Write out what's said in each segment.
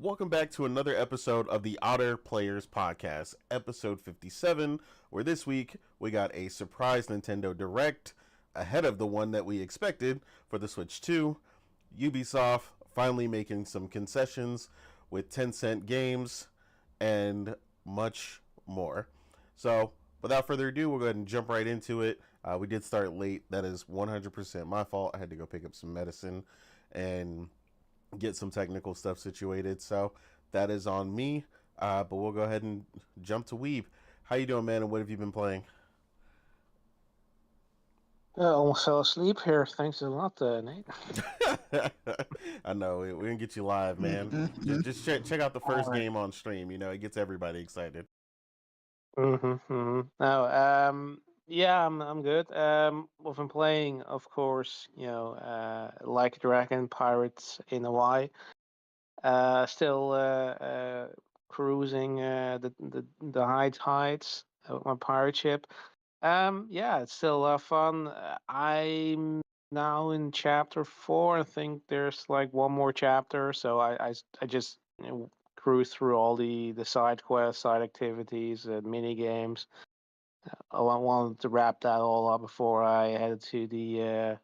Welcome back to another episode of the Otter Players Podcast, episode 57, where this week we got a surprise Nintendo Direct ahead of the one that we expected for the Switch 2. Ubisoft finally making some concessions with Tencent games and much more. So, without further ado, we'll go ahead and jump right into it. We did start late. That is 100% my fault. I had to go pick up some medicine and get some technical stuff situated, so that is on me. But we'll go ahead and jump to Weeb. How you doing, man, and what have you been playing? Almost fell asleep here. Thanks a lot, Nate. I know we didn't get you live, man. Just check out the All first right. game on stream. You know, it gets everybody excited. No, yeah, I'm good. I've been playing, of course, like Dragon Pirates in Hawaii. Still cruising the heights with my pirate ship. Yeah, it's still a lot of fun. I'm now in chapter 4. I think there's like one more chapter, so I just cruise through all the side quests, side activities, mini games. Oh, I wanted to wrap that all up before I headed to the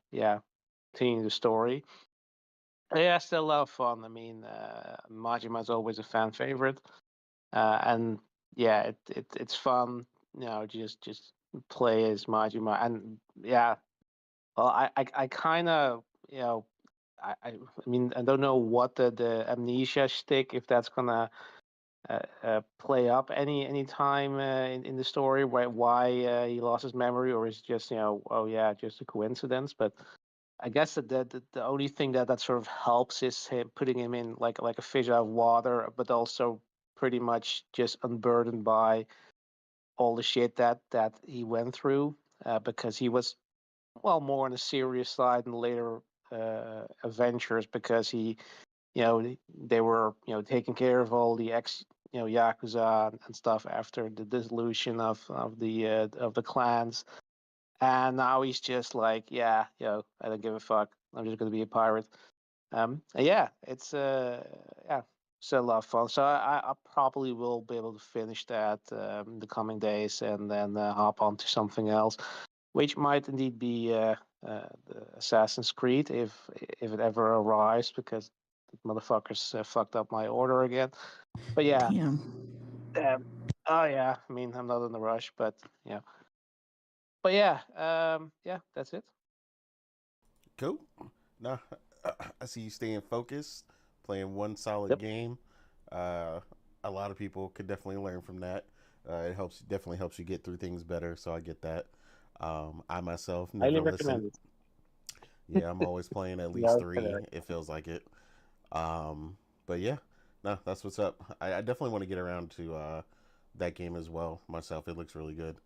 continue the story. Yeah, still a lot of fun. I mean, Majima's always a fan favorite, and yeah, it's fun. Just play as Majima, and yeah, well, I kind of I mean, I don't know what the amnesia stick, if that's gonna play up any time in the story, why he lost his memory, or is it just oh yeah, just a coincidence. But I guess the only thing that sort of helps is him putting him in like a fish out of water, but also pretty much just unburdened by all the shit that he went through, because he was more on the serious side in later adventures, because they were taking care of all the ex yakuza and stuff after the dissolution of the clans, and now he's just like, yeah, I don't give a fuck, I'm just gonna be a pirate. Yeah, it's yeah, still a lot of fun. So I probably will be able to finish that in the coming days, and then hop on to something else, which might indeed be the Assassin's Creed, if it ever arrives, because the motherfuckers fucked up my order again. But yeah, Damn. um, oh yeah, I mean, I'm not in a rush, but yeah, but yeah, yeah, that's it. Cool. Now, I see you staying focused, playing one solid Yep. game. Uh, a lot of people could definitely learn from that. It definitely helps you get through things better. So I get that. I myself Highly never listen. recommended. Yeah, I'm always playing at least No, three. It feels like it. Um, but yeah, no, that's what's up. I definitely want to get around to that game as well myself. It looks really good.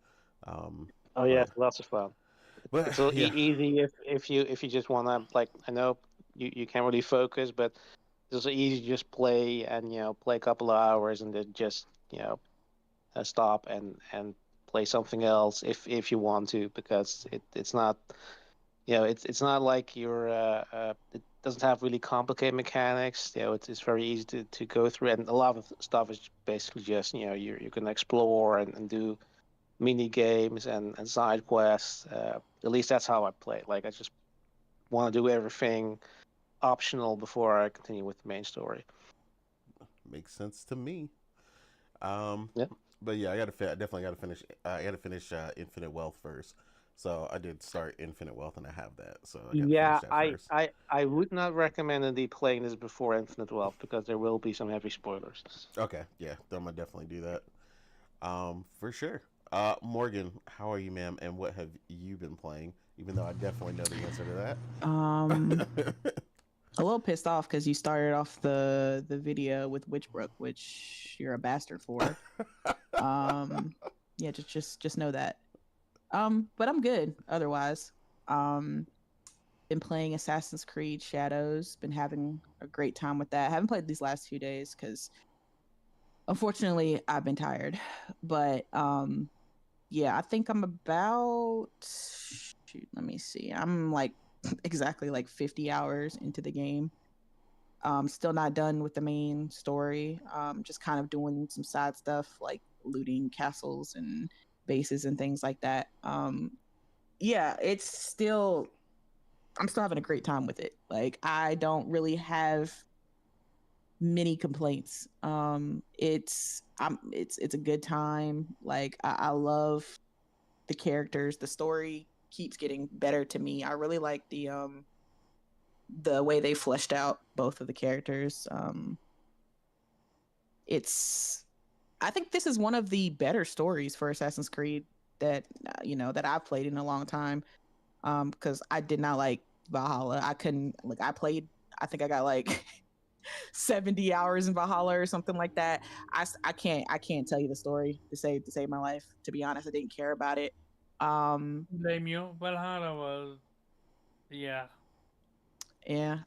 Um, oh yeah, but it's lots of fun. but It's a yeah, easy if you just wanna, like, I know you can't really focus, but it's easy to just play, and play a couple of hours, and then just stop and play something else if you want to, because it's not it's not like you're it doesn't have really complicated mechanics. It's very easy to go through, and a lot of stuff is basically just you can explore and do mini games and side quests. At least that's how I play. Like, I just want to do everything optional before I continue with the main story. makes sense to me. Um, Yeah. but yeah, I definitely got to finish. I got to finish Infinite Wealth first. So I did start Infinite Wealth, and I have that. So I got to finish Yeah, that I, first. I I would not recommend indeed playing this before Infinite Wealth, because there will be some heavy spoilers. Okay, yeah, I'm gonna definitely do that. For sure. Morgan, how are you, ma'am? And what have you been playing? Even though I definitely know the answer to Um, that. a little pissed off because you started off the video with Witchbrook, which you're a bastard for. Um, yeah, just know that. But I'm good otherwise. Um, been playing Assassin's Creed Shadows. Been having a great time with that. Haven't played these last few days because unfortunately I've been tired. But yeah, I think I'm about, shoot, let me see. I'm like exactly like 50 hours into the game. Still not done with the main story. Just kind of doing some side stuff like looting castles and bases and things like that. Yeah, it's still I'm still having a great time with it. Like I don't really have many complaints. It's a good time. Like I love the characters. The story keeps getting better to me. I really like the way they fleshed out both of the characters. It's I think this is one of the better stories for Assassin's Creed that that I've played in a long time. Because I did not like Valhalla. I couldn't like I played. I think I got like 70 hours in Valhalla or something like that. I can't tell you the story to save my life. To be honest, I didn't care about it. Blame you. Valhalla was, yeah. Yeah.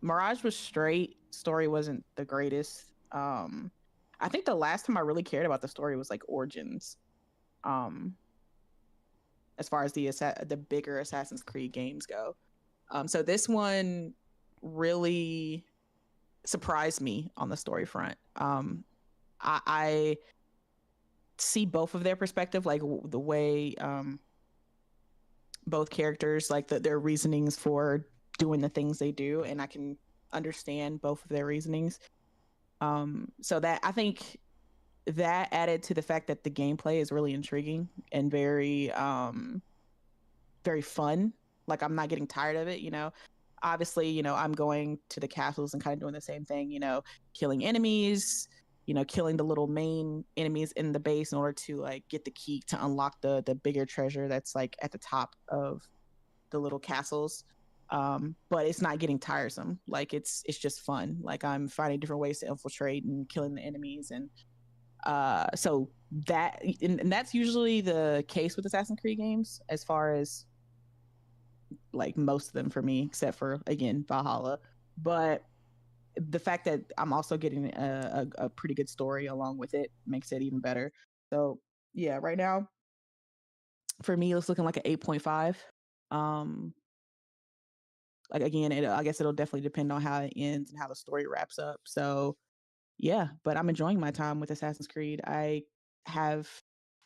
Mirage was straight. Story wasn't the greatest. I think the last time I really cared about the story was like Origins. Um, as far as the bigger Assassin's Creed games go. So this one really surprised me on the story front. I see both of their perspective, like the way both characters like their reasonings for doing the things they do, and I can understand both of their reasonings. So that I think that added to the fact that the gameplay is really intriguing and very fun. Like I'm not getting tired of it. Obviously, I'm going to the castles and kind of doing the same thing. Killing enemies. Killing the little main enemies in the base in order to like get the key to unlock the bigger treasure that's like at the top of the little castles. But it's not getting tiresome. Like it's just fun. Like I'm finding different ways to infiltrate and killing the enemies, and so and that's usually the case with Assassin's Creed games, as far as like most of them for me, except for again Valhalla. But the fact that I'm also getting a pretty good story along with it makes it even better. So yeah, right now for me it's looking like an 8.5. Um, like again, I guess it'll definitely depend on how it ends and how the story wraps up. So yeah, but I'm enjoying my time with Assassin's Creed. I have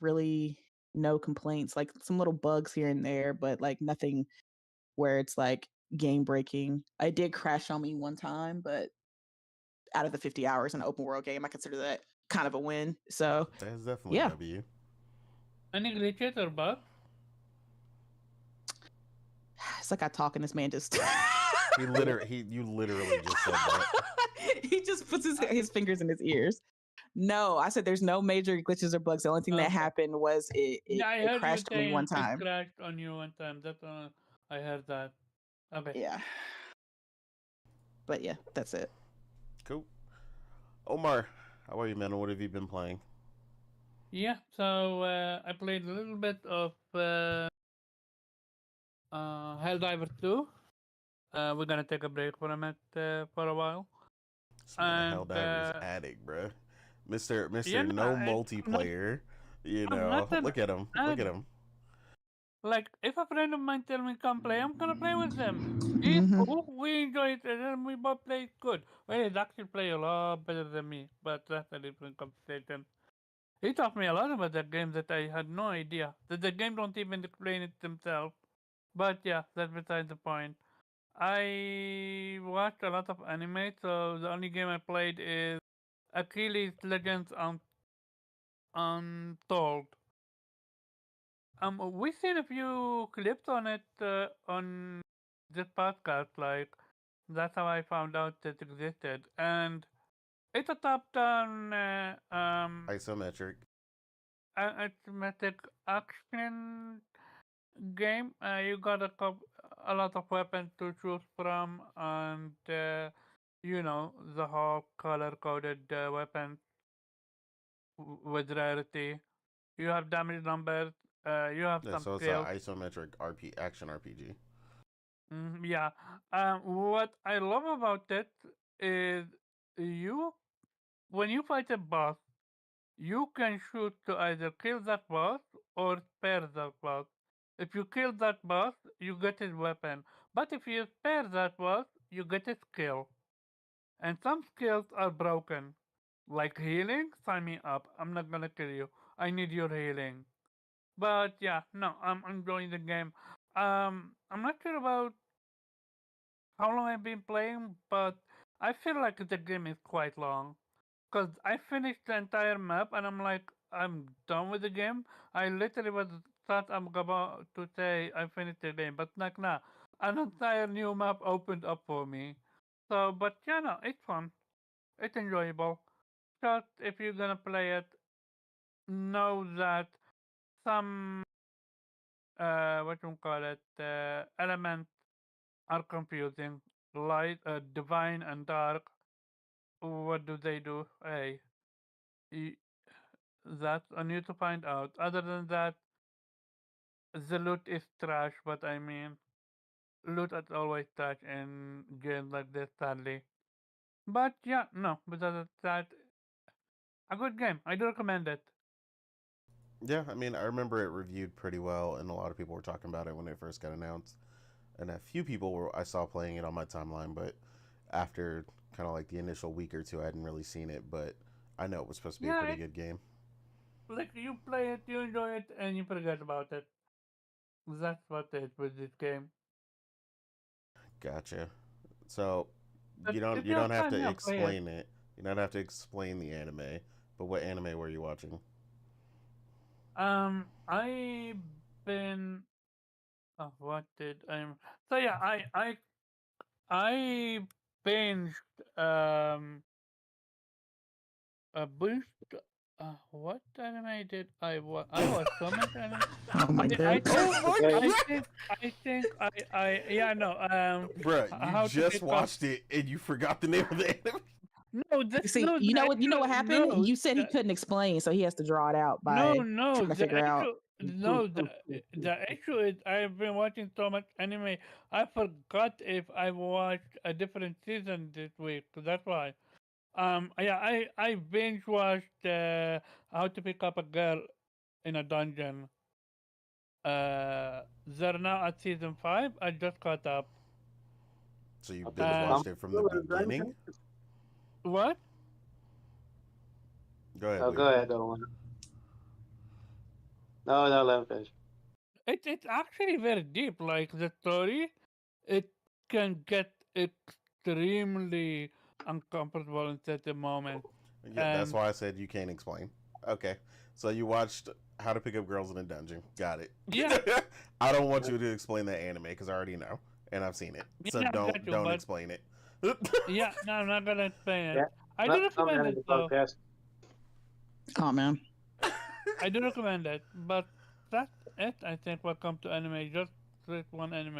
really no complaints, like some little bugs here and there, but like nothing where it's like game breaking. I did crash on me one time, but out of the 50 hours in an open world game, I consider that kind of a win. So That's definitely a yeah, W. Any glitches or bugs? it's like I talk and this man just You literally just said that. he just puts his fingers in his ears. No, I said there's no major glitches or bugs. The only thing that Okay. happened was Yeah, I it heard you crashed on me one saying it time. crashed on you one time. That's I heard that. Okay. Yeah, but yeah, that's it. Cool. Omar, how are you, man? What have you been playing? Yeah, so I played a little bit of Helldiver 2. We're gonna take a break from it for a while. This man, a And Helldiver's addict, bruh. Mister yeah, Mister no, No I'm not. multiplayer. You I'm not know, an look at him. Look at addict. him. Like, if a friend of mine tell me come play, I'm gonna play with them. He's Hmm. cool. We enjoy it, and then we both play it good. Well, he'd actually play a lot better than me, but that's a different conversation. He taught me a lot about that game that I had no idea. That the game don't even explain it themselves. But yeah, that's beside the point. I watched a lot of anime, so the only game I played is Achilles Legends Untold. We've seen a few clips on it on this podcast. Like that's how I found out it existed, and it's a top-down Isometric. arithmetic action game. You got a lot of weapons to choose from, and the whole color-coded weapons with rarity. You have damage numbers. You have Yeah, some so it's a skills. isometric action RPG. Yeah. What I love about it is you, when you fight a boss, you can shoot to either kill that boss or spare that boss. If you kill that boss, you get his weapon. But if you spare that boss, you get his skill. and some skills are broken. Like healing, sign me up. I'm not gonna kill you. I need your healing. But yeah, no, I'm enjoying the game. I'm not sure about how long I've been playing, but I feel like the game is quite long. Cause I finished the entire map and I'm like, I'm done with the game. I literally was thought I'm about to say I finished the game, but like nah, an entire new map opened up for me. So, but yeah, no, it's fun. It's enjoyable. Just if you're gonna play it, know that some what you call it elements are confusing. Light, divine, and dark. What do they do? Hey, y- that's on you to find out. Other than that, the loot is trash. But I mean, loot is always trash in games like this, sadly. But yeah, no. Besides that, a good game. I do recommend it. Yeah, I mean, I remember it reviewed pretty well, and a lot of people were talking about it when it first got announced. And a few people were I saw playing it on my timeline, but after kind of like the initial week or two, I hadn't really seen it. But I know it was supposed to be a Yeah, pretty good game. like you play it, you enjoy it, and you forget about it. That's what it is with this game. Gotcha. So But if you you don't have have time, to yeah, play it. explain it. You don't have to explain the anime. But what anime were you watching? I've been. Oh, what did I? So yeah, I binged a boost. What anime did I watch? I watched so much anime. Oh my I god. think Oh my Okay. I god, think yeah, no, bruh! You how to just pick up. watched it and you forgot the name of the anime. No, this See, no you the know what? You know what actual happened? no You said he the couldn't explain, so he has to draw it out no by no trying to the figure out. actual no the issue is I've been watching so much anime. I forgot if I watched a different season this week. So that's why. Yeah, I binge watched How to Pick Up a Girl in a Dungeon. They're now at season 5. I just caught up. So you Okay, binge the And watched it from the thumbnail and beginning. dungeon. what? Go ahead, Oh, Lee. go ahead, Owen. No, let him finish. It's actually very deep. Like the story, it can get extremely uncomfortable in certain moments. Yeah, that's And why I said you can't explain. Okay, so you watched How to Pick Up Girls in a Dungeon. Got it. yeah, I don't want you to explain that anime because I already know and I've seen it. So yeah, I got you. don't But explain it. yeah, no, I'm not gonna explain it. Yeah, I do not recommend it anime though. podcast. Oh man. I do recommend it, but that's it. I think. Welcome to anime. Just this one anime.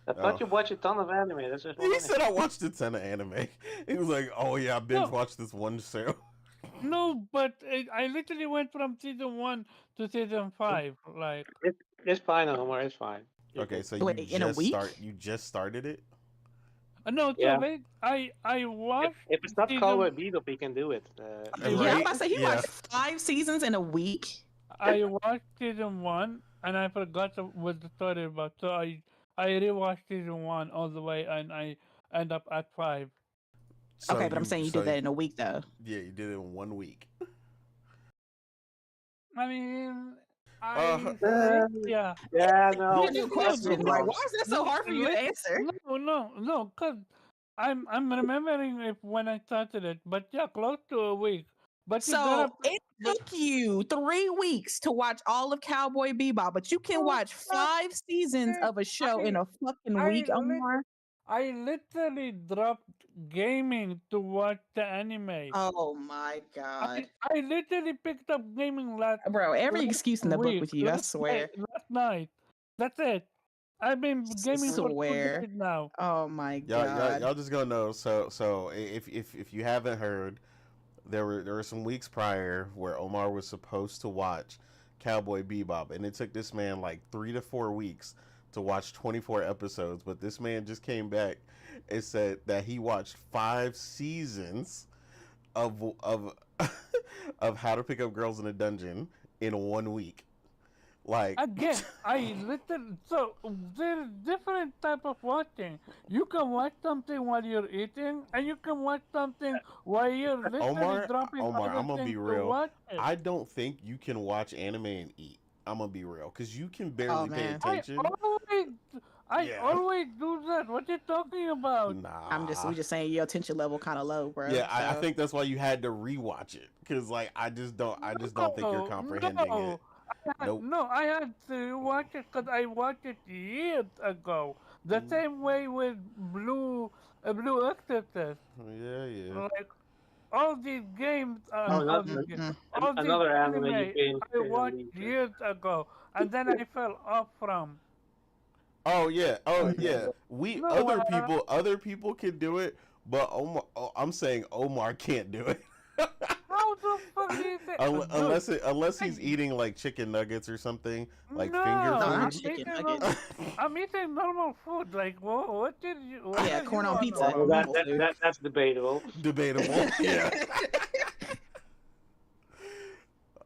I Oh, thought you watched a ton of anime. That's just one he anime. said I watched a ton of anime. He was like, "Oh yeah, I binge No, watched this one show." no, but I literally went from season 1 to season 5. Like, It's fine, Omar. It's fine. You're Okay, good. so Wait, in a week? you just started it. no, so Yeah. I watched If it's not season. Cowboy Bebop, he can do it. I Yeah, I'm Right? about to say he Yeah. watched 5 seasons in a week. I watched season 1 and I forgot what the story about. So I rewatched season 1 all the way and I end up at 5. So Okay, but I'm saying you did that in a week though. yeah, you did it in 1 week. I mean, Uh, I think Uh, yeah. yeah, You no. had no No, That's too question. Like, long. why is that so no, hard for you to answer? no, cause I'm remembering if when I started it, but yeah, close to a week. But you So gotta, it but took you 3 weeks to watch all of Cowboy Bebop, but you can no, watch that's 5 seasons it. of a show in a fucking I week, Omar. I literally dropped gaming to watch the anime. Oh my god. I literally picked up gaming Bro, every last excuse in the book week, with you, I swear. last night. That's it. I've been gaming for 2 Swear. days now. Oh my y'all, god. y'all just gonna know. So if you haven't heard, there were some weeks prior where Omar was supposed to watch Cowboy Bebop, and it took this man like 3 to 4 weeks to watch 24 episodes. But this man just came back and said that he watched 5 seasons of of How to Pick Up Girls in a Dungeon in 1 week. Like Again, so there's different type of watching. You can watch something while you're eating, and you can watch something while you're literally Omar, dropping other I'm gonna be things to real. watch it. I don't think you can watch anime and eat. I'm gonna be real, because you can Oh barely pay man, I attention. always, I Yeah. always do that. What you talking about? Nah. we just saying your attention level kind of low, bro. Yeah, I So think that's why you had to rewatch it, because like I just don't think you're No, comprehending it. no. Nope. I had to watch it because I watched it years ago. The Mm, same way with Blue Exorcist. yeah, yeah. Like all these games, Oh, mm, all that's mm, these games, mm. all these another anime you anime gained I fairly watched interest. years ago, and then I fell off from. Oh yeah. Oh Yeah, yeah. We No, other people can do it, but Omar, I'm saying Omar can't do it. how the fuck do you say, dude? Unless I, he's eating like chicken nuggets or something, like no, finger No, food. not I'm chicken eating nuggets. I'm eating normal food. Like, whoa, what Yeah, are corn you on on pizza, well, about? normal food. that's debatable. Debatable. Yeah.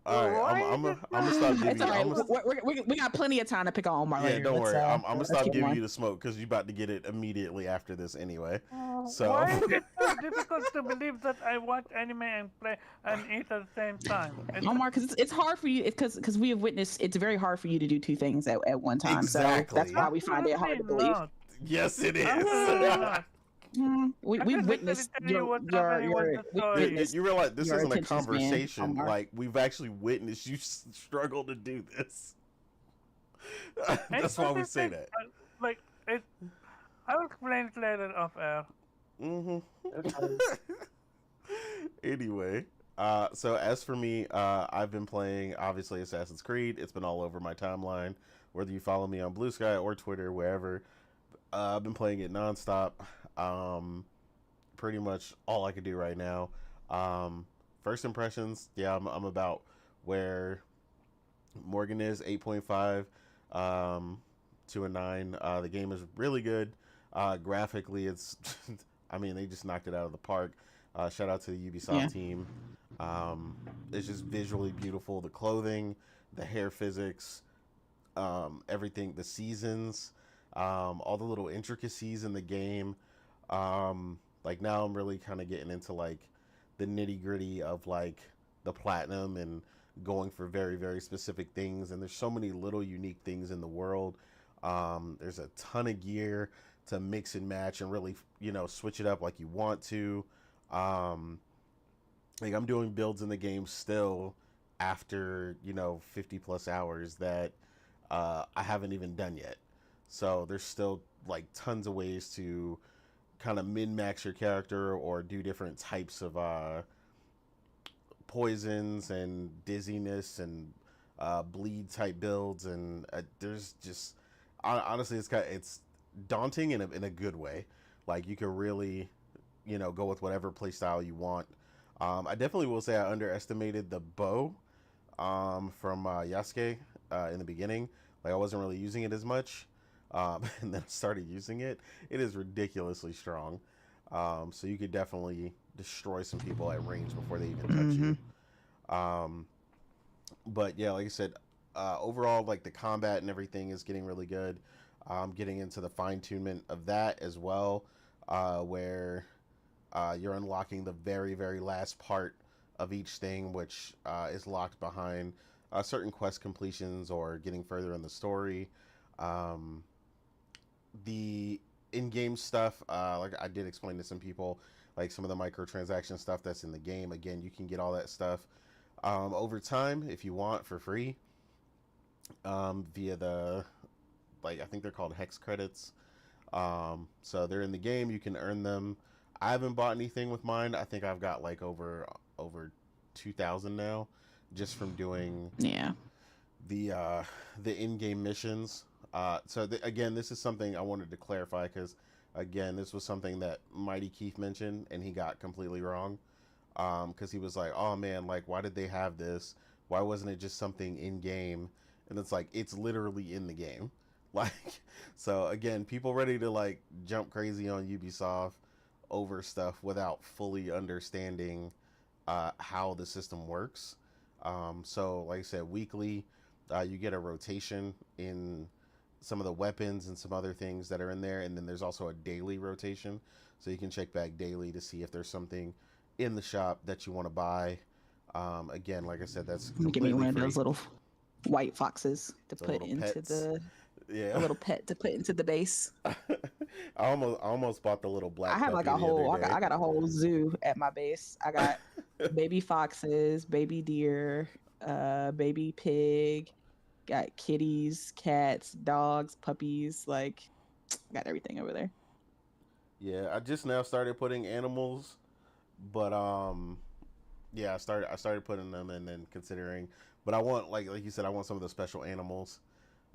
All right. Why is it I'm gonna stop It's giving all you. right. We got plenty of time to pick on Omar Yeah, later. don't worry. I'm gonna Let's stop keep giving going. you the smoke because you're about to get it immediately after this anyway. So Why is it so difficult to believe that I watch anime and play and eat at the same time? Omar, because it's hard for you, because we have witnessed it's very hard for you to do two things at one time. So that's exactly. why we find it hard to Absolutely believe. not. Yes, it is. Absolutely not. I We've can literally witnessed tell you what's happening with the we've story. witnessed You realize this your isn't a attention span, conversation. Omar. Like we've actually witnessed you struggle to do this. That's why we say that. Like, it, I'll explain it later off air. Hmm Okay. Anyway, so as for me, I've been playing obviously Assassin's Creed. It's been all over my timeline, whether you follow me on Blue Sky or Twitter, wherever. I've been playing it nonstop. Pretty much all I could do right now. First impressions, yeah, I'm about where Morgan is, 8.5 to a 9. The game is really good. Graphically, it's, I mean, they just knocked it out of the park. Shout out to the Ubisoft team. It's just visually beautiful. The clothing, the hair physics, everything, the seasons, all the little intricacies in the game. Like now I'm really kind of getting into like the nitty gritty of like the platinum and going for very, very specific things. And there's so many little unique things in the world. There's a ton of gear to mix and match and really, switch it up like you want to. Like I'm doing builds in the game still after, 50 plus hours that I haven't even done yet. So there's still like tons of ways to kind of min-max your character or do different types of poisons and dizziness and bleed type builds, and there's just honestly it's daunting in a good way. Like you can really go with whatever play style you want. I definitely will say I underestimated the bow from Yasuke in the beginning. Like I wasn't really using it as much. And then I started using it. It is ridiculously strong. So you could definitely destroy some people at range before they even touch you. But yeah, like I said, overall, like the combat and everything is getting really good. Getting into the fine-tunement of that as well, where you're unlocking the very, very last part of each thing, which is locked behind certain quest completions or getting further in the story. The in-game stuff, like I did explain to some people, like some of the microtransaction stuff that's in the game. Again, you can get all that stuff over time if you want for free via the, like I think they're called hex credits. So they're in the game. You can earn them. I haven't bought anything with mine. I think I've got like over 2,000 now, just from doing the in-game missions. Again, this is something I wanted to clarify because, again, this was something that Mighty Keith mentioned and he got completely wrong. Because he was like, oh man, like, why did they have this? Why wasn't it just something in-game? And it's like, it's literally in the game. Like, so again, people ready to like jump crazy on Ubisoft over stuff without fully understanding how the system works. So like I said, weekly You get a rotation in some of the weapons and some other things that are in there, and then there's also a daily rotation, so you can check back daily to see if there's something in the shop that you want to buy. Again, like I said, that's Give me completely one of free. those little white foxes to The put little into pets. Yeah. a little pet to put into the base. I almost bought the little I black have like puppy a the other whole day. I got a whole zoo at my base. I got baby foxes, baby deer, baby pig, got kitties, cats, dogs, puppies, like I got everything over there. Yeah, I just now started putting animals, but yeah, I started putting them and then considering, but I want like you said, I want some of the special animals,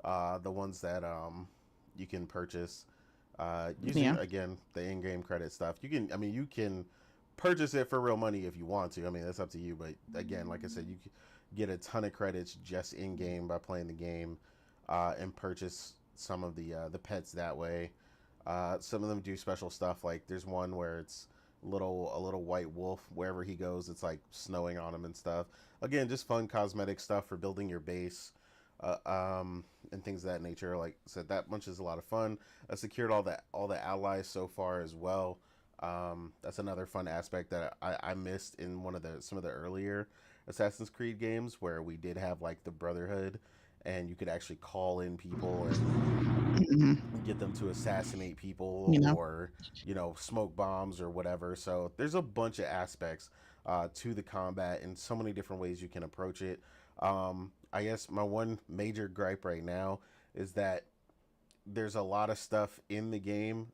the ones that you can purchase using Yeah. again the in-game credit stuff. You can purchase it for real money if you want to. I mean, that's up to you, but again, like I said, you can get a ton of credits just in game by playing the game, and purchase some of the pets that way. Some of them do special stuff. Like there's one where it's a little white wolf. Wherever he goes, it's like snowing on him and stuff. Again, just fun cosmetic stuff for building your base, and things of that nature. Like I said, that bunch is a lot of fun. I secured all the allies so far as well. That's another fun aspect that I missed in some of the earlier Assassin's Creed games where we did have like the Brotherhood, and you could actually call in people and Hmm. get them to assassinate people You know, or smoke bombs or whatever. So there's a bunch of aspects to the combat and so many different ways you can approach it. I guess my one major gripe right now is that there's a lot of stuff in the game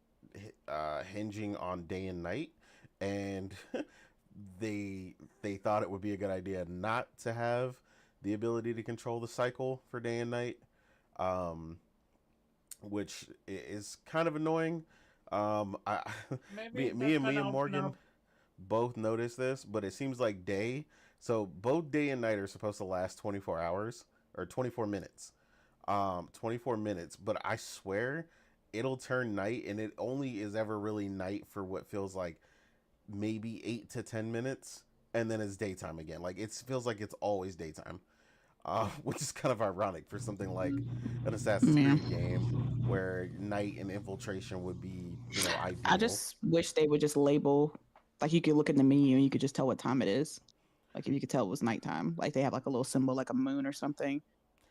hinging on day and night, and they thought it would be a good idea not to have the ability to control the cycle for day and night, um, which is kind of annoying. I, Maybe me that's and me gonna and open Morgan up. both noticed this, but it seems like day. So both day and night are supposed to last 24 hours or 24 minutes. 24 minutes, but I swear it'll turn night, and it only is ever really night for what feels like maybe 8 to 10 minutes, and then it's daytime again. Like it feels like it's always daytime, which is kind of ironic for something like an Assassin's yeah. Creed game where night and infiltration would be, I ideal. just wish they would just label, like you could look in the menu and you could just tell what time it is. Like if you could tell it was nighttime, like they have like a little symbol, like a moon or something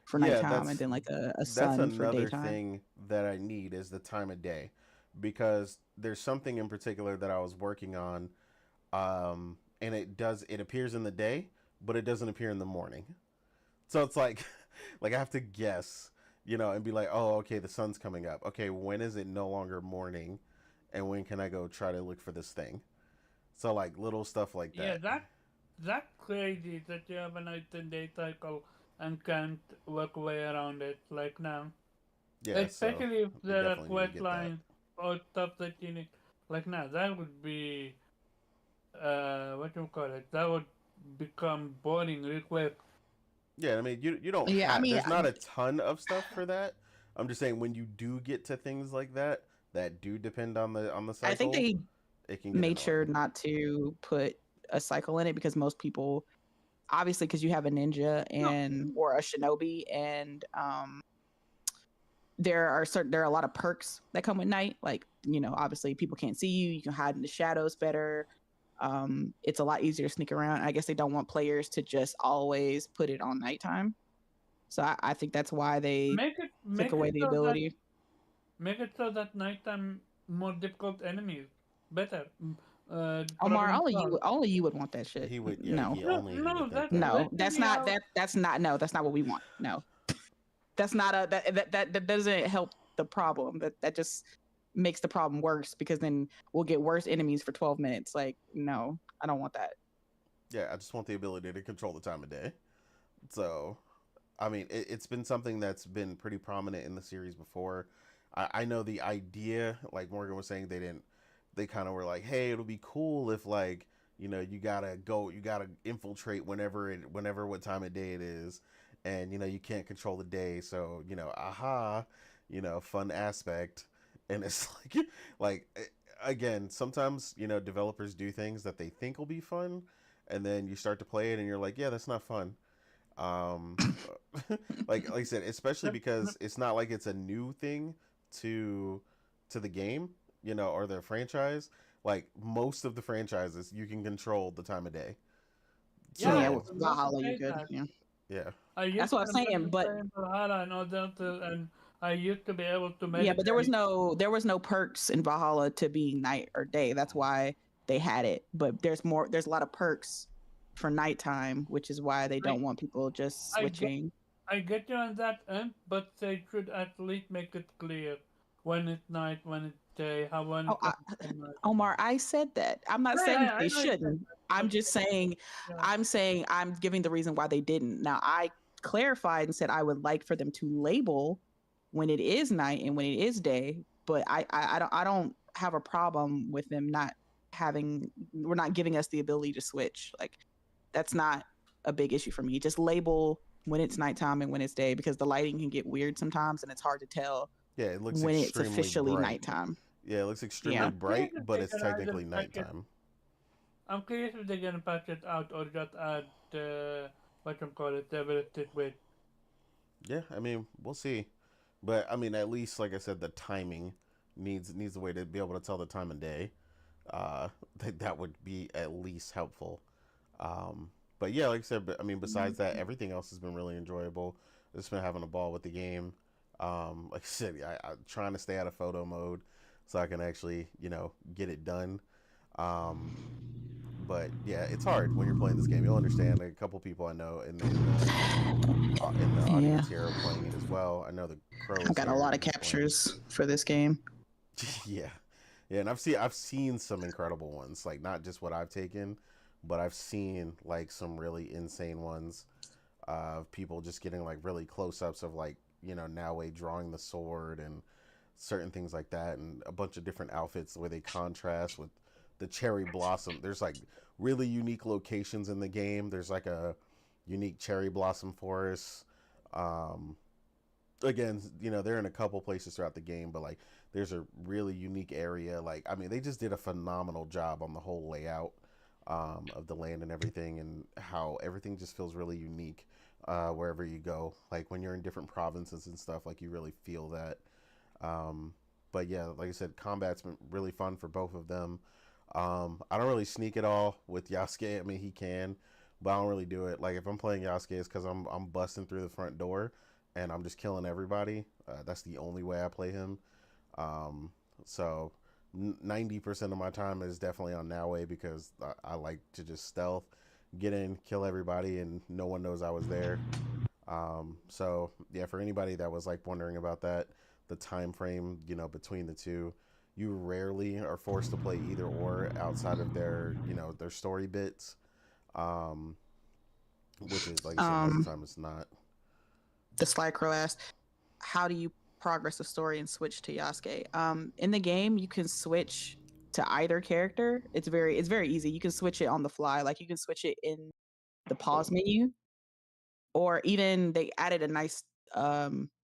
for Yeah, nighttime, and then like a that's sun for another daytime. thing that I need is the time of day, because there's something in particular that I was working on, and it appears in the day, but it doesn't appear in the morning. So it's like, like I have to guess, and be like, oh, okay, the sun's coming up. Okay, when is it no longer morning, and when can I go try to look for this thing? So like little stuff like Yeah, that. that's crazy that you have a night and day cycle and can't work way around it like now. Yeah, so Especially if we there are definitely need to quest get that. lines or stuff that you need. Like now, that would be what you call it? That would become boring real quick. Yeah, I mean, you don't Yeah, I have. mean, There's not a ton of stuff for that. I'm just saying when you do get to things like that do depend on the I think cycle, they it can get made sure annoying. not to put a cycle in it because most people, obviously, because you have a ninja No, and or a shinobi, and there are a lot of perks that come with night. Like obviously people can't see you. You can hide in the shadows better. It's a lot easier to sneak around. I guess they don't want players to just always put it on nighttime. So I think that's why they make it took make it away the so that ability. nighttime more difficult enemies better. Omar, Problem solved. only you would want that shit. He would, yeah, No, he would No, think that that. no, that that's really not how. that's not no, that's not what we want. No, that's not a that doesn't help the problem. That just makes the problem worse because then we'll get worse enemies for 12 minutes. Like, no, I don't want that. Yeah, I just want the ability to control the time of day. So, I mean, it's been something that's been pretty prominent in the series before. I know the idea, like Morgan was saying, they kind of were like, hey, it'll be cool if like, you gotta infiltrate whenever what time of day it is, and you can't control the day, so aha, fun aspect, and it's like again, sometimes developers do things that they think will be fun, and then you start to play it, and you're like, yeah, that's not fun. Um, like I said, especially because it's not like it's a new thing to the game, or the franchise. Like most of the franchises, you can control the time of day. Yeah, Yeah, I So with was about to Valhalla, you say could. that. Yeah, yeah, I that's used what to I'm not saying. to But play in Valhalla and all that, and I used to be able to yeah, but meditate. there was no perks in Valhalla to being night or day. That's why they had it. But there's a lot of perks for nighttime, which is why they I don't want people just I get switching. I get you on that end, but they should at least make it clear when it's night, when it's day, how when Oh, it comes from night. Omar, I said that. I'm not saying that I they know you said shouldn't. that, I'm but just saying, yeah. I'm giving the reason why they didn't. Now, I clarified and said I would like for them to label when it is night and when it is day, but I don't have a problem with them not we're not giving us the ability to switch. Like that's not a big issue for me. Just label when it's nighttime and when it's day because the lighting can get weird sometimes and it's hard to tell yeah, it looks when it's extremely officially bright. nighttime. Yeah, it looks extremely Yeah. I'm curious bright, if but they it's can either technically patch it. nighttime. I'm curious if they're gonna patch it out or just add what you call it, the realistic weight. Yeah, I mean, we'll see. But I mean, at least like I said, the timing needs a way to be able to tell the time of day. That would be at least helpful. But yeah, like I said, I mean, besides that, everything else has been really enjoyable. I've just been having a ball with the game. Like I said, I'm trying to stay out of photo mode so I can actually, get it done. Um, but yeah, it's hard when you're playing this game. You'll understand. A couple people I know in the Yeah. audience here are playing it as well. I know the Crow I've is got a here lot and of he's playing. captures for this game. Yeah, yeah, and I've seen some incredible ones. Like not just what I've taken, but I've seen like some really insane ones of people just getting like really close ups of like Naue drawing the sword and certain things like that, and a bunch of different outfits where they contrast with the cherry blossom. There's like really unique locations in the game. There's like a unique cherry blossom forest. Um, Again, they're in a couple places throughout the game, but like there's a really unique area. Like I mean, they just did a phenomenal job on the whole layout of the land and everything, and how everything just feels really unique wherever you go. Like when you're in different provinces and stuff, like you really feel that. Um, but yeah, like I said, combat's been really fun for both of them. I don't really sneak at all with Yasuke. I mean, he can, but I don't really do it. Like if I'm playing Yasuke, it's because I'm busting through the front door and I'm just killing everybody. That's the only way I play him. Um, so 90% of my time is definitely on Naue because I like to just stealth, get in, kill everybody, and no one knows I was there. So yeah, for anybody that was like wondering about that, the time frame, between the two, you rarely are forced to play either or outside of their story bits. Um, which is like I said, most of the time it's not. The Sly Crow asked, "How do you progress the story and switch to Yasuke?" In the game, you can switch to either character. It's very easy. You can switch it on the fly. Like you can switch it in the pause menu, or even they added a nice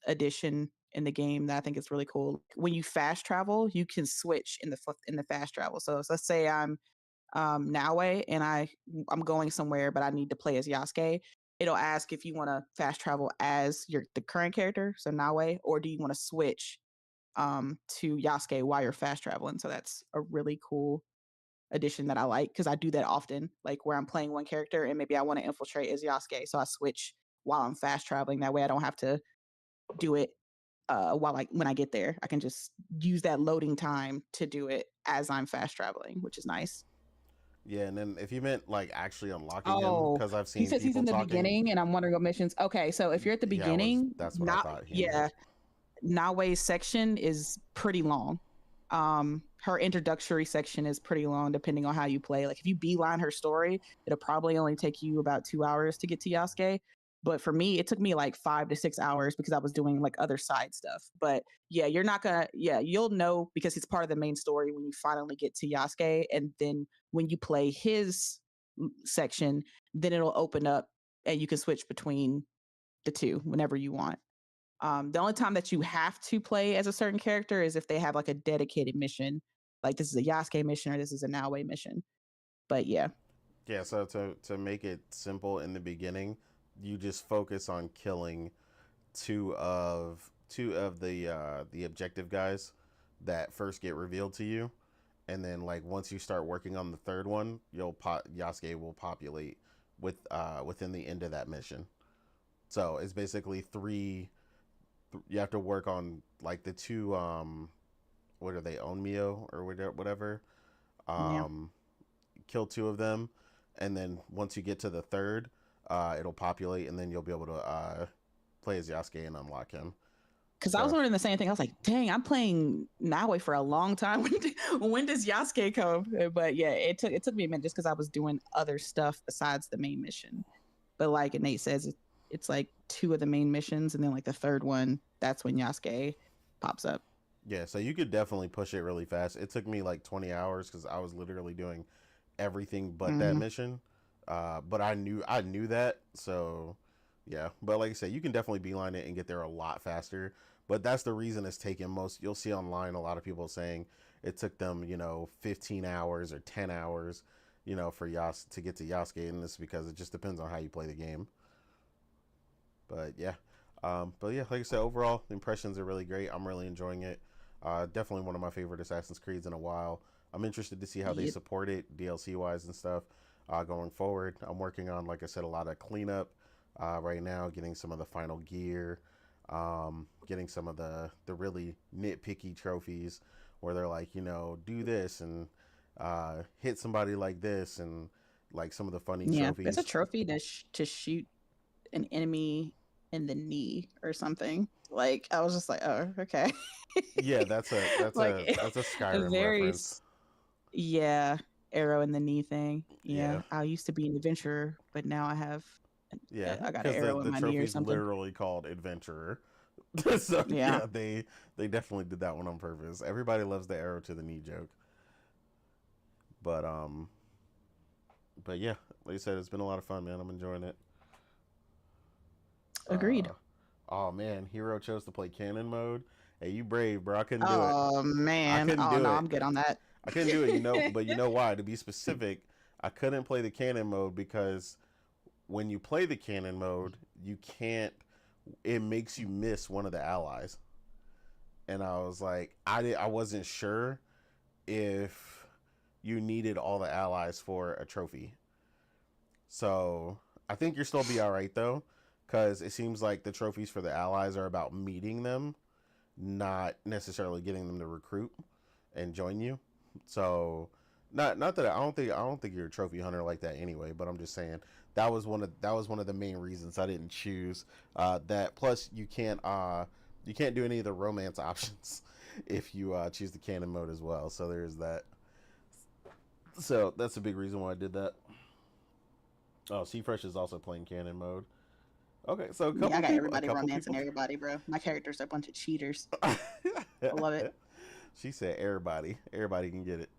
addition in the game that I think is really cool. When you fast travel, you can switch in the fast travel. So let's say I'm Naue and I'm going somewhere, but I need to play as Yasuke. It'll ask if you want to fast travel as the current character, so Naue, or do you want to switch to Yasuke while you're fast traveling. So that's a really cool addition that I like because I do that often, like where I'm playing one character and maybe I want to infiltrate as Yasuke, so I switch while I'm fast traveling. That way, I don't have to do it when I get there. I can just use that loading time to do it as I'm fast traveling, which is nice. Yeah, and then if you meant like actually unlocking him, Oh, because I've he seen says he's people in the talking. beginning, and I'm wondering what missions. Okay, so if you're at the Yeah, beginning, that's what I not thought he yeah, meant. Nawei's section is pretty long. Her introductory section is pretty long, depending on how you play. Like if you beeline her story, it'll probably only take you about 2 hours to get to Yasuke. But for me, it took me like 5 to 6 hours because I was doing like other side stuff. But yeah, you're not gonna, yeah, you'll know because it's part of the main story when you finally get to Yasuke. And then when you play his section, then it'll open up and you can switch between the two whenever you want. The only time that you have to play as a certain character is if they have like a dedicated mission, like this is a Yasuke mission or this is a Naue mission. But yeah, Yeah, so to make it simple in the beginning, you just focus on killing two of the objective guys that first get revealed to you, and then like once you start working on the third one, Yasuke will populate within the end of that mission. So it's basically you have to work on like the two what are they, Onmyo or whatever. Kill two of them, and then once you get to the third, it'll populate, and then you'll be able to play as Yasuke and unlock him. Because I was wondering the same thing. I was like, dang, I'm playing Naui for a long time. When does Yasuke come? But yeah, it took me a minute just because I was doing other stuff besides the main mission. But like Nate says, it's like two of the main missions, and then like the third one, that's when Yasuke pops up. Yeah, so you could definitely push it really fast. It took me like 20 hours because I was literally doing everything but that mission. But I knew that, so yeah. But like I said, you can definitely beeline it and get there a lot faster. But that's the reason it's taken most. You'll see online a lot of people saying it took them, 15 hours or 10 hours, for to get to Yasuke, and it's because it just depends on how you play the game. But yeah, like I said, overall the impressions are really great. I'm really enjoying it. Definitely one of my favorite Assassin's Creeds in a while. I'm interested to see how they support it DLC wise and stuff going forward. I'm working on, like I said, a lot of cleanup right now, getting some of the final gear. Getting some of the really nitpicky trophies where they're like, do this and hit somebody like this, and like some of the funny trophies. There's a trophy to shoot an enemy in the knee or something. Like I was just like, oh, okay. Yeah, that's a Skyrim reference. Yeah, arrow in the knee thing. Yeah, I used to be an adventurer, but now I have. Yeah, I got an arrow in my knee or something. Literally called Adventurer. So yeah, they definitely did that one on purpose. Everybody loves the arrow to the knee joke. But yeah, like I said, it's been a lot of fun, man. I'm enjoying it. Agreed. Oh man, Hero chose to play canon mode. Hey, you brave, bro. I couldn't do it. Oh man. I'm good on that. I couldn't do it, but you know why? To be specific, I couldn't play the canon mode because when you play the canon mode, you can't. It makes you miss one of the allies, and I was like, I wasn't sure if you needed all the allies for a trophy. So I think you'll still be all right though, because it seems like the trophies for the allies are about meeting them, not necessarily getting them to recruit and join you. So not that I don't think you're a trophy hunter like that anyway, but I'm just saying that was one of the main reasons I didn't choose that. Plus you can't do any of the romance options if you choose the canon mode as well. So there's that. So that's a big reason why I did that. Oh, Fresh is also playing canon mode. Okay, so I got everybody romancing everybody, bro. My character's a bunch of cheaters. I love it. She said everybody can get it.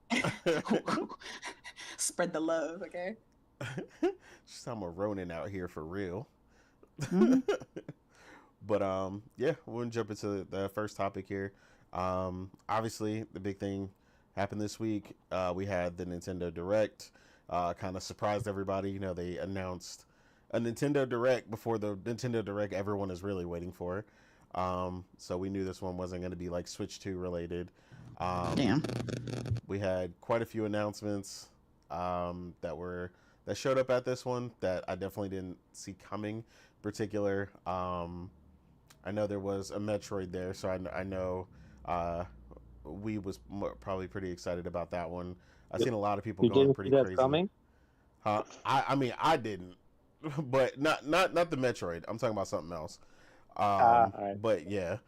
Spread the love, okay? She's I'm a Ronin out here for real. Mm-hmm. But yeah, we'll jump into the first topic here. Obviously the big thing happened this week. We had the Nintendo Direct. Kind of surprised everybody. They announced a Nintendo Direct before the Nintendo Direct everyone is really waiting for. So we knew this one wasn't going to be like Switch 2 related. Damn. We had quite a few announcements that showed up at this one that I definitely didn't see coming. In particular, I know there was a Metroid there, so I know we was probably pretty excited about that one. I've seen a lot of people going pretty crazy. Coming? I mean, I didn't, but not the Metroid. I'm talking about something else. Right. But yeah,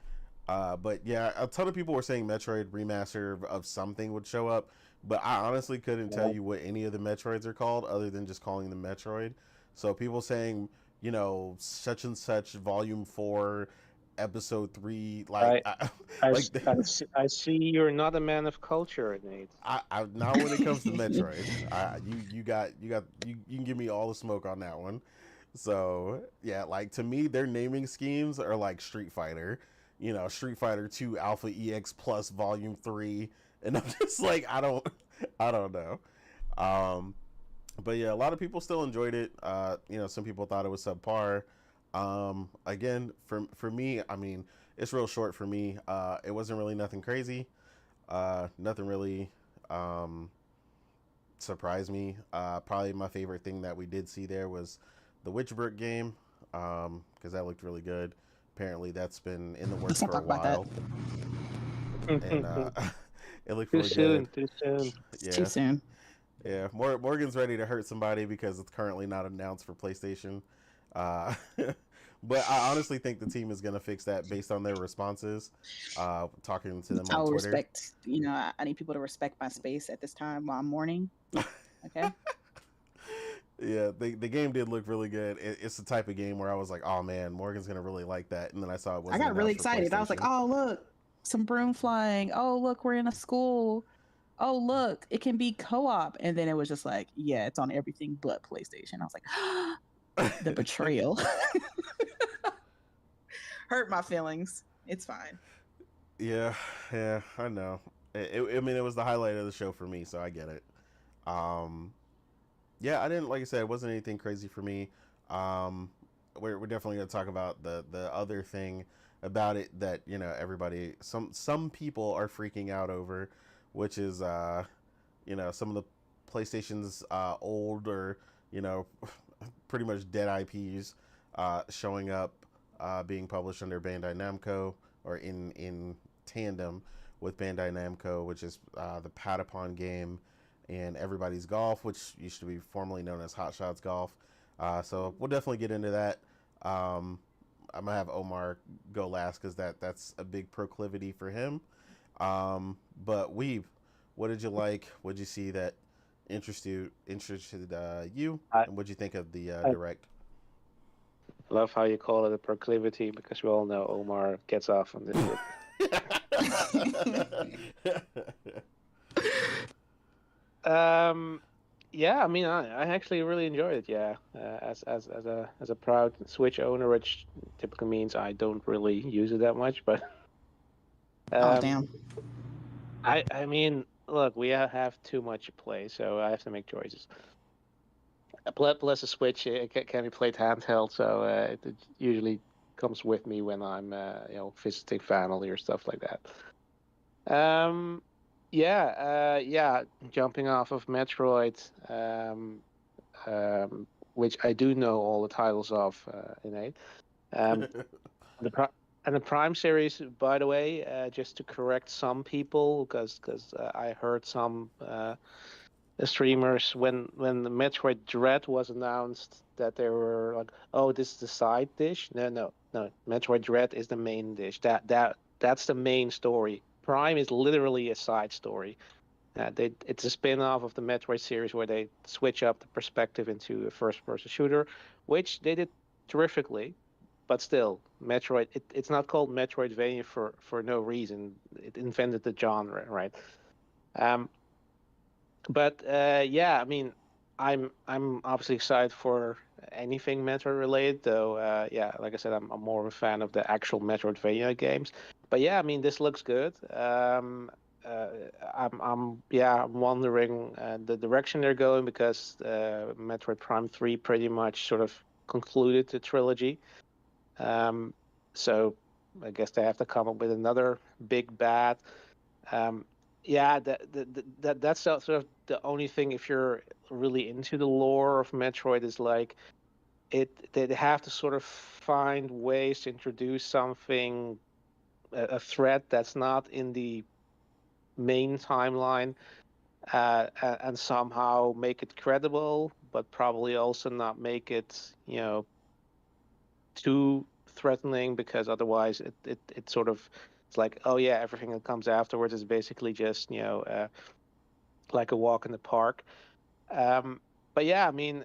a ton of people were saying Metroid remaster of something would show up, but I honestly couldn't tell you what any of the Metroids are called other than just calling them Metroid. So people saying, such and such Volume 4, Episode 3, like I see you're not a man of culture, Nate. I not when it comes to Metroid. You can give me all the smoke on that one. So yeah, like to me, their naming schemes are like Street Fighter, Street Fighter 2 Alpha EX Plus Volume 3, and I'm just like, I don't know. But yeah, a lot of people still enjoyed it. Some people thought it was subpar. Again, for me, I mean, it's real short for me. It wasn't really nothing crazy. Nothing really um, surprised me. Probably my favorite thing that we did see there was the Witchbrook game, because that looked really good. Apparently, that's been in the works Let's not for a talk about that. while, and it looked Too really good. soon. Too soon. It's too Yeah, soon. yeah. Morgan's ready to hurt somebody because it's currently not announced for PlayStation. Uh, but I honestly think the team is going to fix that based on their responses. Talking to them I on will Twitter. respect. I need people to respect my space at this time while I'm mourning. Okay. Yeah, the game did look really good. It's the type of game where I was like, oh man, Morgan's going to really like that. And then I saw it I wasn't got really announced for excited. I was like, PlayStation. oh look, some broom flying. Oh look, we're in a school. Oh look, it can be co-op. And then it was just like, yeah, it's on everything but PlayStation. I was like, the betrayal. Hurt my feelings. It's fine. Yeah, I know. I mean, it was the highlight of the show for me, so I get it. Um, yeah, I didn't, like I said, it wasn't anything crazy for me. Um, we're definitely going to talk about the other thing about it that everybody, some people are freaking out over, which is some of the PlayStation's old or pretty much dead IPs showing up, being published under Bandai Namco or in tandem with Bandai Namco, which is the Patapon game and Everybody's Golf, which used to be formerly known as Hot Shots Golf. So we'll definitely get into that. I'm gonna have Omar go last because that's a big proclivity for him. But Weeb, what did you like? What did you see that interested you? I, And what did you think of the I direct? love how you call it a proclivity because we all know Omar gets off on this shit. Yeah, I mean, I actually really enjoyed it. Yeah, as a proud Switch owner, which typically means I don't really use it that much. But Oh um, damn. I mean, look, we have too much to play, so I have to make choices. Plus, the Switch it can be played handheld, so it usually comes with me when I'm visiting family or stuff like that. Yeah. Jumping off of Metroid, which I do know all the titles of innate. Um, the Pri- and the Prime series, by the way, just to correct some people, because I heard some streamers when the Metroid Dread was announced that they were like, "Oh, this is the side dish." No. Metroid Dread is the main dish. That's the main story. Prime is literally a side story. It's a spin-off of the Metroid series where they switch up the perspective into a first-person shooter, which they did terrifically. But still, Metroid. It's not called Metroidvania for no reason. It invented the genre, right? Um, but yeah, I mean, I'm obviously excited for anything Metroid related, though. Yeah, like I said, I'm more of a fan of the actual Metroidvania games. But yeah, I mean, this looks good. Uh, I'm wondering the direction they're going because Metroid Prime 3 pretty much sort of concluded the trilogy. Um, so I guess they have to come up with another big bad. Um, yeah, that's sort of the only thing if you're really into the lore of Metroid is like they have to sort of find ways to introduce something a threat that's not in the main timeline and somehow make it credible, but probably also not make it too threatening because otherwise it sort of it's like oh yeah everything that comes afterwards is basically just like a walk in the park. Um, but yeah, I mean,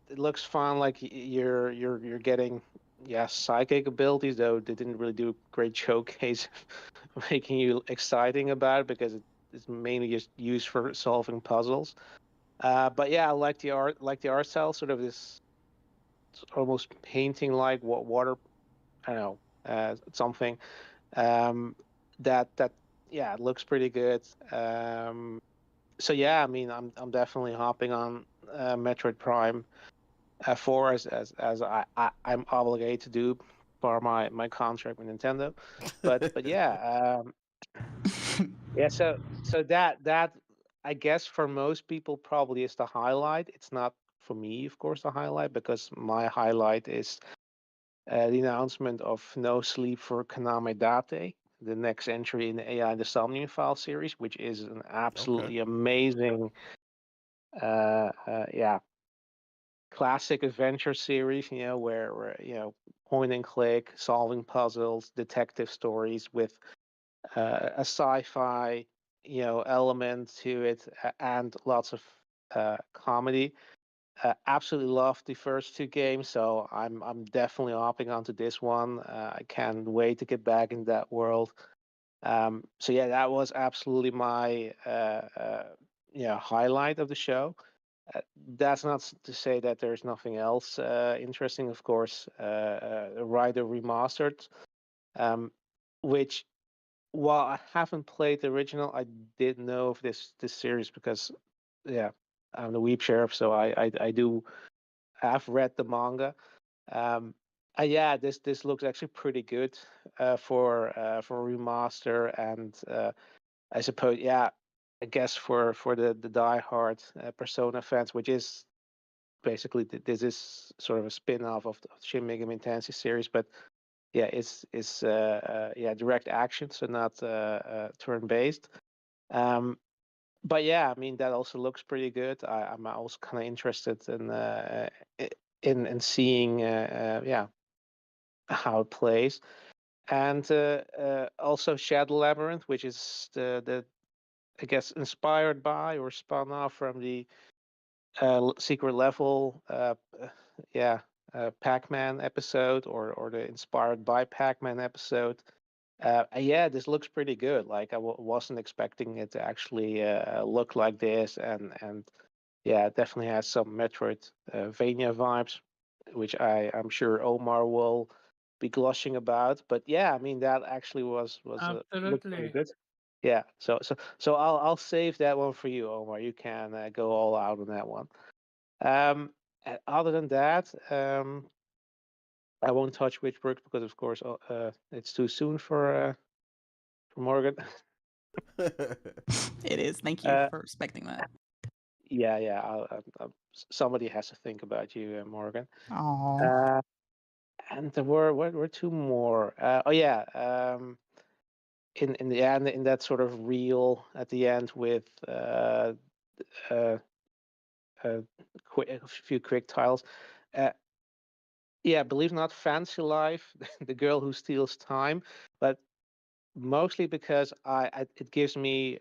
it looks fun. Like you're getting psychic abilities, though they didn't really do a great showcase of making you exciting about it because it's mainly just used for solving puzzles. But yeah, I like the art style, sort of this almost painting like what water. I don't know, something um, that yeah, it looks pretty good. So yeah, I mean, I'm definitely hopping on Metroid Prime 4 as I'm obligated to do for my contract with Nintendo. But yeah, yeah. So that I guess for most people probably is the highlight. It's not for me, of course, the highlight, because my highlight is the announcement of No Sleep for Kaname Date, the next entry in the AI the Somnium File series, which is an absolutely amazing, yeah, classic adventure series. Where point and click, solving puzzles, detective stories with a sci-fi element to it, and lots of comedy. Absolutely loved the first two games, so I'm definitely hopping onto this one. I can't wait to get back in that world. So yeah, that was absolutely my highlight of the show. That's not to say that there's nothing else interesting. Of course, Rider Remastered, um, which, while I haven't played the original, I did know of this series because, yeah, I'm the Weep Sheriff, so I do have read the manga. Um, yeah, this looks actually pretty good for remaster, and I suppose, yeah, I guess for the diehard Persona fans, which is basically this is sort of a spin-off of the Shin Megami Tensei series, but yeah, it's yeah, direct action, so not turn-based. But yeah, I mean, that also looks pretty good. I'm also kind of interested in seeing yeah, how it plays, and also Shadow Labyrinth, which is the I guess inspired by or spun off from the secret level yeah, Pac-Man episode, or the inspired by Pac-Man episode. Yeah, this looks pretty good. Like I wasn't expecting it to actually look like this, and yeah, it definitely has some Metroidvania vibes, which I'm sure Omar will be gushing about. But yeah, I mean, that actually was looked pretty Absolutely. good. Yeah, so I'll save that one for you, Omar. You can go all out on that one. And other than that, I won't touch Witchbrook because, of course, it's too soon for Morgan. It is. Thank you Uh, for respecting that. yeah. Somebody has to think about you, Morgan. Oh, Uh, and there were two more. Oh yeah. In the end, in that sort of reel at the end with uh, a few quick tiles. Uh, yeah, believe it or not, Fancy Life, the girl who steals time, but mostly because it gives me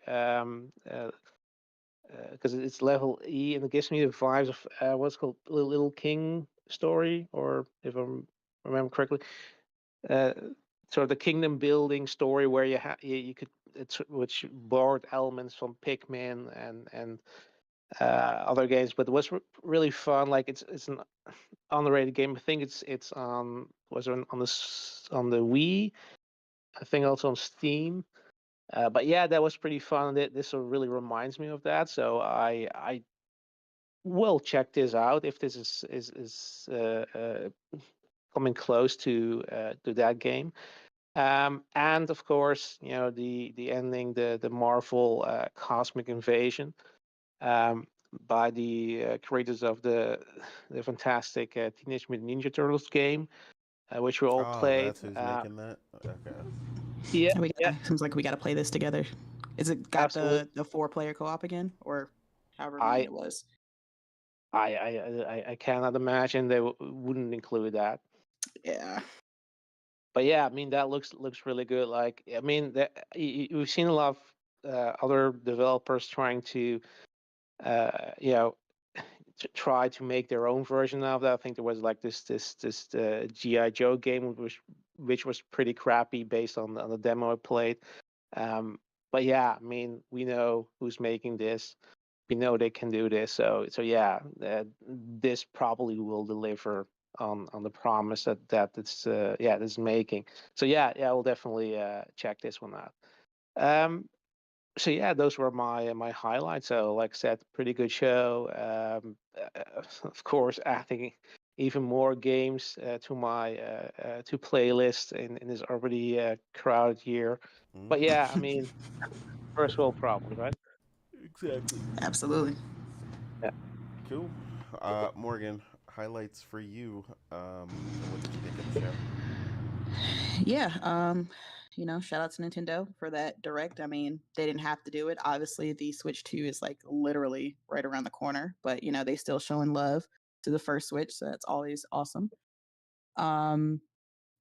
because it's level E, and it gives me the vibes of what's called Little King story, or if I remember correctly, uh, sort of the kingdom building story where you could, which borrowed elements from Pikmin and other games, but it was really fun. Like it's an underrated game. I think it's on was on on the Wii. I think also on Steam. But yeah, that was pretty fun. This really reminds me of that, so I will check this out if this is coming close to that game. And of course, the ending, the Marvel Cosmic Invasion, um, by the creators of the fantastic Teenage Mutant Ninja Turtles game, which we all Oh, played. that's who's making that. Okay. Yeah, yeah, seems like we gotta play this together. Is it got absolutely. the 4-player co-op again, or however many I it was? I cannot imagine they wouldn't include that. Yeah. But yeah, I mean, that looks really good. Like, I mean, we've seen a lot of other developers trying to you know, to try to make their own version of that. I think there was like this GI Joe game which was pretty crappy based on the demo I played. But yeah, I mean, we know who's making this. We know they can do this. So yeah, this probably will deliver on the promise that it's yeah, this is making. So yeah, we'll definitely check this one out. Um, So yeah, those were my highlights. So like I said, pretty good show. Of course, adding even more games to my to playlist in this already crowded year. But Hmm. yeah, I mean, first world problems, right? Exactly. Absolutely. Yeah. Cool. Morgan, highlights for you. And what did you think of the show? Yeah. Shout out to Nintendo for that direct. I mean, they didn't have to do it. Obviously, the Switch 2 is like literally right around the corner, but they still showing love to the first Switch, so that's always awesome. Um,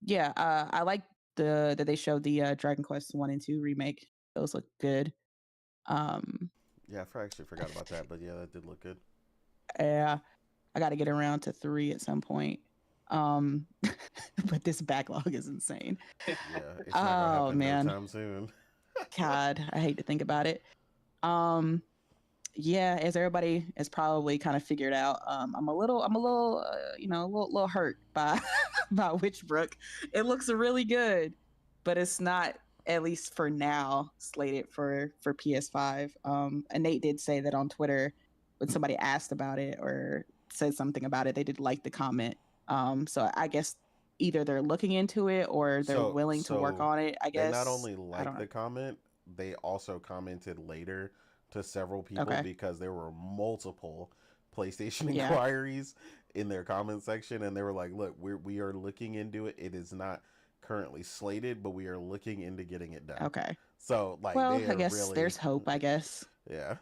yeah, I like that they showed the Dragon Quest 1 and 2 remake. Those look good. Um, Yeah, I actually forgot about that, but yeah, that did look good. yeah, I got to get around to 3 at some point. Um, but this backlog is insane. Yeah, it's not gonna Oh happen no man, time soon. God, I hate to think about it. Um, yeah, as everybody has probably kind of figured out, I'm a little hurt by by Witchbrook. It looks really good, but it's not, at least for now, slated for PS5. And Nate did say that on Twitter when somebody asked about it or said something about it, they did like the comment. So I guess either they're looking into it or they're So, willing to work so on it. I they not guess only I don't liked know. the comment, they also commented later to several people Okay, because there were multiple PlayStation yeah, inquiries in their comment section, and they were like, "Look, we are looking into it. It is not currently slated, but we are looking into getting it done." okay. So, like, Well, they I are guess really, there's hope. I guess yeah.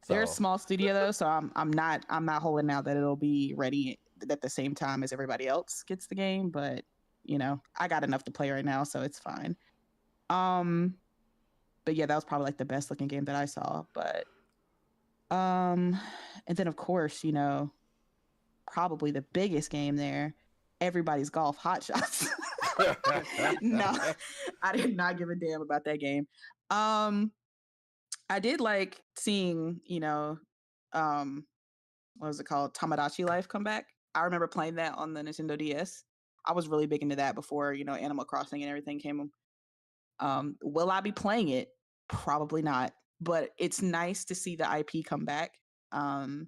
they're a So, small studio though, so I'm not holding out that it'll be ready at the same time as everybody else gets the game. But I got enough to play right now, so it's fine. Um, but yeah, that was probably like the best looking game that I saw. But um, and then of course, probably the biggest game there, everybody's golf hot shots. No, I did not give a damn about that game. Um, I did like seeing, um, what was it called? Tamagotchi Life come back. I remember playing that on the Nintendo DS. I was really big into that before, Animal Crossing and everything came. Will I be playing it? Probably not. But it's nice to see the IP come back. And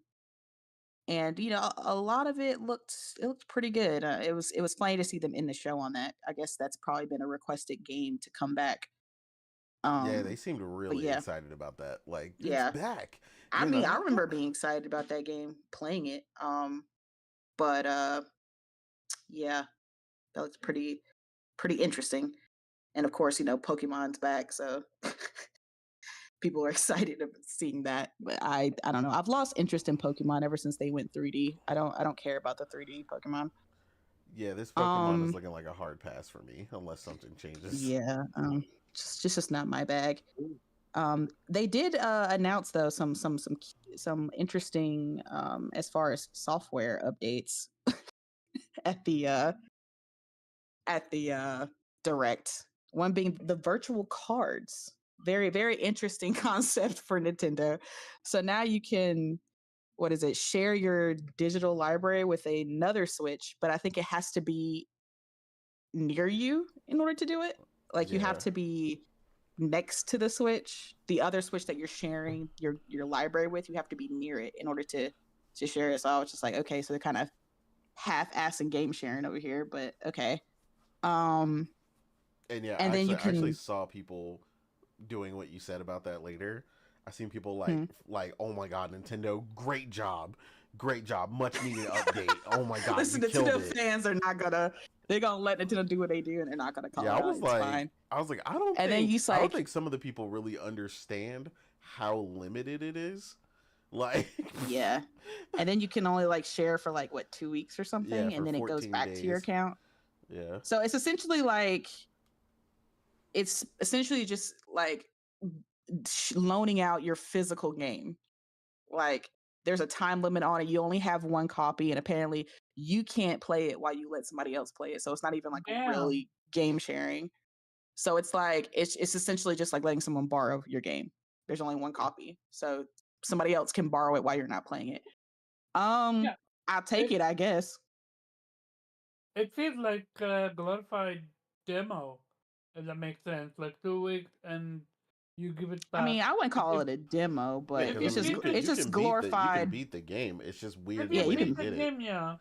a lot of it looked pretty good. It was funny to see them in the show on that. I guess that's probably been a requested game to come back. yeah, they Um, seemed but really yeah, excited about that. Like, it's yeah. back, I mean, I remember being excited about that game, playing it. But yeah, that looks pretty interesting. And of course, Pokemon's back, so people are excited about seeing that. But I don't know. I've lost interest in Pokemon ever since they went 3D. I don't care about the 3D Pokemon. Yeah, this Pokemon is Um, looking like a hard pass for me unless something changes. yeah, just not my bag. They did announce though some interesting as far as software updates at the direct. One being the virtual cards. Very very interesting concept for Nintendo. So now you can, what is it, share your digital library with another Switch, but I think it has to be near you in order to do it. Like you have Yeah. to be next to the Switch, the other Switch that you're sharing your library with. You have to be near it in order to share it. So I was just like, okay, so they're kind of half-assing game sharing over here, but okay. Um, And yeah, and then you I actually can. saw people doing what you said about that later. I seen people Hmm. like, oh my god, Nintendo, great job, much needed update. Oh my god, you Listen, killed Nintendo it. fans are not gonna. They're gonna let Nintendo do what they do, and they're not gonna call Yeah, it out. It's fine. I was like, And then you I don't like, think some of the people really understand how limited it is. Like, yeah. And then you can only like share for like what, 2 weeks or yeah, something, for and then it goes 14 back to your days. account. Yeah, So it's essentially just like loaning out your physical game. Like there's a time limit on it. You only have one copy, and apparently you can't play it while you let somebody else play it. So it's not even like Damn. really game sharing. So it's like it's essentially just like letting someone borrow your game. There's only one copy, so somebody else can borrow it while you're not playing it. Yeah. I'll take It it, I guess. it feels like a glorified demo, if that makes sense. Like 2 weeks and You give it I back. mean, I wouldn't call it a demo, Yeah, but If because you I mean, beat it- it's you just can beat you can glorified. beat the game. It's just If weird you the way they beat the did it. game, yeah.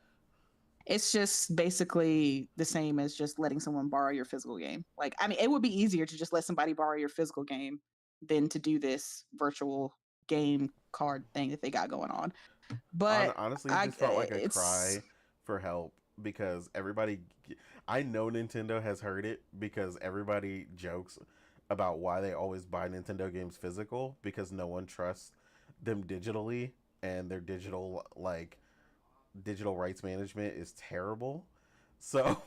It's just basically the same as just letting someone borrow your physical game. Like, I mean, it would be easier to just let somebody borrow your physical game than to do this virtual game card thing that they got going on. But Honestly, it just felt like a cry for help because everybody. I know Nintendo has heard it because everybody jokes about why they always buy Nintendo games physical because no one trusts them digitally and their digital rights management is terrible. So,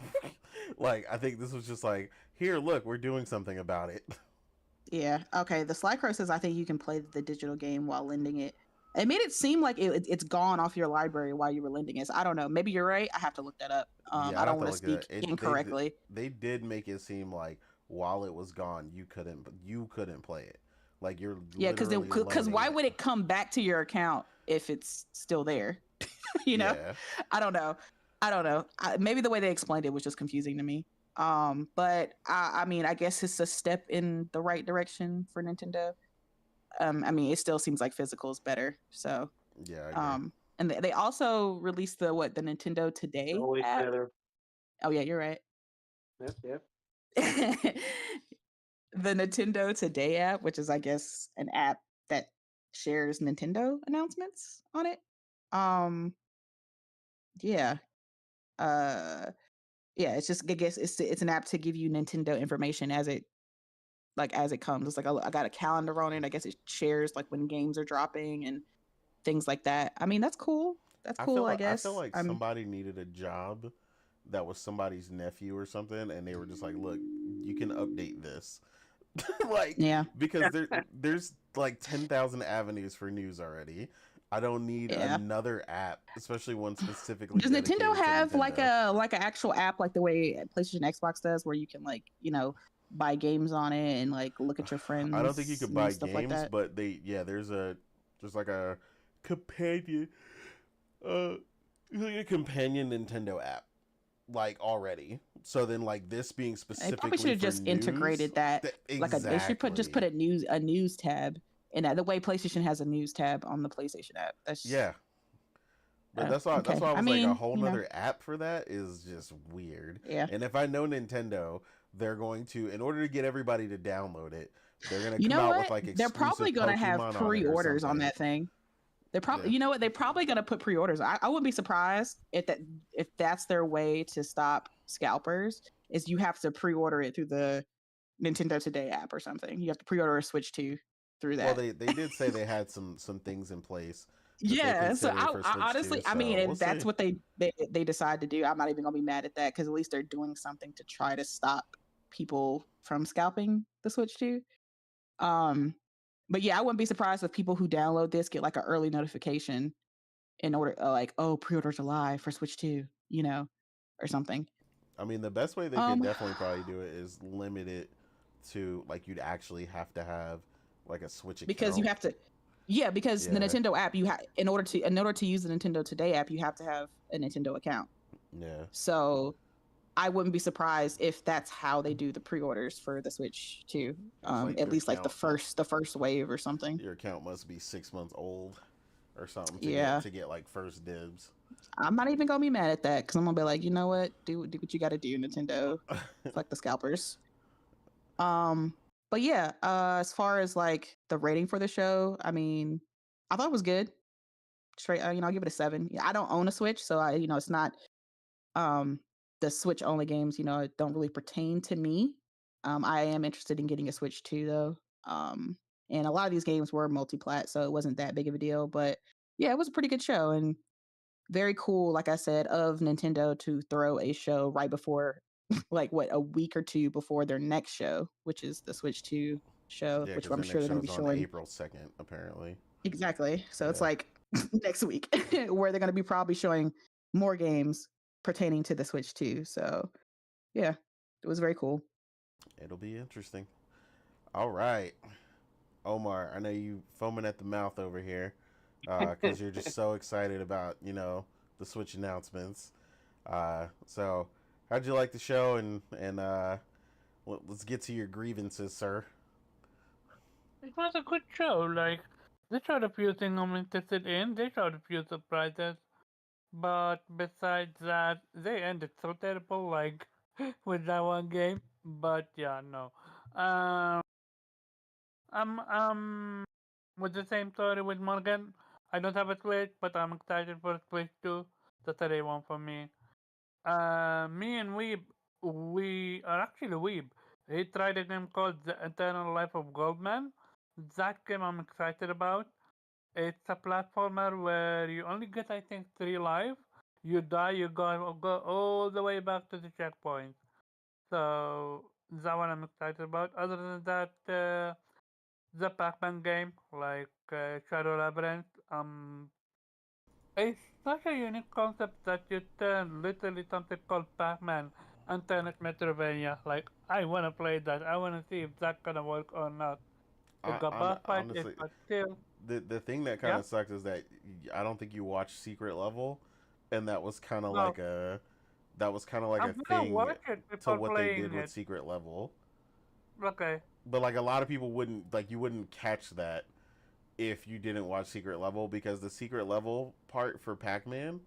like, I think this was just like, here, look, we're doing something about it. yeah, okay. The Sly Crow says I think you can play the digital game while lending it. It made it seem like it's gone off your library while you were lending it. So I don't know. Maybe you're right. I have to look that up. Yeah, I I'd have don't to want to look at speak it. incorrectly. They did make it seem like while it was gone, you couldn't play it. Like you're Yeah, because literally why loaning would it come back to your account if it's still there? You know, Yeah, I don't know. Maybe the way they explained it was just confusing to me. But I mean, I guess it's a step in the right direction for Nintendo. I mean, it still seems like physical is better. So, yeah, I agree. and they also released the Nintendo Today Always app. better. Oh yeah, you're right. Yep. The Nintendo Today app, which is I guess an app that shares Nintendo announcements on it. Um, yeah. Yeah, it's just I guess it's an app to give you Nintendo information as it comes. It's like I got a calendar on it. I guess it shares like when games are dropping and things like that. I mean, that's cool. That's cool, I I feel guess. like somebody needed a job that was somebody's nephew or something, and they were just like, "Look, you can update this." Like Yeah, because there's like 10,000 avenues for news already. I don't need yeah. another app, especially one specifically Does Nintendo dedicated to have like Nintendo. an actual app like the way PlayStation Xbox does, where you can like buy games on it and like look at your I don't think you friends could and buy stuff like games, that? but there's like a companion uh like a companion Nintendo app like already. So then like this being They probably should specifically have for just news, integrated that. They should put exactly. a news tab in that. The way PlayStation has a news tab on the PlayStation app. Yeah. But that's Okay. why I I was like a mean, whole nother app for that is just weird. yeah. And if I know Nintendo, they're going to in order to get everybody to download it, they're gonna You come know out with what? like They're probably exclusive gonna have Pokemon on it or pre-orders on something. that thing. They're probably, Yeah. you know what? They're probably gonna put pre-orders. I wouldn't be surprised if that's their way to stop scalpers. Is you have to pre-order it through the Nintendo Today app or something. You have to pre-order a Switch 2 through Well, that. they did say they had some things in place that they're Yeah, so considering for I Switch 2, honestly, I mean, so we'll if that's see. what they decide to do, I'm not even gonna be mad at that because at least they're doing something to try to stop people from scalping the Switch 2. Um, but yeah, I wouldn't be surprised if people who download this get like an early notification in order, like, oh, pre-orders are live for Switch 2, or something. I mean, the best way they could Um, definitely probably do it is limit it to like you'd actually have to have like a Switch because you account. have to, yeah, because the Yeah, Nintendo app, you have in order to use the Nintendo Today app, you have to have a Nintendo account. yeah. So I wouldn't be surprised if that's how they do the pre-orders for the Switch too. It's like At least like the first wave or something. your account must be 6 months old or something Yeah, to get like first dibs. I'm not even gonna be mad at that because I'm gonna be like, you know what, do what you got to do, Nintendo. Fuck the scalpers. Um, but yeah, as far as like the rating for the show, I mean, I thought it was good. Straight, I'll give it a 7. Yeah, I don't own a Switch, so it's not um the Switch only games, don't really pertain to me. I am interested in getting a Switch too, though. And a lot of these games were multi-plat, so it wasn't that big of a deal. But yeah, it was a pretty good show and very cool, like I said, of Nintendo to throw a show right before, like what, a week or two before their next show, which is the Switch 2 show, Yeah, which because I'm their sure next they're going to show's be on showing April 2nd, apparently. exactly. So it's Yeah, like next week where they're going to be probably showing more games pertaining to the Switch 2. So yeah, it was very cool. it'll be interesting. All right, Omar, I know you foaming at the mouth over here because you're just so excited about the Switch announcements. So how'd you like the show? And let's get to your grievances, sir. it was a good show. Like they showed a few things I'm interested in. They showed a few surprises, but besides that, they ended so terrible. Like with that one game. But yeah, no. Um, I'm with the same story with Morgan. I don't have a Switch, but I'm excited for Switch 2. That's a day one for me. Me and Weeb, we are actually Weeb. He tried a game called The Eternal Life of Goldman. That game I'm excited about. It's a platformer where you only get, I think, 3 life. You die, you go all the way back to the checkpoint. So that one I'm excited about. Other than that, the Pac-Man game, like Shadow Labyrinth, it's such a unique concept that you turn literally something called Pac-Man and turn it Metroidvania. Like, I wanna play that. I wanna see if that gonna work or not. It got boss fight, it Honestly, got still. the thing that kind Yeah, of sucks is that I don't think you watched Secret Level, and that was kind of no. like a I'm gonna thing watch it to before what they did playing with it. Secret Level. Okay. But like a lot of people wouldn't like you wouldn't catch that if you didn't watch Secret Level because the Secret Level part for Pac-Man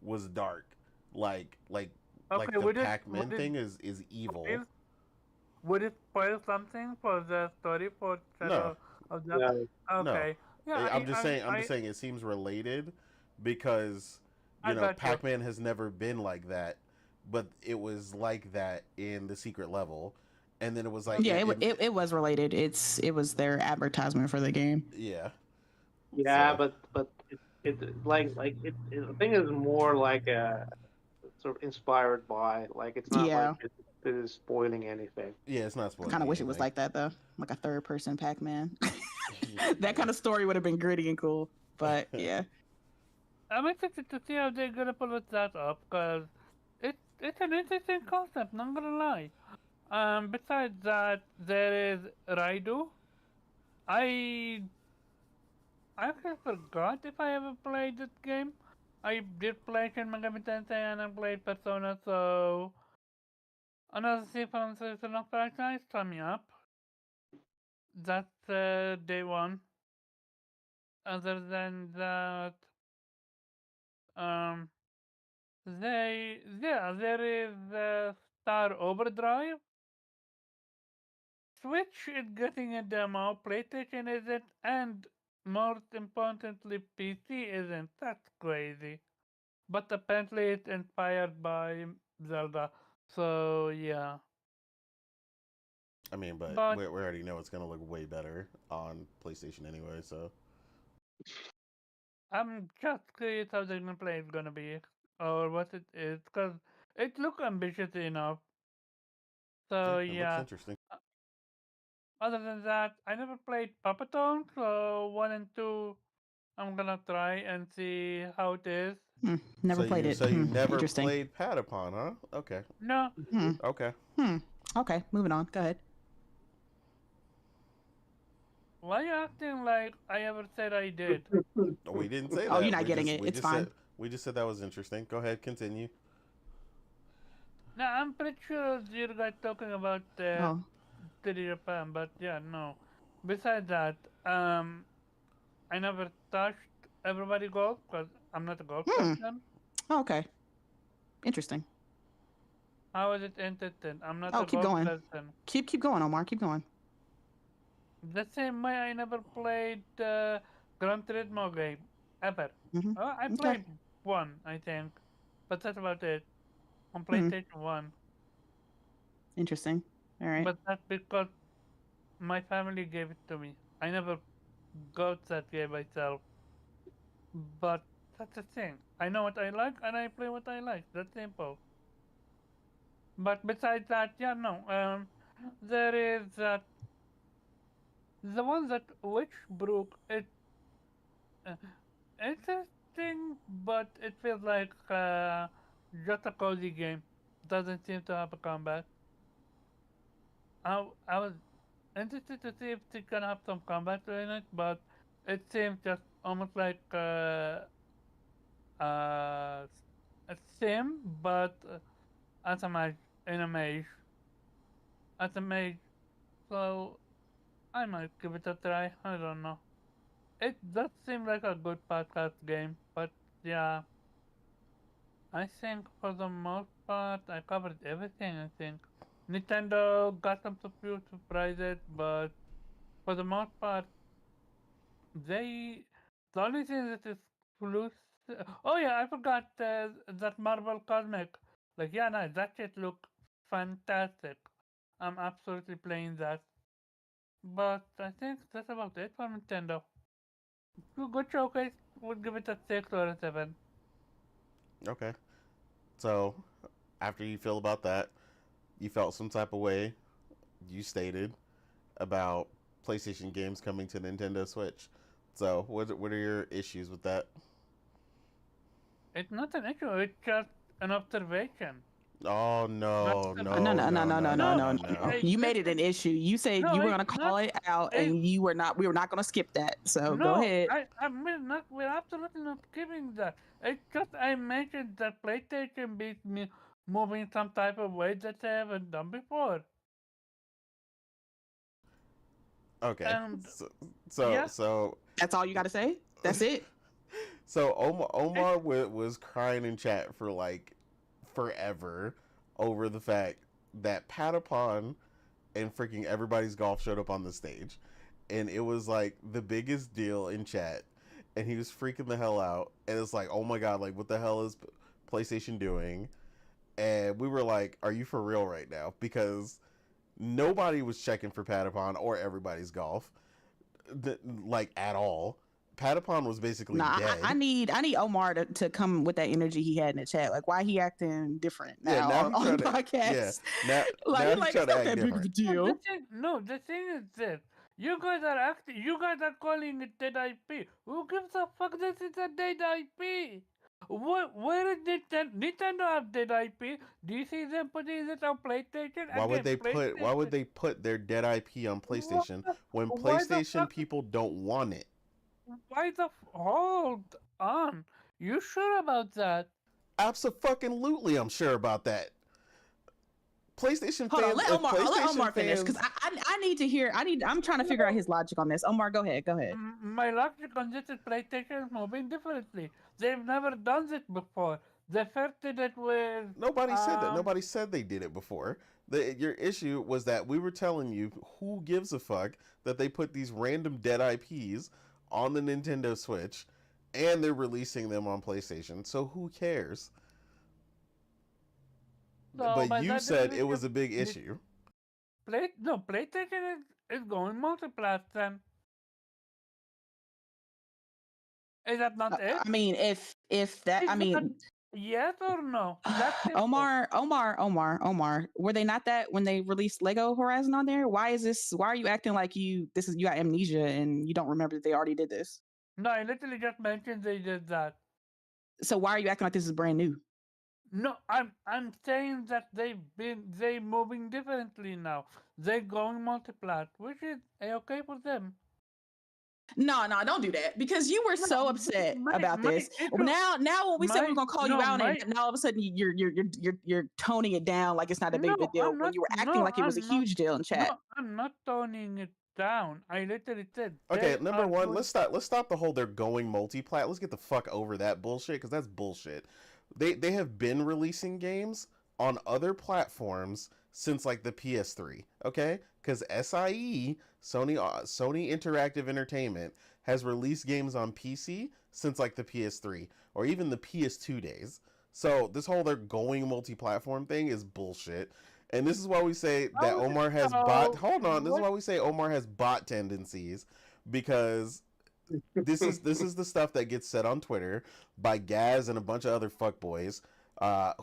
was dark. Like like Okay, like the Pac-Man thing is evil. spoil, would it spoil something for the story for No, Shadow of the... No. no. Okay. Yeah, I'm just saying it seems related because I got you. Pac-Man has never been like that, but it was like that in the Secret Level, and then it was like Yeah, Okay. it was related. It was their advertisement for the game. yeah. Yeah, So but I think it's more like a sort of inspired by, like, it's not like Yeah, it is spoiling anything. yeah, it's not I kind spoiling of wish it was anything. like that though, like a third person Pac Man. That Yeah. kind of story would have been gritty and cool. But yeah, I'm excited to see how they're gonna pull that up, cause it's an interesting concept. Not gonna lie. Besides that, there is Raidu. I I actually forgot if I ever played this game. I did play Shin Megami Tensei and I played Persona, so another sequel season of franchise coming up. That's day one. Other than that, um, there is Star Overdrive. Switch is getting a demo, PlayStation isn't, and most importantly, PC isn't. That's crazy. But apparently it's inspired by Zelda. So yeah. I mean, but But we already know it's gonna look way better on PlayStation anyway. So I'm just curious how the gameplay is gonna be. Or what it is. Because it looks ambitious enough. yeah, So it looks yeah. interesting. Uh, Other than that, I never played Papaton. So 1 and 2 I'm gonna try and see how it is. never played it. So you never Interesting. played Patapon, huh? Okay, No, Hmm. okay. Hmm. Okay, moving on. Go ahead. why you acting like I ever said I did? We didn't say Oh, you're that. not getting it. It's fine. We just said that was interesting. Go ahead, continue. Now I'm pretty sure you guys talking about Oh. 3D Japan, but yeah, no. Besides that, I never touched everybody golf because I'm not a golf Hmm. person. Okay. Interesting. How is it interesting? I'm not Oh, a keep golf going. person. Keep going, Omar. Keep going. The same way I never played Gran Turismo game ever. Hmm. I Okay. played one, I think, but that's about it on Hmm. PlayStation One. Interesting. All right. But that's because my family gave it to me. I never got that game myself. But that's the thing. I know what I like and I play what I like. That's simple. But besides that, yeah, no. There is the one that Witchbrook. Uh, interesting, but it feels like just a cozy game. Doesn't seem to have a combat. I was interested to see if it can have some combat in it, but it seems just almost like uh, a sim, but as a mage, in a mage, as a mage. So I might give it a try. I don't know. It does seem like a good podcast game, but yeah, I think for the most part I covered everything. I think Nintendo got some few surprises, but for the most part, they the only thing that is exclusive. Oh yeah, I forgot that Marvel Cosmic. Like yeah, no, that shit look fantastic. I'm absolutely playing that. But I think that's about it for Nintendo. Good showcase. Would give it a 6 or a 7. Okay. So, after you feel about that, you felt some type of way, you stated, about PlayStation games coming to Nintendo Switch. So, what are your issues with that? It's not an issue, it's just an observation. Oh Not no, a No, no, no, no, no, no, no, no, no, no, No, no, no, no, no. no. You made it an issue. You said no, you were it's gonna not. call it out, It, and you were not. We were not gonna skip that. So go no, ahead. we're not. We're absolutely not giving that. It's just I mentioned that PlayStation beat me moving some type of way that they haven't done before. Okay. And So, so, yeah, so, That's all you got to say. That's it. so it, Omar was crying in chat for like forever over the fact that Patapon and freaking everybody's golf showed up on the stage, and it was like the biggest deal in chat, and he was freaking the hell out, and it's like, oh my god, like what the hell is PlayStation doing? And we were like, are you for real right now? Because nobody was checking for Patapon or everybody's golf, like at all. Patapon was basically Nah, I dead. need Omar to come with that energy he had in the chat. Like, why he acting different Yeah, now now on, he on the trying to, yeah, podcast? now Like, now he's he like, trying it's to not act that big of a different. deal. the thing is this. You guys are acting. You guys are calling it dead IP. Who gives a fuck? This is a dead IP. Where is Nintendo? Nintendo have dead IP. Do you see them putting it on PlayStation again? Why would PlayStation. they put their dead IP on PlayStation when Why the PlayStation fuck? people don't want it? Why the hold on? You sure about that? Absolutely, I'm sure about that. PlayStation Hold on, fans, if Let PlayStation Omar finish because fans, I need to hear. I'm trying to figure out his logic on this. Omar, go ahead. Go ahead. My logic on this is PlayStation is moving differently. They've never done this before. They first did it with nobody said that. Nobody said they did it before. Your issue was that we were telling you who gives a fuck that they put these random dead IPs on the Nintendo Switch and they're releasing them on PlayStation. So who cares? so But by you that said it definition, was a big the issue. PlayStation is going multi-platform. Is that not it? I mean, if that, Is I that mean, yes or no? That's simple. Omar. Were they not that when they released Lego Horizon on there? Why is this? Why are you acting like you got amnesia and you don't remember that they already did this? No, I literally just mentioned they did that. So why are you acting like this is brand new? No, I'm saying that they moving differently now. They're going multi-plat, which is okay for them. No, don't do that because you were No, so upset about my this. issue, Now when we said we were my gonna call you no, out, and my now all of a sudden you're toning it down like it's not a big no, of a deal I'm when not. you were acting No, like it was a I'm not. huge deal in No, chat. I'm not toning it down. I literally said Okay, they number are one, doing. let's stop the whole they're going multi-plat. Let's get the fuck over that bullshit because that's bullshit. They have been releasing games on other platforms since like the PS3. Okay, because Sony Interactive Entertainment has released games on PC since like the PS3 or even the PS2 days. So this whole they're going multi-platform thing is bullshit. And this is why we say that Oh, Omar has bot. so Hold on. This is what? why we say Omar has bot tendencies, because this is the stuff that gets said on Twitter by Gaz and a bunch of other fuckboys,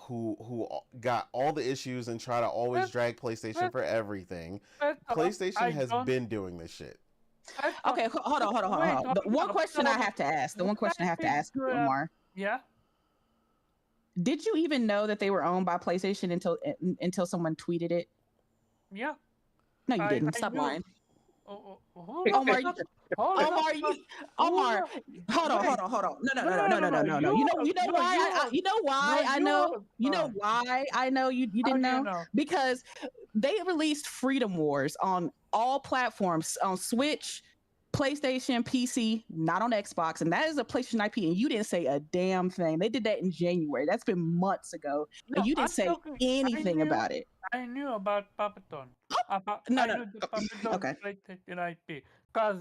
who got all the issues and try to always First, drag PlayStation first, for everything. first off, PlayStation I has don't. been doing this shit. First off, Okay, hold wait, on. The one up. question I So have to ask, what you, Omar, yeah, did you even know that they were owned by PlayStation until someone tweeted it? yeah. No, you didn't. I Stop knew. lying. Who the Omar, fuck? Hold the Omar, fuck. Omar, hold on, Wait. hold on. No, no, No, no, no, no, no, no, no, no, no. no, no. You know why? You You know no, why? you You know why I know you How didn't do you know know? because they released Freedom Wars on all platforms on Switch, PlayStation, PC, not on Xbox, and that is a PlayStation IP. And you didn't say a damn thing. They did that in January. That's been months ago, and No, you I'm didn't say talking. anything about it. I knew about Puppeton. No, I no. knew the Puppeton Okay. PlayStation IP because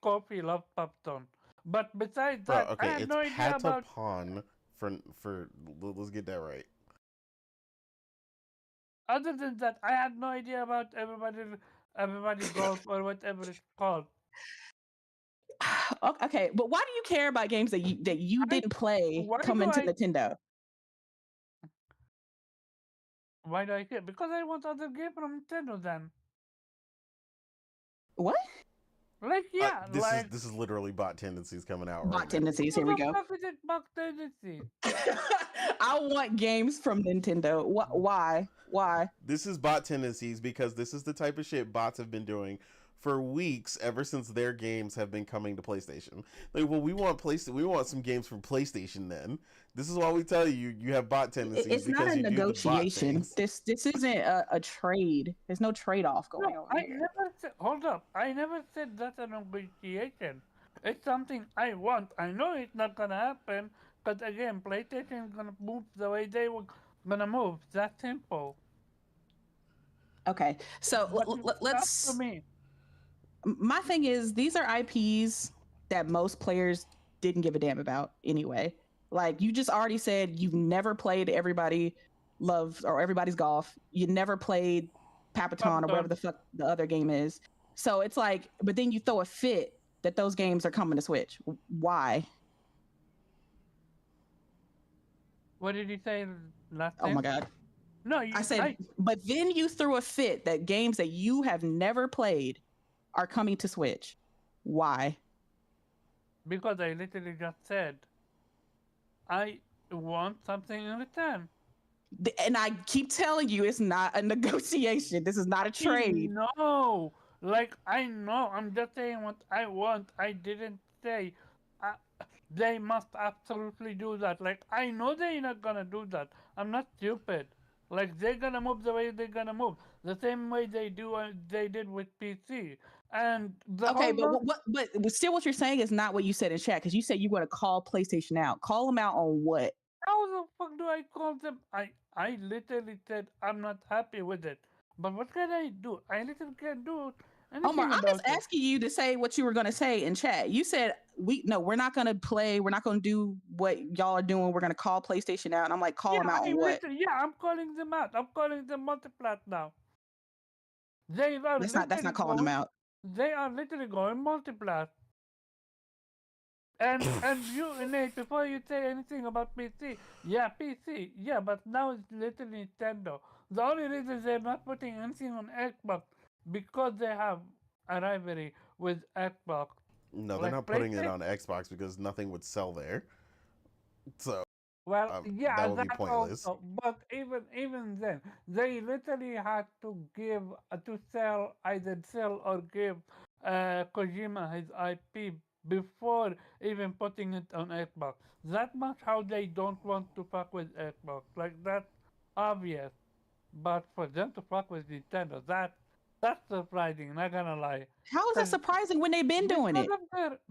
Coffee loved Puppeton. But besides Bro, that, I okay, had it's no idea about. Patapon for let's get that right. Other than that, I had no idea about everybody golf or whatever it's called. Okay, but why do you care about games that you I didn't play why do coming to I Nintendo? why do I care? Because I want other game from Nintendo then. What? Like yeah, like This is literally bot tendencies coming out right Bot now. tendencies. what Here we the go. fuck is it back tendency? I want games from Nintendo. Why? Why? This is bot tendencies because this is the type of shit bots have been doing for weeks ever since their games have been coming to PlayStation. Like, well, we want some games from PlayStation then. This is why we tell you you have bot tendencies It's not because a you do the bot negotiation. things. This isn't a trade. There's no trade off No, going on I here. never said. Hold up, I never said that's a negotiation. It's something I want. I know it's not gonna happen, but again, PlayStation is gonna move the way they were gonna move. That simple. Okay, so But it's up to let's. me. My thing is, these are IPs that most players didn't give a damn about anyway. Like you just already said, you've never played Everybody Loves or Everybody's Golf. You never played Papaton or whatever Pardon. the fuck the other game is. So it's like, but then you throw a fit that those games are coming to Switch. Why? What did you say last Oh my time? god. No, I said, but then you threw a fit that games that you have never played are coming to Switch. Why? because I literally just said I want something in return. And I keep telling you, it's not a negotiation. This is not a trade. No, like I know. I'm just saying what I want. I didn't say uh, they must absolutely do that. Like I know they're not gonna do that. I'm not stupid. Like they're gonna move the way they're gonna move, the same way they did with PC. And the Okay, whole but no, but still, what you're saying is not what you said in chat because you said you want to call PlayStation out. Call them out on what? how the fuck do I call them? I literally said I'm not happy with it. But what can I do? I literally can't do Omar, anything I'm just about it. asking you to say what you were going to say in chat. You said we're not going to play. We're not going to do what y'all are doing. We're going to call PlayStation out. And I'm like, call them out on what? I'm calling them out. I'm calling them multiplat now. That's not calling them out. They are literally going multiplat. And you Nate, before you say anything about PC, yeah, PC, yeah, but now it's literally Nintendo. The only reason they're not putting anything on Xbox because they have a rivalry with Xbox. No, they're Like not putting it PlayStation. on Xbox because nothing would sell there. So Well, that yeah, would be that pointless. also. But even then, they literally had to give to sell or give Kojima his IP before even putting it on Xbox. That much how they don't want to fuck with Xbox. Like that's obvious. But for them to fuck with Nintendo, that's surprising. Not gonna lie. How is that 'Cause surprising when they've been doing it?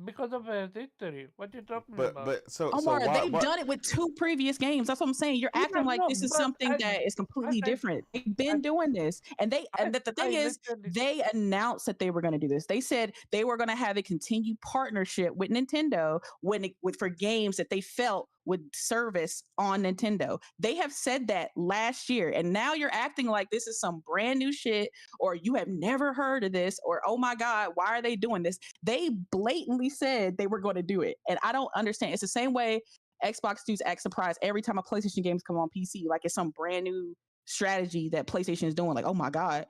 because of their history. What you talking But about? so Omar, they've why done it with 2 previous games. That's what I'm saying. You're Yeah, acting like no, this is but something that is completely I, different. They've I, been doing this. And the I thing is, literally, they announced that they were going to do this. They said they were going to have a continued partnership with Nintendo for games that they felt would service on Nintendo. They have said that last year. And now you're acting like this is some brand new shit or you have never heard of this or oh my god, why are they doing this? They blatantly said they were going to do it. And I don't understand. It's the same way Xbox dudes act surprised every time a PlayStation games come on PC, like it's some brand new strategy that PlayStation is doing. Like, oh my God,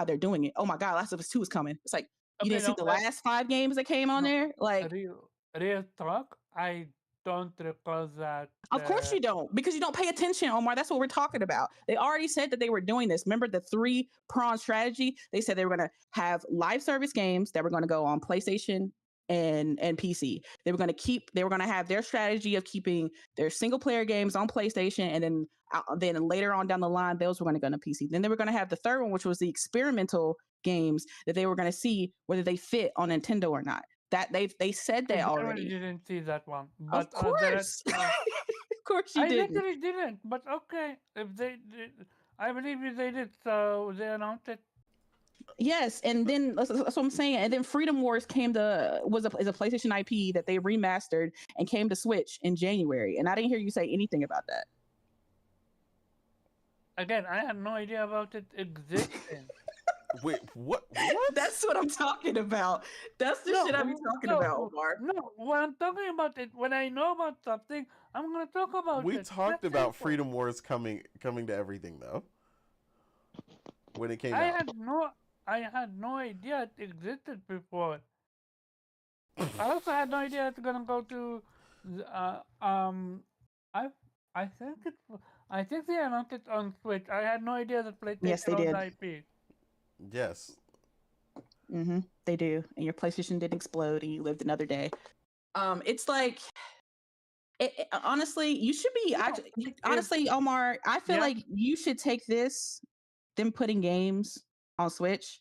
they're doing it. Oh my God, Last of Us 2 is coming. It's like, you okay, didn't see no, the last 5 games that came on no, there? Like, real talk. I don't recall that. Of course you don't, because you don't pay attention, Omar. That's what we're talking about. They already said that they were doing this. Remember the 3-pronged strategy? They said they were going to have live service games that were going to go on PlayStation and PC. They were going to have their strategy of keeping their single player games on PlayStation, and then later on down the line, those were going to go to PC. Then they were going to have the third one, which was the experimental games that they were going to see whether they fit on Nintendo or not. That they said that I already. didn't see that one. But Of course. Of course you I didn't. literally didn't. But okay, if they did, I believe you they did. So they announced it. Yes, and then that's what I'm saying. And then Freedom Wars is a PlayStation IP that they remastered and came to Switch in January. And I didn't hear you say anything about that. Again, I had no idea about it existing. Wait, what? That's what I'm talking about. That's the shit I'm talking about, Omar. No, when I'm talking about it, when I know about something, I'm gonna talk about We it. talked That's about simple. Freedom Wars coming to everything though. When it came out. I had no idea it existed before. I also had no idea it's gonna go to, I think they announced it on Switch. I had no idea that PlayStation Yes, they owned did. IP. Yes. They do. And your PlayStation didn't explode and you lived another day. It's like, honestly, you should be, honestly, Omar, I feel like you should take them putting games on Switch.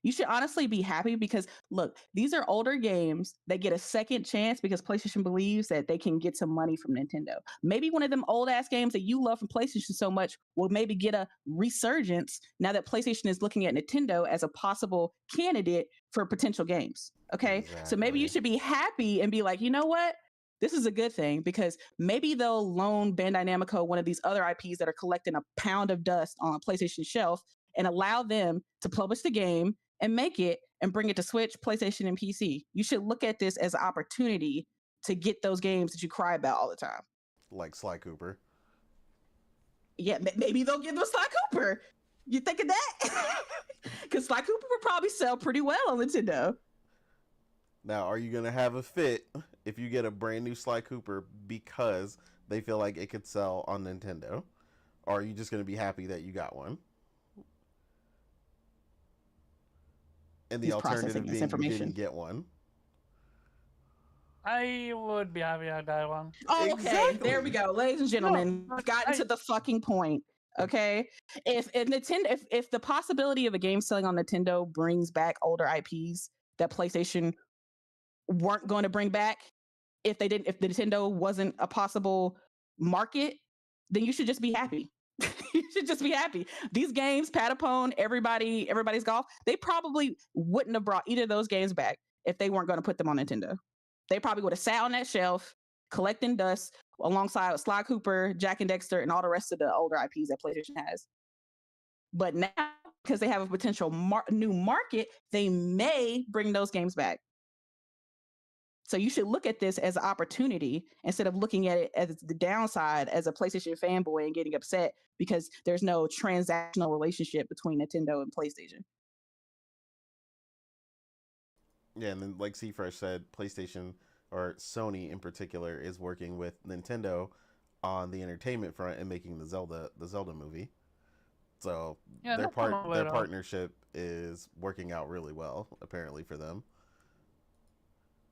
You should honestly be happy because look, these are older games that get a second chance because PlayStation believes that they can get some money from Nintendo. Maybe one of them old ass games that you love from PlayStation so much will maybe get a resurgence now that PlayStation is looking at Nintendo as a possible candidate for potential games. Okay. So maybe you should be happy and be like, you know what? This is a good thing because maybe they'll loan Bandai Namco one of these other IPs that are collecting a pound of dust on a PlayStation shelf and allow them to publish the game and make it and bring it to Switch, PlayStation, and PC. You should look at this as an opportunity to get those games that you cry about all the time. Like Sly Cooper. Yeah, maybe they'll give them Sly Cooper. You think of that? Because Sly Cooper would probably sell pretty well on Nintendo. Now, are you going to have a fit if you get a brand new Sly Cooper because they feel like it could sell on Nintendo? Or are you just going to be happy that you got one? And the alternative being you didn't get one. I would be happy I got one. Oh, okay. Exactly. There we go. Ladies and gentlemen, we've gotten to the fucking point. Okay. If Nintendo, if the possibility of a game selling on Nintendo brings back older IPs that PlayStation weren't going to bring back, if Nintendo wasn't a possible market, then you should just be happy. You should just be happy. These games, Patapon, everybody's golf, they probably wouldn't have brought either of those games back if they weren't going to put them on Nintendo. They probably would have sat on that shelf collecting dust alongside Sly Cooper, Jack and Dexter, and all the rest of the older IPs that PlayStation has. But now, because they have a potential new market, they may bring those games back. So you should look at this as an opportunity instead of looking at it as the downside as a PlayStation fanboy and getting upset because there's no transactional relationship between Nintendo and PlayStation. Yeah, and then like C-Fresh said, PlayStation, or Sony in particular, is working with Nintendo on the entertainment front and making the Zelda movie. So their partnership is working out really well, apparently, for them.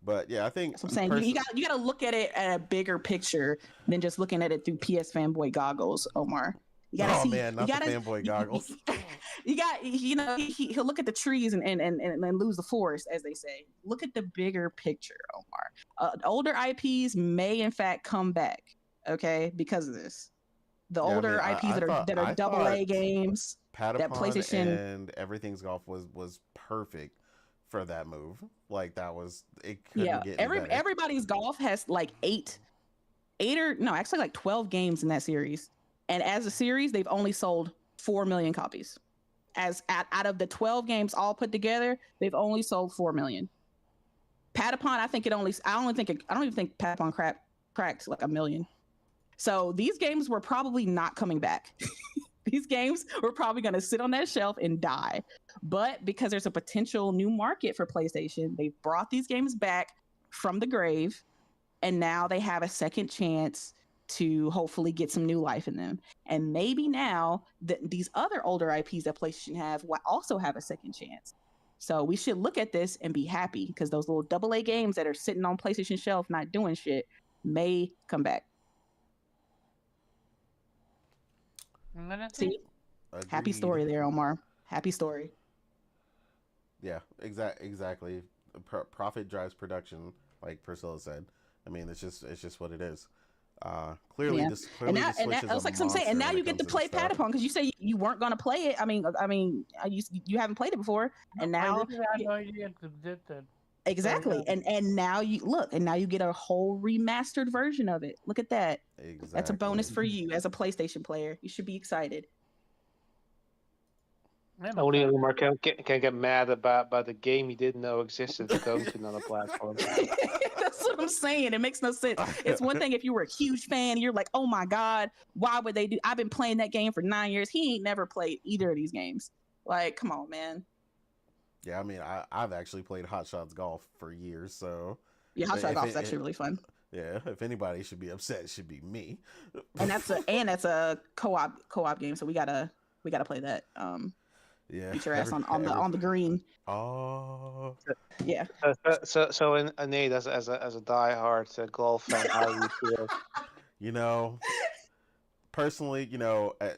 But yeah, I think that's what I'm saying. You got to look at it at a bigger picture than just looking at it through PS fanboy goggles, Omar. You gotta see, man, not the fanboy goggles. He'll look at the trees and lose the forest, as they say. Look at the bigger picture, Omar. Older IPs may in fact come back, okay, because of this. The older IPs that are AA games, Patapon that PlayStation and Everything's Golf was perfect for that move. Like that was it. Couldn't get any better. Everybody's Golf has like 12 games in that series. And as a series, they've only sold 4 million copies. Out of the 12 games all put together, they've only sold 4 million. Patapon, I don't even think Patapon cracked like 1 million. So these games were probably not coming back. These games were probably going to sit on that shelf and die. But because there's a potential new market for PlayStation, they've brought these games back from the grave and now they have a second chance to hopefully get some new life in them. And maybe now these other older IPs that PlayStation have will also have a second chance. So we should look at this and be happy, because those little AA games that are sitting on PlayStation shelf not doing shit may come back. See? Agreed. Happy story there, Omar. Happy story. Yeah, exactly. Profit drives production, like Priscilla said. I mean, it's just what it is. Clearly, Yeah. this clearly the Switch is a like I'm saying, and now you get to play Patapon, because you say you weren't going to play it. I mean, you haven't played it before, and now I literally had no idea it existed. exactly, So, and now you look, and now you get a whole remastered version of it. Look at that. Exactly. That's a bonus for you as a PlayStation player. You should be excited. Only Omar can get mad about the game he didn't know existed going to another platform. That's what I'm saying. It makes no sense. It's one thing if you were a huge fan, you're like, oh my God, why would they do? I've been playing that game for 9 years. He ain't never played either of these games. Like, come on, man. Yeah, I mean, I've actually played Hot Shots Golf for years, so Yeah, Hot Shot Golf is actually really fun. Yeah, if anybody should be upset, it should be me. And that's a co-op game, so we gotta play that. Yeah, Get your ass on the green. Oh, yeah. So in Nate, as a diehard golf fan, how do you feel? You know, personally,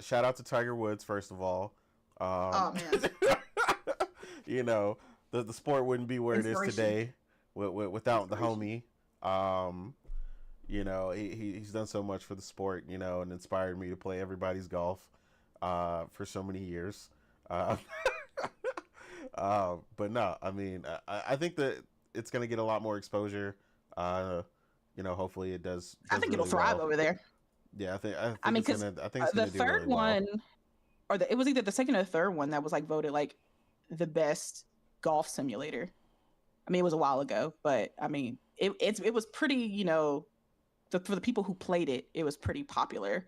shout out to Tiger Woods first of all. Oh man. You know, the sport wouldn't be where it is today without the homie. You know, he's done so much for the sport, and inspired me to play everybody's golf for so many years. But no, I mean, I think that it's going to get a lot more exposure. Hopefully it does I think really it'll thrive over there. Yeah, I think because the third really one, well. or it was either the second or the third one that was like voted like the best golf simulator. I mean, it was a while ago, but I mean, it was pretty, for the people who played it, it was pretty popular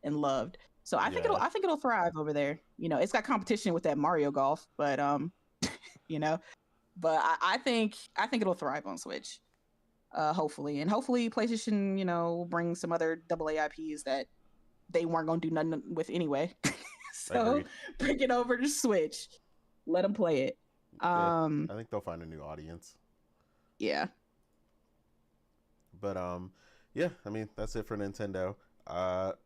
and loved. So I think it'll thrive over there. It's got competition with that Mario Golf, but but I think it'll thrive on Switch. Hopefully PlayStation, will bring some other AA IPs that they weren't gonna do nothing with anyway. So Agreed. bring it over to Switch. Let them play it. I think they'll find a new audience. Yeah. But yeah, I mean, that's it for Nintendo.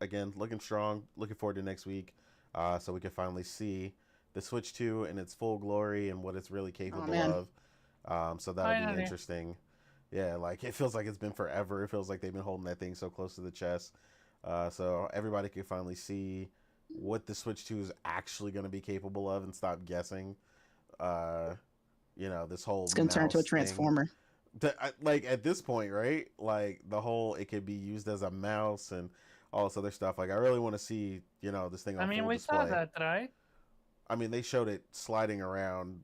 Again, looking strong. Looking forward to next week, so we can finally see the Switch 2 in its full glory and what it's really capable of. So that'll be interesting. Yeah, like it feels like it's been forever. It feels like they've been holding that thing so close to the chest. So everybody can finally see what the Switch 2 is actually going to be capable of and stop guessing. This whole it's going to turn to a transformer. Like at this point, right? Like the whole, it could be used as a mouse and all this other stuff. Like I really want to see, this thing on full display. We saw that, right? I mean, they showed it sliding around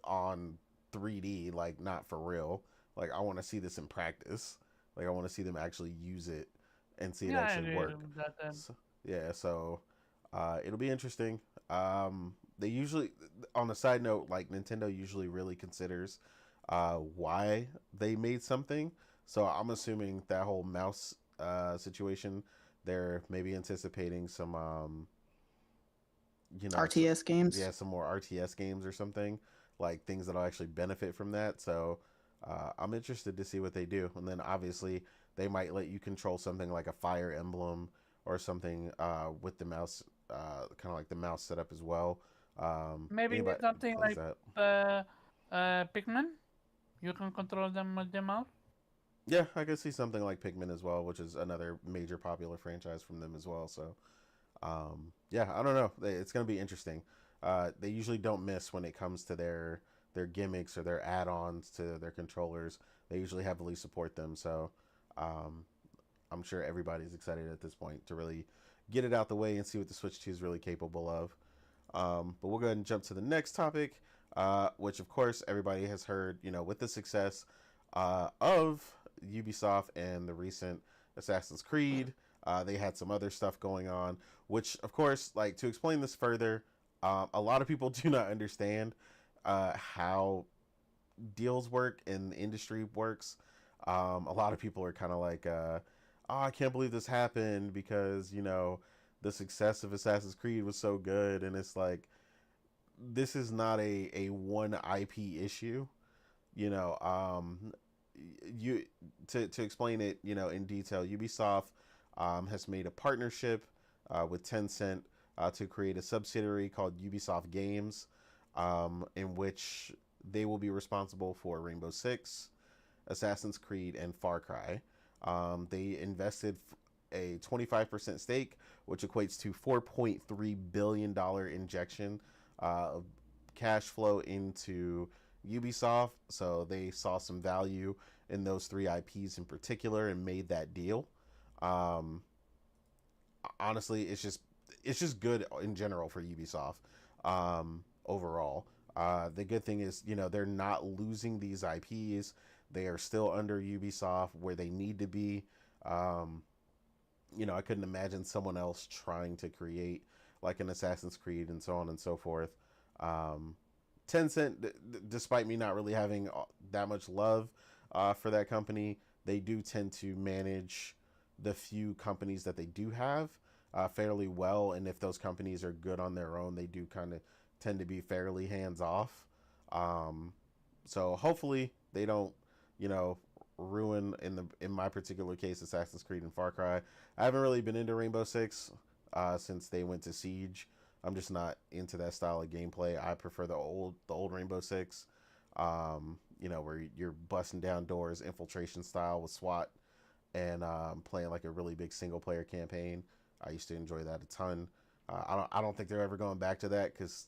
on 3D, like not for real. Like I want to see this in practice. Like I want to see them actually use it and see it actually work. So it'll be interesting. They usually, on a side note, like Nintendo usually really considers why they made something. So I'm assuming that whole mouse situation, they're maybe anticipating some RTS games. Yeah, some more RTS games or something, like things that'll actually benefit from that. So I'm interested to see what they do. And then obviously they might let you control something like a Fire Emblem or something with the mouse, kind of like the mouse setup as well. Maybe something like Pikmin. You can control them with the mouse. Yeah, I could see something like Pikmin as well, which is another major popular franchise from them as well. So, yeah, I don't know. It's going to be interesting. They usually don't miss when it comes to their gimmicks or their add-ons to their controllers. They usually heavily support them. So, I'm sure everybody's excited at this point to really get it out the way and see what the Switch 2 is really capable of. But we'll go ahead and jump to the next topic, which of course everybody has heard, with the success of Ubisoft and the recent Assassin's Creed. They had some other stuff going on, which of course, like, to explain this further, a lot of people do not understand how deals work and the industry works. A lot of people are kind of like, oh, I can't believe this happened because, the success of Assassin's Creed was so good. And it's like, this is not a one IP issue. You know, you to explain it, in detail, Ubisoft has made a partnership with Tencent to create a subsidiary called Ubisoft Games, in which they will be responsible for Rainbow Six, Assassin's Creed, and Far Cry. They invested a 25% stake, which equates to $4.3 billion injection of cash flow into Ubisoft. So they saw some value in those three IPs in particular and made that deal. Um, Honestly, it's just good in general for Ubisoft overall. The good thing is, they're not losing these IPs. They are still under Ubisoft where they need to be. I couldn't imagine someone else trying to create like an Assassin's Creed and so on and so forth. Tencent, despite me not really having that much love for that company, they do tend to manage the few companies that they do have fairly well. And if those companies are good on their own, they do kind of tend to be fairly hands off. So hopefully they don't, ruin in my particular case Assassin's Creed and Far Cry. I haven't really been into Rainbow Six since they went to Siege. I'm just not into that style of gameplay. I prefer the old Rainbow Six, where you're busting down doors, infiltration style with SWAT, and playing like a really big single player campaign. I used to enjoy that a ton. I don't think they're ever going back to that because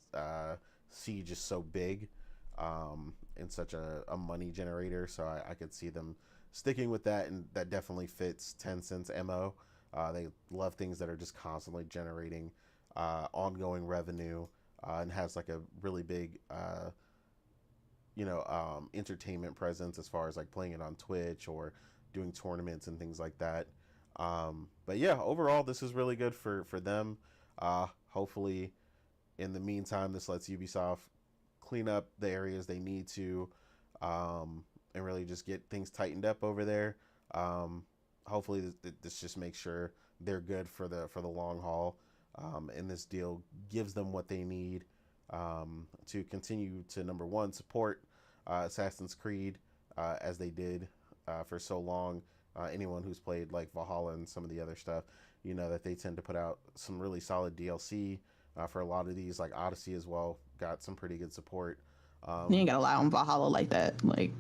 Siege is so big and such a money generator. So I could see them sticking with that, and that definitely fits Tencent's MO. They love things that are just constantly generating ongoing revenue and has like a really big entertainment presence as far as like playing it on Twitch or doing tournaments and things like that. But yeah, overall this is really good for them. Hopefully in the meantime this lets Ubisoft clean up the areas they need to and really just get things tightened up over there. Hopefully this just makes sure they're good for the long haul. And this deal gives them what they need to continue to, number one, support Assassin's Creed as they did for so long. Anyone who's played like Valhalla and some of the other stuff, that they tend to put out some really solid DLC for a lot of these, like Odyssey as well, got some pretty good support. You ain't gotta lie on Valhalla like that. Like,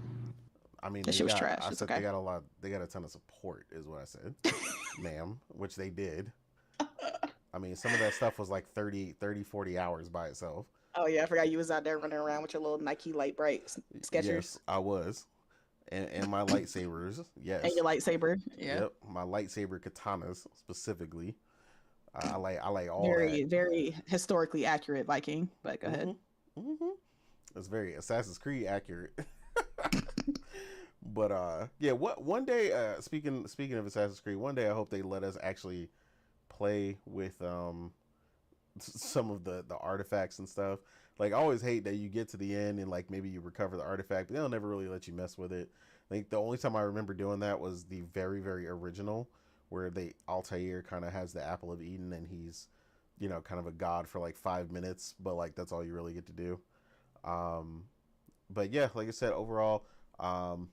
I mean, that shit was trash. I It's said okay. they got a ton of support, is what I said, ma'am, which they did. I mean, some of that stuff was like 30, 40 hours by itself. Oh yeah, I forgot you was out there running around with your little Nike light bright Skechers. Yes, I was. And my lightsabers, yes. And your lightsaber. Yeah. Yep, my lightsaber katanas specifically. I like all very, that. very historically accurate Viking. But go ahead. Mm-hmm. It's very Assassin's Creed accurate. But yeah, one day speaking of Assassin's Creed, one day I hope they let us actually play with some of the artifacts and stuff. Like, I always hate that you get to the end and like maybe you recover the artifact, but they'll never really let you mess with it. I think the only time I remember doing that was the very, very original, where Altair kind of has the Apple of Eden and he's, kind of a god for like 5 minutes, but like that's all you really get to do. But yeah, like I said, overall,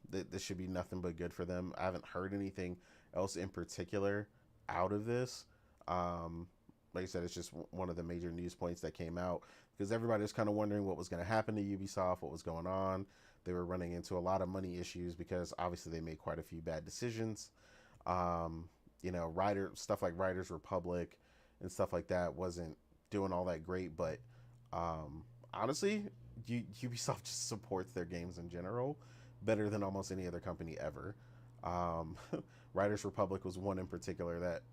this should be nothing but good for them. I haven't heard anything else in particular out of this. Like I said, it's just one of the major news points that came out because everybody was kind of wondering what was going to happen to Ubisoft, what was going on. They were running into a lot of money issues because obviously they made quite a few bad decisions. Stuff like Riders Republic and stuff like that wasn't doing all that great, but honestly, Ubisoft just supports their games in general better than almost any other company ever. Riders Republic was one in particular that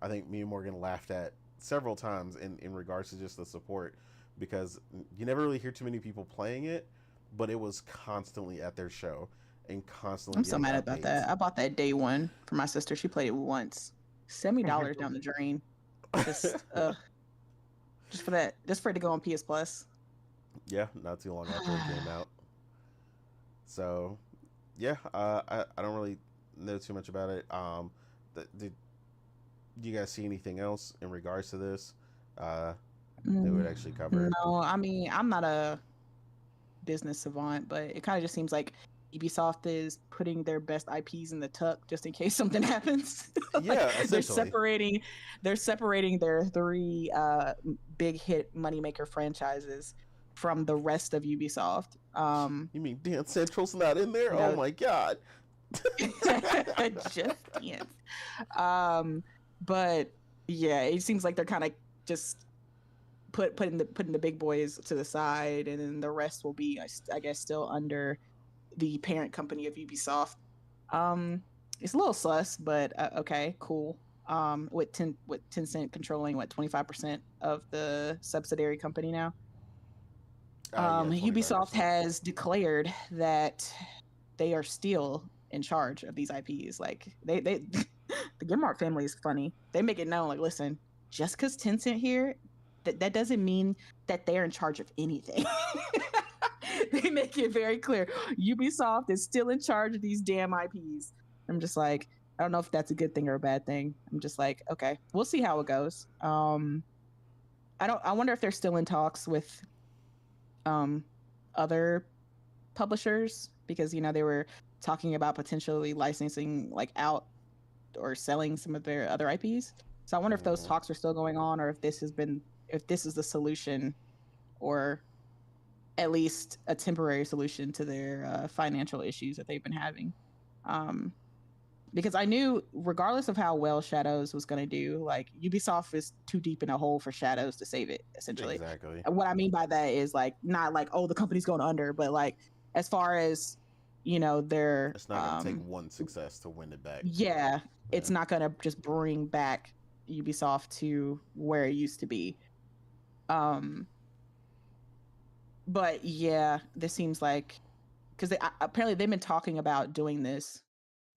I think me and Morgan laughed at several times in regards to just the support, because you never really hear too many people playing it, but it was constantly at their show and constantly. I'm so mad about that. I bought that day one for my sister. She played it once. $70 down the drain. Just for that. Just for it to go on PS Plus. Yeah, not too long after it came out. So, yeah, I don't really know too much about it. Did you guys see anything else in regards to this? Uh, they would Mm, actually cover. no, I mean, I'm not a business savant, but it kind of just seems like Ubisoft is putting their best IPs in the tuck just in case something happens. Like Yeah, essentially. they're separating their three big hit moneymaker franchises from the rest of Ubisoft. You mean Dance Central's not in there? You Oh know, my god. just dance. Um, but yeah, it seems like they're kind of just putting the big boys to the side, and then the rest will be, I guess, still under the parent company of Ubisoft. It's a little sus, but okay, cool. With Tencent controlling what 25% of the subsidiary company now. Yeah, Ubisoft 25%. has declared that they are still in charge of these IPs. Like they the Gimart family is funny. They make it known, like, listen, just because Tencent here, that doesn't mean that they're in charge of anything. They make it very clear. Ubisoft is still in charge of these damn IPs. I'm just like, I don't know if that's a good thing or a bad thing. I'm just like, okay, we'll see how it goes. I wonder if they're still in talks with other publishers, because they were talking about potentially licensing like out or selling some of their other IPs. So I wonder if those Mhm. talks are still going on, or if this is the solution, or at least a temporary solution to their financial issues that they've been having. Um, because I knew, regardless of how well Shadows was going to do, like, Ubisoft is too deep in a hole for Shadows to save it, essentially. Exactly. And what I mean by that is, like, not like, oh, the company's going under, but like, as far as their It's not gonna take one success to win it back. yeah, it's Yeah. not going to just bring back Ubisoft to where it used to be. Um, but yeah, this seems like, because apparently they've been talking about doing this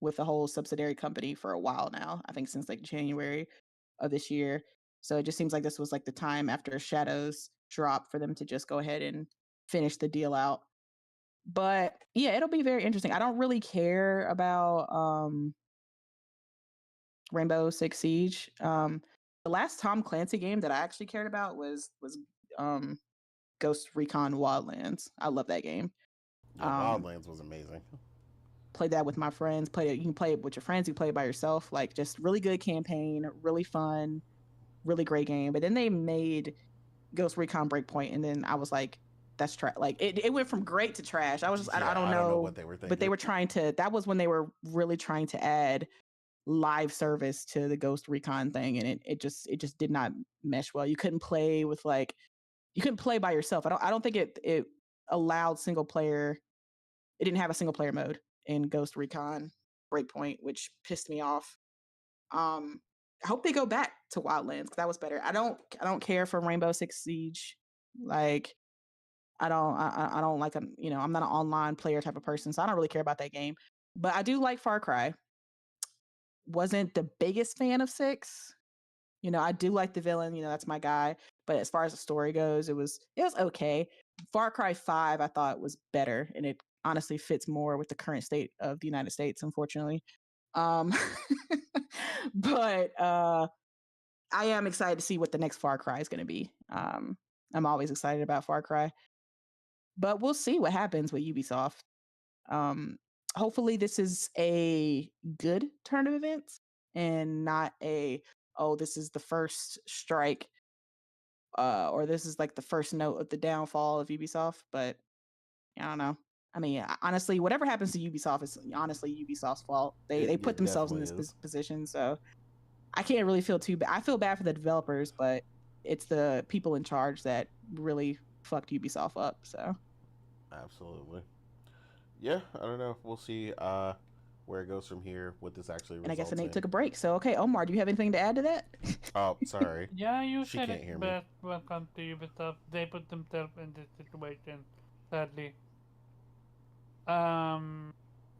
with the whole subsidiary company for a while now. I think since like January of this year. So it just seems like this was like the time after Shadows dropped for them to just go ahead and finish the deal out. But yeah, it'll be very interesting. I don't really care about Rainbow Six Siege. The last Tom Clancy game that I actually cared about was um, Ghost Recon Wildlands. I love that game. Yeah, Um, Wildlands was amazing. played that with my friends. You can play it with your friends. You can play it by yourself. Like, just really good campaign, really fun, really great game. But then they made Ghost Recon Breakpoint, and then I was like, that's trash. Like, it went from great to trash. I was just, I Yeah, don't I don't know know, what they were but they thinking. were trying to. That was when they were really trying to add live service to the Ghost Recon thing, and it just did not mesh well. You couldn't play with, like, you couldn't play by yourself. I don't think it allowed single player. It didn't have a single player mode in Ghost Recon Breakpoint, which pissed me off. I hope they go back to Wildlands, because that was better. I don't care for Rainbow Six Siege. Like, I don't like I'm not an online player type of person, so I don't really care about that game. But I do like Far Cry. Wasn't the biggest fan of 6. I do like the villain, that's my guy. But as far as the story goes, it was okay. Far Cry 5 I thought was better, and it honestly fits more with the current state of the United States, unfortunately. Um but I am excited to see what the next Far Cry is going to be. I'm always excited about Far Cry. But we'll see what happens with Ubisoft. Um Hopefully this is a good turn of events, and not a, oh, this is the first strike, or this is like the first note of the downfall of Ubisoft. But I don't know. I mean, honestly, whatever happens to Ubisoft is honestly Ubisoft's fault. They put It themselves in definitely this is. position, so I can't really feel too bad. I feel bad for the developers, but it's the people in charge that really fucked Ubisoft up. So, Absolutely. Yeah, I don't know. We'll see where it goes from here, what this actually and I guess results Nate in. took a break. So, okay, Omar, do you have anything to add to that? Oh, sorry. Yeah, you She said can't it hear me. best. Welcome to Ubisoft. They put themselves in this situation, sadly. Um,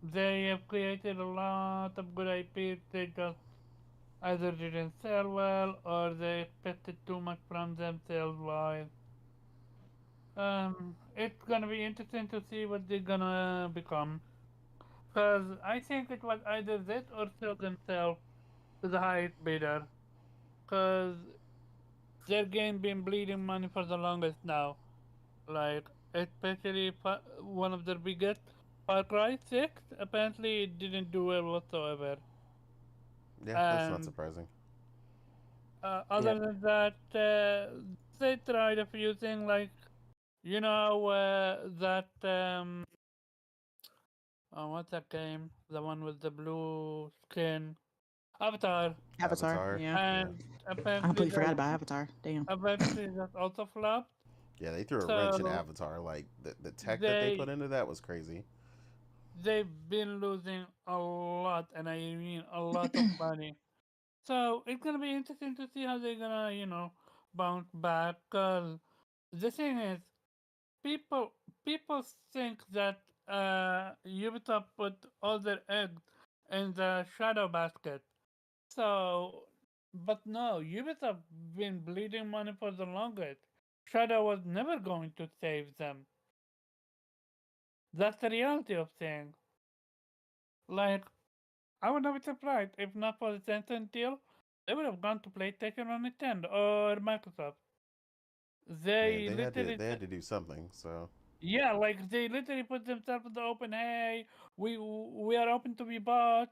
they have created a lot of good IPs. They just either didn't sell well, or they expected too much from themselves. Wise. It's gonna be interesting to see what they're gonna become. Because I think it was either this or sell themselves to the highest bidder. Because their game been bleeding money for the longest now. Like, especially one of their biggest, Far Cry 6, apparently it didn't do well whatsoever. Yeah, that's not And surprising. Yeah. other than that, they tried a few things like, that, what's that game? The one with the blue skin? Avatar. Avatar. Avatar. Yeah. Yeah. And I apparently completely forgot that, about Avatar. Damn. apparently that also flopped. Yeah, they threw a wrench in So Avatar. Like the tech that they put they into that was crazy. they've been losing a lot, and I mean a lot of money. So it's gonna be interesting to see how they're gonna, bounce back. Cause the thing is, people people think that Ubisoft put all their eggs in the shadow basket. So, but no, Ubisoft been bleeding money for the longest. Shadow was never going to save them. That's the reality of things. Like, I would not be surprised if not for the Tencent deal, they would have gone to PlayStation or Nintendo or Microsoft. Man, They literally, they had to do something. So yeah, like they literally put themselves in the open. Hey, we are open to be bought.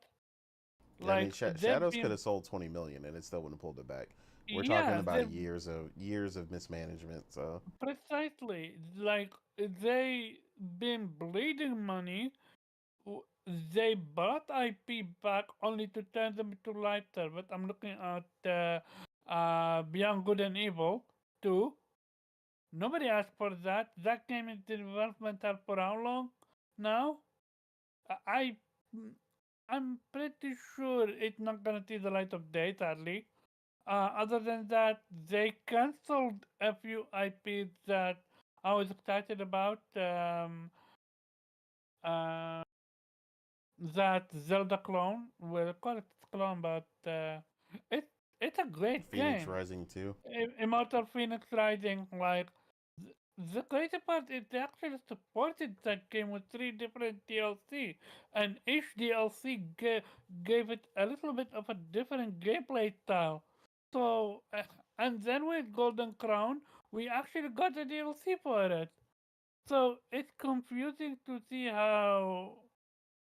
yeah, I mean, Like they've Shadows could been, have sold 20 million and it still wouldn't have pulled it back. We're talking yeah, about they've years of mismanagement. So precisely like they been bleeding money. w- They bought IP back only to turn them into lighter. But I'm looking at Beyond Good and Evil 2. Nobody asked for that. That came into development for how long now? I mm, I'm pretty sure it's not gonna see the light of day, sadly. Other than that, they cancelled a few IPs that I was excited about. Uh, that Zelda clone, we'll call it clone, but it it's a great Phoenix game. Rising too. Immortal Phoenix Rising, like the crazy part is they actually supported that game with 3 different DLC, and each DLC gave it a little bit of a different gameplay style. So, and then with Golden Crown, we actually got a DLC for it. So it's confusing to see how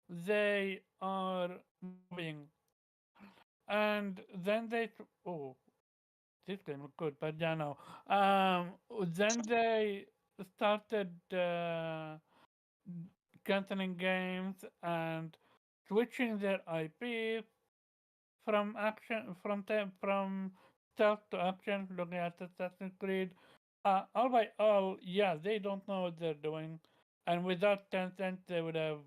they are moving, and then oh, this game looked good, but yeah, no. Then they started canceling games and switching their IP from from stealth to action. Looking at Assassin's Creed, all by all, yeah, they don't know what they're doing, and without Tencent, they would have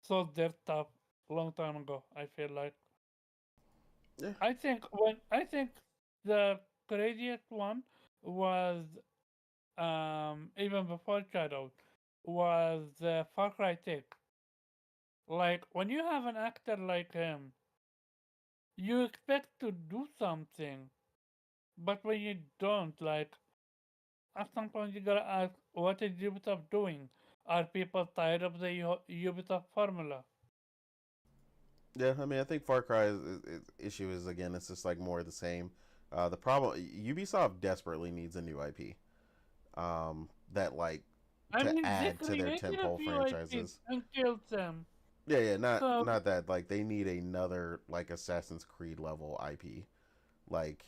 sold their stuff a long time ago. I feel like. Yeah, I think the craziest one was even before Shadow was Far Cry 6. Like when you have an actor like him, you expect to do something, but when you don't, like at some point you gotta ask, what is Ubisoft doing? Are people tired of the Ubisoft formula? yeah. I mean, I think Far Cry's issue is again, it's just like more of the same. The problem, Ubisoft desperately needs a new IP. That like I to mean, they add to their created a tentpole few IPs franchises. and killed them. Yeah, yeah, So not that. Like they need another like Assassin's Creed level IP. Like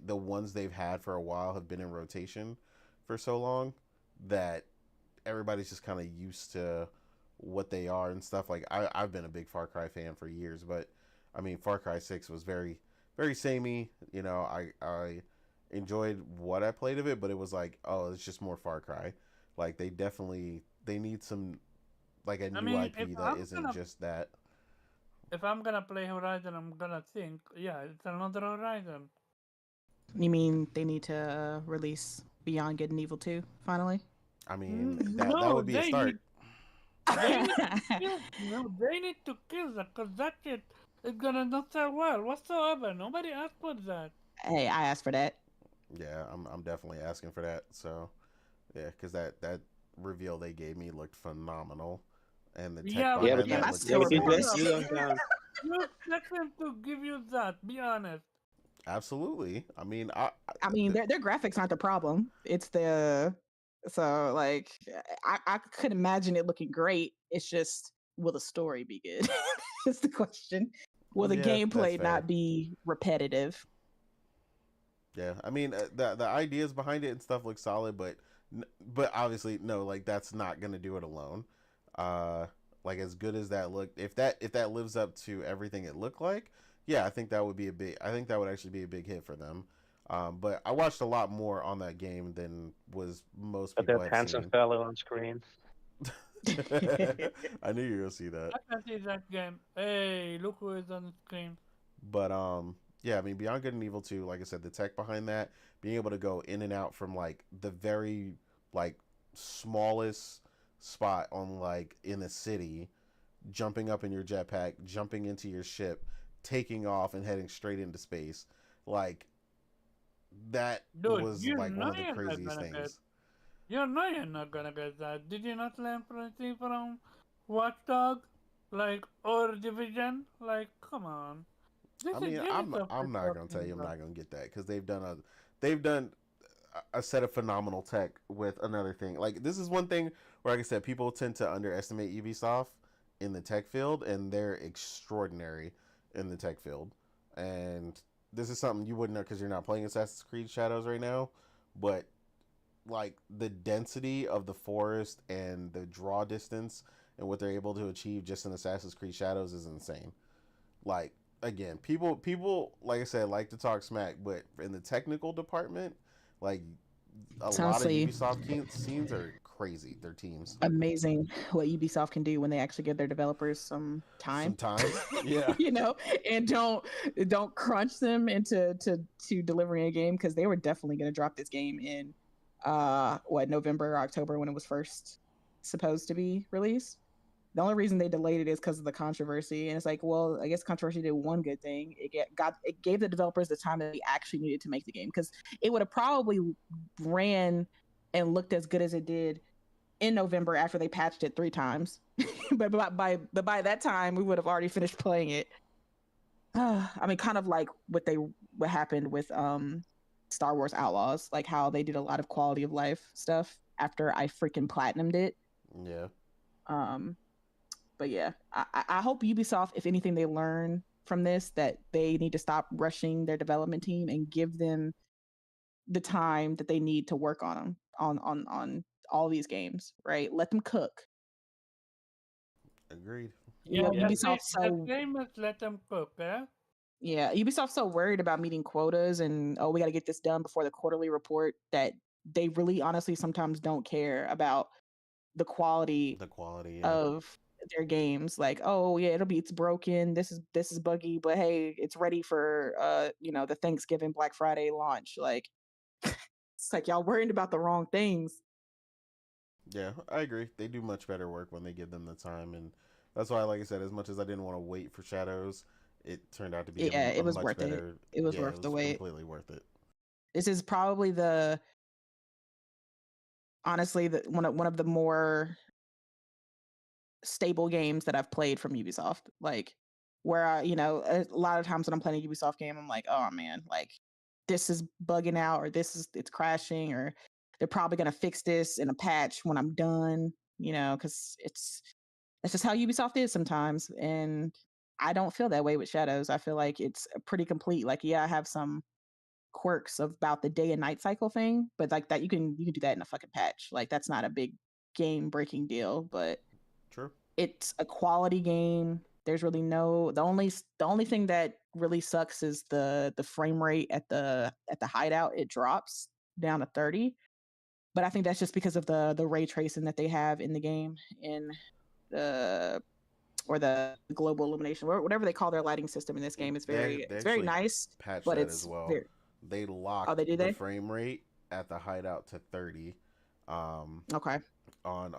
the ones they've had for a while have been in rotation for so long that everybody's just kind of used to what they are and stuff. Like I've been a big Far Cry fan for years, but I mean Far Cry 6 was very samey. You know, I enjoyed what I played of it, but it was like, oh, it's just more Far Cry. Like they need some like a I new mean, IP that isn't just that. if I'm gonna play Horizon, I'm gonna think, yeah, it's another Horizon. You mean they need to release Beyond Good and Evil 2 finally? I mean that No, would be a start. they need to kill, no, they need to kill that, cause that shit is gonna not sell well whatsoever. Nobody asked for that. Hey, I asked for that. Yeah, I'm definitely asking for that. So yeah, because that reveal they gave me looked phenomenal. and the tech Yeah, Yeah, behind but Damn, that I looks still you remember insane. guys this. you don't count. you expect them to give you that. Be honest. Absolutely. I mean, I mean, their graphics aren't the problem. It's the so like I could imagine it looking great. It's just will the story be good? That's the question. Will the yeah, that's gameplay fair. not be repetitive? Yeah, I mean, the ideas behind it and stuff look solid, but obviously no, like that's not gonna do it alone. Uh, like as good as that looked, if that lives up to everything it looked like, yeah, I think that would be a big. I think that would actually be a big hit for them. But I watched a lot more on that game than was most But people that have handsome seen. fellow on screen. I knew you were gonna see that. I can see that game. Hey, look who is on the screen. But yeah, I mean Beyond Good and Evil 2, like I said, the tech behind that, being able to go in and out from like the very like smallest spot on like in a city, jumping up in your jetpack, jumping into your ship, taking off and heading straight into space. Like that Dude, was you like one know of the you're not craziest gonna get. things. You know you're not gonna get that. Did you not learn anything from Watchdog? Like, or Division? Like, come on. This I is mean, Ubisoft we're I'm not gonna tell talking you I'm about. not gonna get that because they've done a set of phenomenal tech with another thing. Like this is one thing where, like I said, people tend to underestimate Ubisoft in the tech field, and they're extraordinary in the tech field. And this is something you wouldn't know because you're not playing Assassin's Creed Shadows right now, but like the density of the forest and the draw distance and what they're able to achieve just in Assassin's Creed Shadows is insane. Like again, people like I said like to talk smack, but in the technical department, like a It's lot of honestly Ubisoft scenes are crazy. Their teams, amazing what Ubisoft can do when they actually give their developers some time. some time, yeah, You know, and don't crunch them into to delivering a game because they were definitely going to drop this game in November or October when it was first supposed to be released. The only reason they delayed it is because of the controversy, and it's like, well, I guess controversy did one good thing. It gave the developers the time that they actually needed to make the game because it would have probably ran and looked as good as it did in November after they patched it 3 times. but by that time, we would have already finished playing it. I mean, kind of like what happened with Star Wars Outlaws, like how they did a lot of quality of life stuff after I freaking platinumed it. yeah. Um, but yeah, I hope Ubisoft, if anything, they learn from this that they need to stop rushing their development team and give them the time that they need to work on them on all these games. Right? Let them cook. Agreed. Yeah, Yeah. Ubisoft's the so game is let them cook, eh? yeah, Ubisoft's so worried about meeting quotas and we got to get this done before the quarterly report that they really honestly sometimes don't care about the quality The quality, yeah, of their games. Like, oh yeah, it's broken, this is buggy, but hey, it's ready for the Thanksgiving Black Friday launch. Like it's like y'all worried about the wrong things. yeah. I agree. They do much better work when they give them the time, and that's why, like I said, as much as I didn't want to wait for Shadows, it turned out to be Yeah, a it was much worth it. better. It was Yeah, it worth the was wait. completely worth it. This is probably honestly one of the more stable games that I've played from Ubisoft. Like where a lot of times when I'm playing a Ubisoft game, I'm like, oh man, like this is bugging out or it's crashing or they're probably gonna fix this in a patch when I'm done, because that's just how Ubisoft is sometimes. And I don't feel that way with Shadows. I feel like it's pretty complete. Like, yeah, I have some quirks about the day and night cycle thing, but like that you can do that in a fucking patch. Like that's not a big game breaking deal, but True. it's a quality game. There's really the only thing that really sucks is the frame rate at the hideout. It drops down to 30. But I think that's just because of the ray tracing that they have in the game in the or the global illumination, or whatever they call their lighting system in this game. It's They very actually nice, patched but that as it's well. very They oh locked they do the they frame rate at the hideout to 30, um, okay on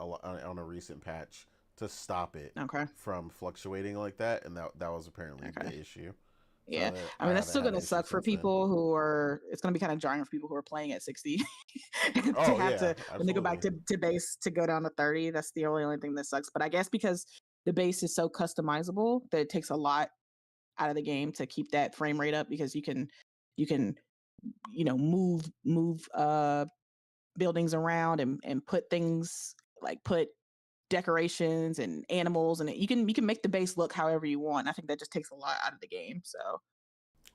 a recent patch to stop it okay from fluctuating like that, and that was apparently okay. the issue. Yeah, So I mean that's haven't still had gonna an issue suck for since then. people who are. It's gonna be kind of jarring for people who are playing at 60 to Oh have yeah, to when they go back absolutely. to base to go down to 30. That's the only thing that sucks. But I guess because the base is so customizable that it takes a lot out of the game to keep that frame rate up because you can move buildings around and put things like put decorations and animals and you can make the base look however you want. I think that just takes a lot out of the game. So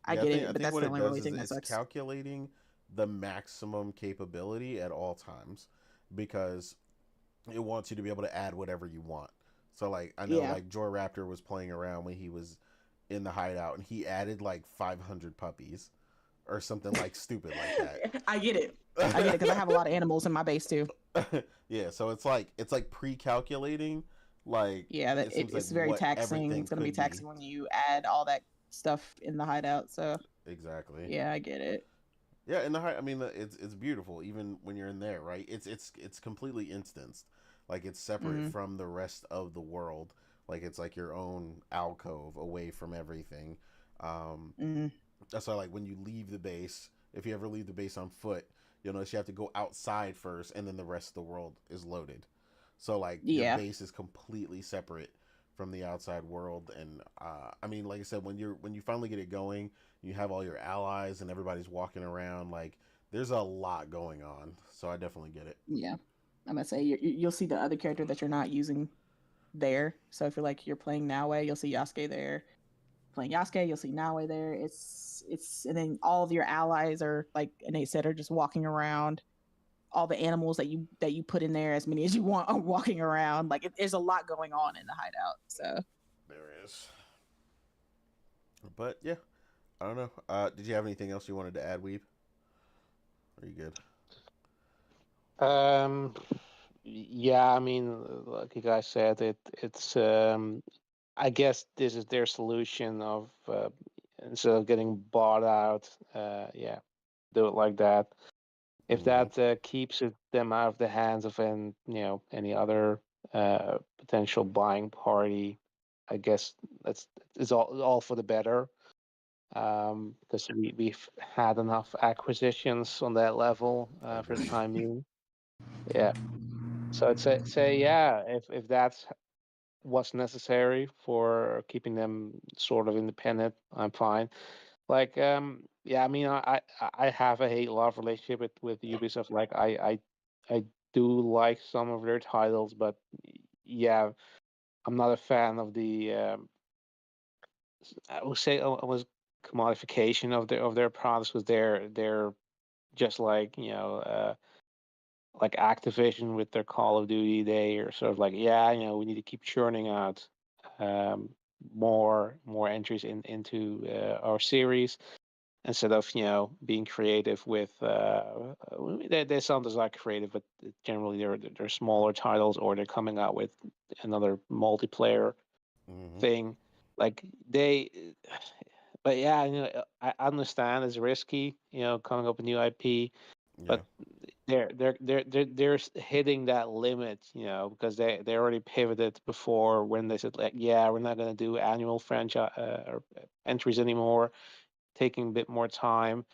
I Yeah, get I it, but think that's what the it only does really is thing that it's sucks. calculating the maximum capability at all times because it wants you to be able to add whatever you want. So like I know Yeah. like Joy Raptor was playing around when he was in the hideout and he added like 500 puppies or something like stupid like that. I get it. I get it because I have a lot of animals in my base too. Yeah, so it's like pre-calculating like Yeah, that it seems like it's very what taxing. everything It's gonna be could be. taxing when you add all that stuff in the hideout. So Exactly. yeah, I get it. Yeah, in the high, I mean, it's beautiful even when you're in there, right? It's completely instanced, like it's separate Mm, from the rest of the world. Like it's like your own alcove away from everything. Um, mm, that's why, like when you leave the base, if you ever leave the base on foot, you'll notice you have to go outside first, and then the rest of the world is loaded. So like your yeah, base is completely separate from the outside world, and I mean, like I said, when you finally get it going, you have all your allies and everybody's walking around. Like there's a lot going on, so I definitely get it. yeah. I'm gonna say you'll see the other character that you're not using there. So if you're like you're playing Naue, you'll see Yasuke there. Playing Yasuke, you'll see Naue there. It's and then all of your allies are like Nate said are just walking around. All the animals that you put in there, as many as you want, are walking around. Like there's a lot going on in the hideout. So There is, but yeah, I don't know. Did you have anything else you wanted to add, Weeb? Are you good? Um, yeah, I mean, like you guys said, it's I guess this is their solution of instead of getting bought out, yeah, do it like that. If Mm-hmm. that keeps them out of the hands of any other potential buying party, I guess that's it's all for the better. Because we've had enough acquisitions on that level for the Agreed. time being. Yeah. So I'd say yeah, if that's what's necessary for keeping them sort of independent, I'm fine. Like yeah, I mean I have a hate love relationship with Ubisoft. Like I do like some of their titles, but yeah, I'm not a fan of the I would say almost commodification of their products because they're just like like Activision with their Call of Duty. They are sort of like, yeah, we need to keep churning out um, more entries into our series instead of being creative with. They sometimes are creative, but generally they're smaller titles or they're coming out with another multiplayer Mm-hmm. thing. Like they, but yeah, I understand it's risky, coming up with new IP, Yeah. but they're hitting that limit, because they already pivoted before when they said like, yeah, we're not going to do annual franchise or entries anymore, taking a bit more time,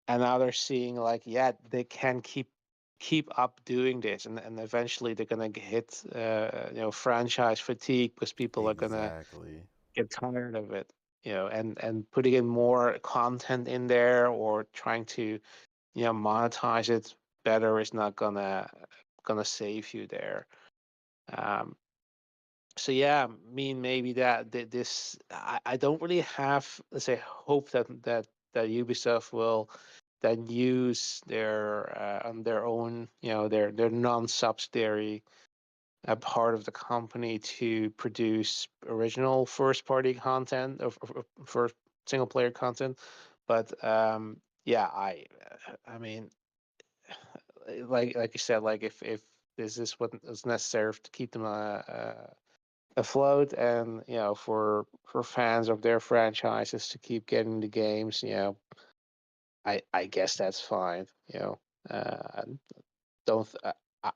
and now they're seeing like, yeah, they can keep up doing this, and eventually they're going to hit franchise fatigue because people are going to Exactly. get tired of it, and putting in more content in there or trying to monetize it better is not gonna save you there. Um, so yeah, I mean maybe this I don't really have, let's say, hope that Ubisoft will then use their on their own, their non-subsidiary part of the company to produce original first-party content or first single-player content. But yeah, I mean, like you said, like if this is what is necessary to keep them afloat, and for fans of their franchises to keep getting the games, I guess that's fine. Uh, don't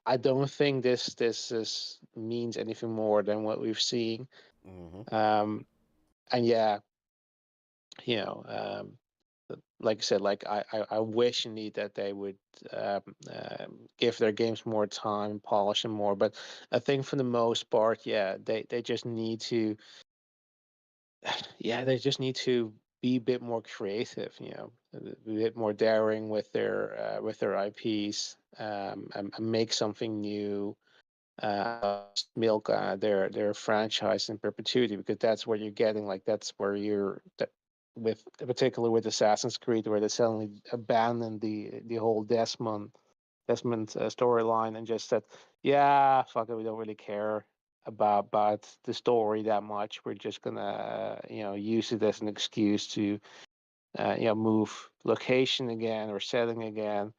I don't think this is means anything more than what we've seen. Mm-hmm. Um, and yeah, you know, like I said, like I wish indeed that they would give their games more time, polish them more. But I think for the most part, yeah, they just need to, yeah, they just need to be a bit more creative, you know, a bit more daring with their IPs, and make something new. Milk their franchise in perpetuity, because that's what you're getting. Like that's where you're that, with particularly with Assassin's Creed, where they suddenly abandoned the whole Desmond storyline and just said, yeah, fuck it, we don't really care about the story that much. We're just gonna use it as an excuse to move location again or setting again,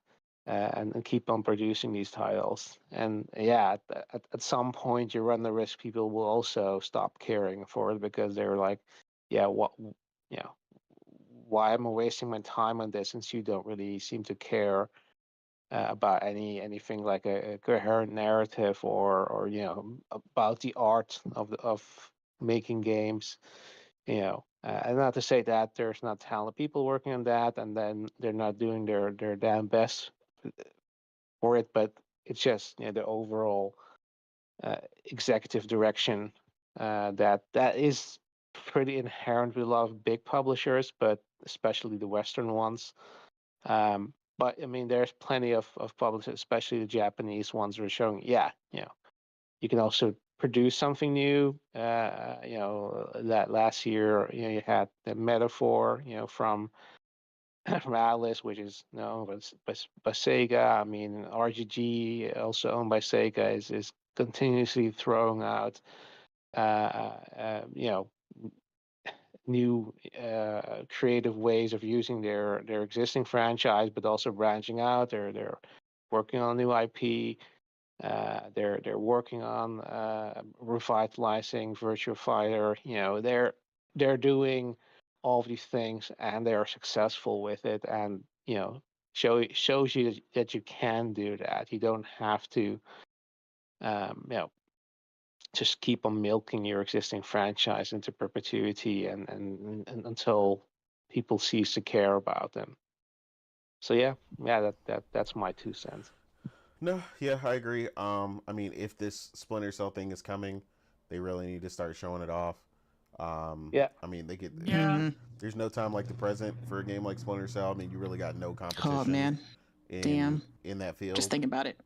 and keep on producing these titles. And yeah, at some point you run the risk people will also stop caring for it, because they're like, yeah, what, you know, why am I wasting my time on this since you don't really seem to care about anything like a coherent narrative, or about the art of making games. And not to say that there's not talented people working on that, and then they're not doing their damn best for it, but it's just the overall executive direction that is pretty inherent with a lot of big publishers, but especially the Western ones. But I mean, there's plenty of publishers, especially the Japanese ones, who are showing, yeah, you can also produce something new. That last year, you had the Metaphor, from Alice, which is by Sega. I mean, RGG, also owned by Sega, is continuously throwing out, you know, new creative ways of using their existing franchise, but also branching out. They're working on new IP. They're working on revitalizing Virtua Fighter. They're doing all of these things, and they are successful with it. And shows you that you can do that. You don't have to, just keep on milking your existing franchise into perpetuity, and until people cease to care about them. So yeah, that's my 2 cents. No, yeah, I agree. I mean, if this Splinter Cell thing is coming, they really need to start showing it off. Yeah. I mean, they could. Yeah. There's no time like the present for a game like Splinter Cell. I mean, you really got no Oh competition man, in damn. that Just field. think about it.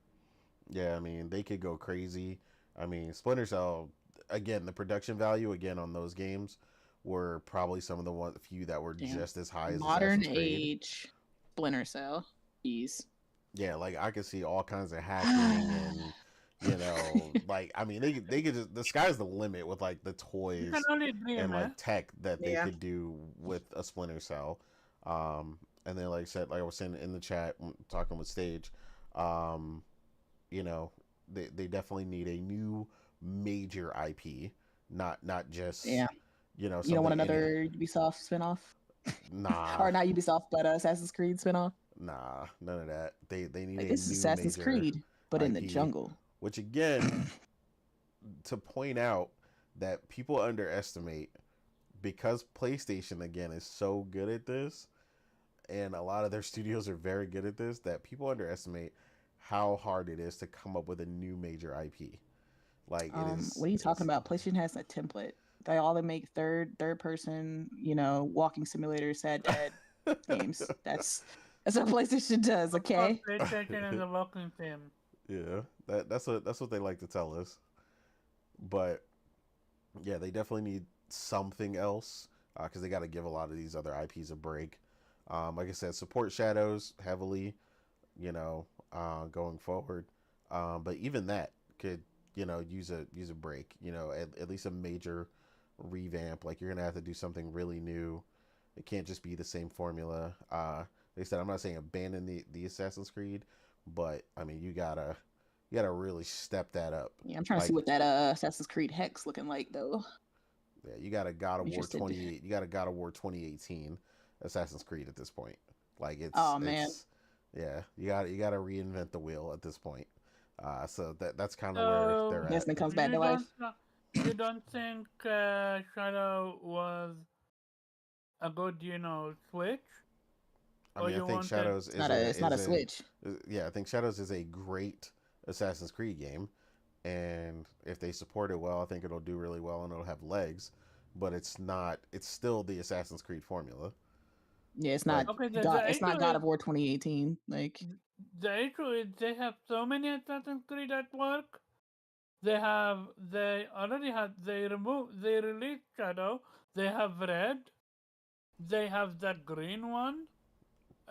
Yeah, I mean, they could go crazy. I mean, Splinter Cell, again, the production value again on those games were probably some of the few that were Damn. just as high as Modern Assassin's Creed. age Splinter Cell. Jeez. Yeah, like I could see all kinds of hacking and like I mean they could just, the sky's the limit with like the You can toys only dream, and eh? like tech that they Yeah. could do with a Splinter Cell. And then like I said, like I was saying in the chat talking with Stage, um, you know, they definitely need a new major IP, not just Yeah. You don't want something any another Ubisoft spinoff? nah Or not Ubisoft, but Assassin's Creed spinoff? nah none of that. They need Like, a this is new Assassin's major Creed, but in the IP, jungle. which again to point out that people underestimate because PlayStation again is so good at this and a lot of their studios are very good at this that people underestimate how hard it is to come up with a new major IP. Like it is What are you talking about? PlayStation has a template. They make third person, walking simulator, sad dad games. That's what PlayStation does, Of course, okay? PlayStation is a walking sim. Yeah, that's what they like to tell us. But yeah, they definitely need something else because they got to give a lot of these other IPs a break. Like I said, support Shadows heavily, going forward. But even that could, use a break. At least a major revamp. Like you're gonna have to do something really new. It can't just be the same formula. They said I'm not saying abandon the Assassin's Creed, but I mean you gotta really step that up. Yeah, I'm trying to see Like what that Assassin's Creed Hex looking like though. yeah, you got a God of War Interested. 28. You got a God of War 2018 Assassin's Creed at this point. Like Oh man. yeah, you got to reinvent the wheel at this point. So that's kind of where So, they're at. Desmond comes back you to life. don't, you don't think Shadow was a good, Switch? I Or mean, I you think wanted Shadows It's not a Switch. yeah, I think Shadows is a great Assassin's Creed game, and if they support it well, I think it'll do really well and it'll have legs. But it's not. It's still the Assassin's Creed formula. Yeah, it's Like, not Okay, God. It's not God of War 2018. Like, the issue is they have so many Assassin's Creed at work. They already had, they released Shadow. They have Red. They have that green one,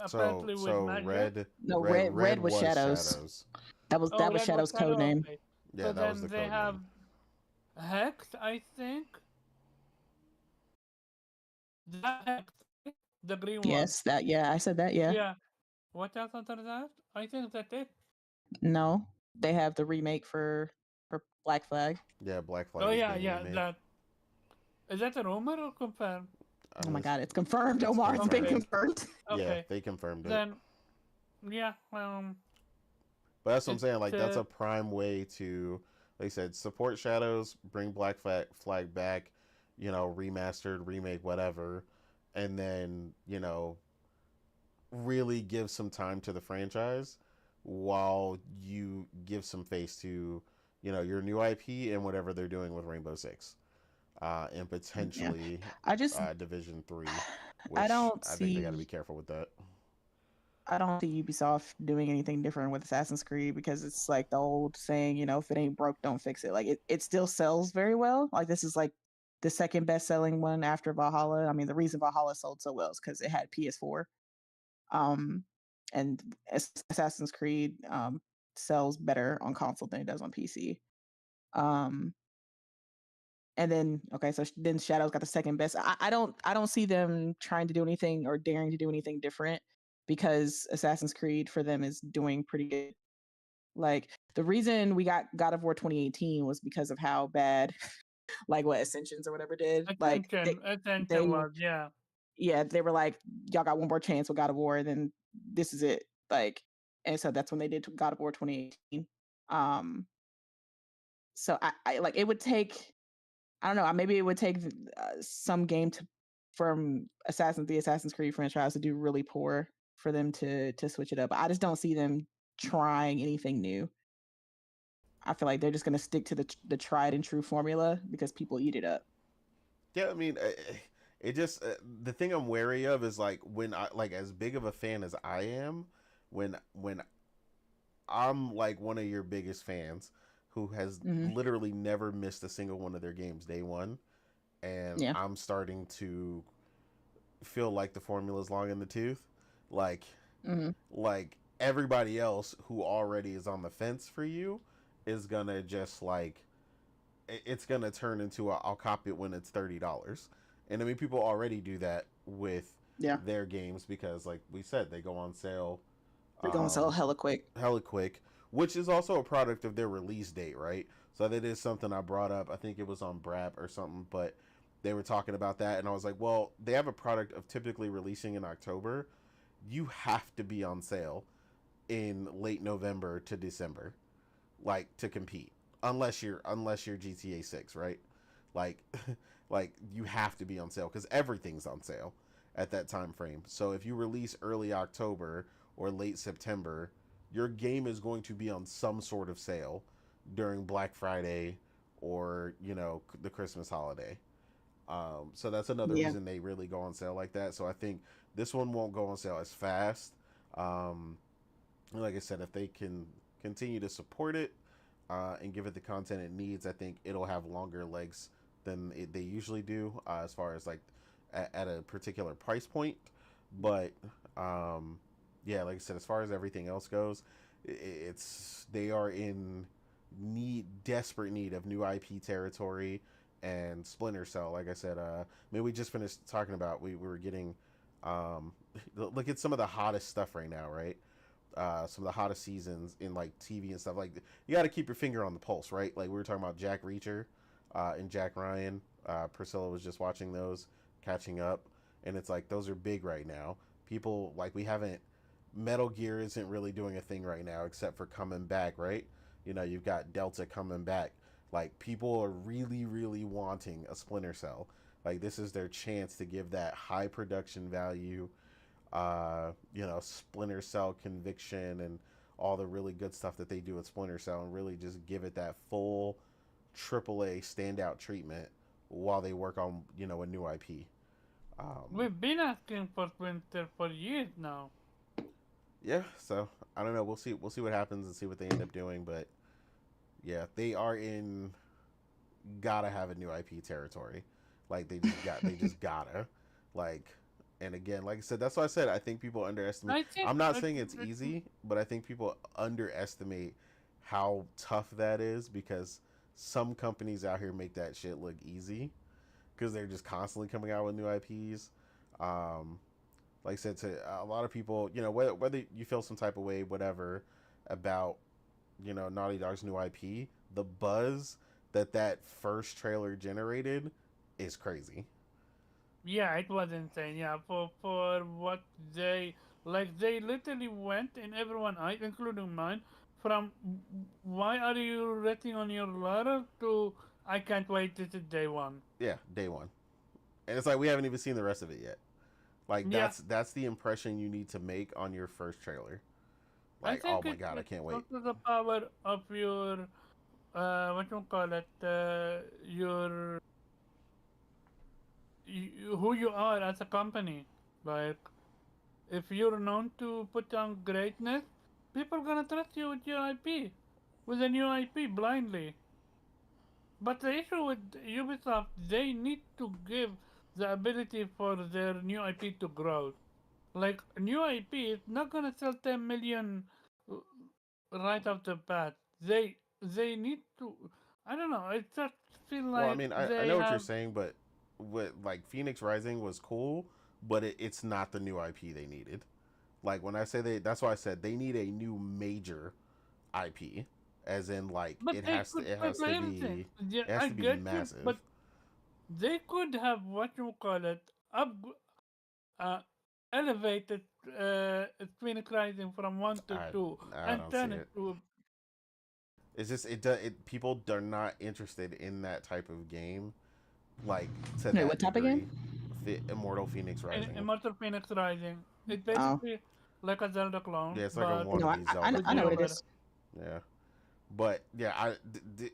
so apparently with so magic. no, red red was was Shadows. Shadows. Oh, That was Red was Shadow's code Shadow? name. Okay. Yeah, So that was the then they code have name. Hex, I think. That Hex, right? The green one. Yes, that. Yeah, I said that. Yeah. Yeah. What else under that? I think that's it. No, they have the remake for Black Flag. Yeah, Black Oh, Flag is yeah, being yeah. remade. Is that a rumor or confirmed? I Oh mean, my God, it's confirmed, it's Omar. It's been Okay. confirmed. confirmed. Yeah, Okay. they confirmed it. Then, yeah, But that's what I'm it's, saying. Like, that's a prime way to, like I said, support Shadows, bring Flag back, remastered, remake, whatever, and then really give some time to the franchise while you give some face to your new IP and whatever they're doing with Rainbow Six, and Yeah, potentially I just Division 3, I which don't I think they got to be see careful with that. I don't see Ubisoft doing anything different with Assassin's Creed because it's like the old saying, if it ain't broke, don't fix it. Like it still sells very well. Like this is like the second best selling one after Valhalla. I mean, the reason Valhalla sold so well is because it had PS4. Um, and Assassin's Creed sells better on console than it does on PC. Um, and then okay, so then Shadow's got the second best. I don't see them trying to do anything or daring to do anything different because Assassin's Creed for them is doing pretty good. Like the reason we got God of War 2018 was because of how bad like what Ascensions or whatever did. Like Attention they was, yeah. yeah, they were like, y'all got one more chance with God of War, and then this is it. Like, and so that's when they did God of War 2018. Um, so I like it would take, I don't know, maybe it would take some game from the Assassin's Creed franchise to do really poor for them to switch it up. I just don't see them trying anything new. I feel like they're just gonna stick to the tried and true formula because people eat it up. Yeah, I mean, it just the thing I'm wary of is like when I like as big of a fan as I am, when I'm like one of your biggest fans who has Mm-hmm. literally never missed a single one of their games day one, and Yeah. I'm starting to feel like the formula is long in the tooth, like Mm-hmm. like everybody else who already is on the fence for you is gonna just like it's gonna turn into I'll copy it when it's $30, and I mean people already do that with Yeah. their games because like we said they go on sale They're gonna sell hella quick. hella quick, which is also a product of their release date, right? So that is something I brought up. I think it was on Brap or something, but they were talking about that, and I was like, well, they have a product of typically releasing in October. You have to be on sale in late November to December, like to compete, unless you're GTA 6, right? Like, like you have to be on sale because everything's on sale at that time frame. So if you release early October or late September, your game is going to be on some sort of sale during Black Friday or the Christmas holiday. So that's another Yeah. reason they really go on sale like that. So I think this one won't go on sale as fast. Um, like I said, if they can continue to support it and give it the content it needs, I think it'll have longer legs than they usually do as far as like at a particular price point. But yeah, like I said, as far as everything else goes, they are in desperate need of new IP territory and Splinter Cell. Like I said, I mean, we just finished talking about we were getting look at some of the hottest stuff right now, right? Some of the hottest seasons in like TV and stuff. Like you got to keep your finger on the pulse, right? Like we were talking about Jack Reacher and Jack Ryan. Priscilla was just watching those, catching up, and it's like those are big right now. People like we haven't. Metal Gear isn't really doing a thing right now except for coming back, right? You've got Delta coming back. Like people are really, really wanting a Splinter Cell. Like this is their chance to give that high production value, Splinter Cell conviction and all the really good stuff that they do with Splinter Cell, and really just give it that full AAA standout treatment while they work on a new IP. Um, We've been asking for Winter for years now. yeah, so I don't know. We'll see what happens and see what they end up doing, but yeah, they are in gotta have a new IP territory. Like they just gotta like. And again, like I said, that's why I said I think people underestimate. I think I'm not saying it's easy, but I think people underestimate how tough that is, because some companies out here make that shit look easy because they're just constantly coming out with new IPs. Um, like I said, to a lot of people, whether you feel some type of way, whatever, about Naughty Dog's new IP, the buzz that first trailer generated is crazy. Yeah, it was insane. Yeah, for what they literally went in everyone's eyes, including mine, from why are you resting on your laurels to I can't wait, this is day one. Yeah, day one, and it's like we haven't even seen the rest of it yet. Like Yeah, that's the impression you need to make on your first trailer. I Like, oh think my it god, I it can't wait. talks to the power of your what you call it your who you are as a company. Like if you're known to put on greatness, people gonna trust you with your IP, with a new IP blindly. But the issue with Ubisoft, they need to give the ability for their new IP to grow. Like new IP is not gonna sell 10 million uh, right off the bat. They need to. I don't know. I just feel Well, I like mean, I they know what you're have. saying, but with like Phoenix Rising was cool, but it's not the new IP they needed. Like when I say that's why I said they need a new major IP, as in like But it they has to could it put has to everything. be Yeah, it has I to be get you. massive. But they could have what you call it up, uh, elevated Phoenix Rising from one to I two I and don't see turn it it. to. It's just people are not interested in that type of game, like to Wait, what that type of game? degree. Immortal Phoenix Rising. Immortal Phoenix Rising. It's Oh, basically like a Zelda Yeah, clone, it's like a but no, wannabe Zelda with I know what clone. it humor. is. Yeah. But yeah,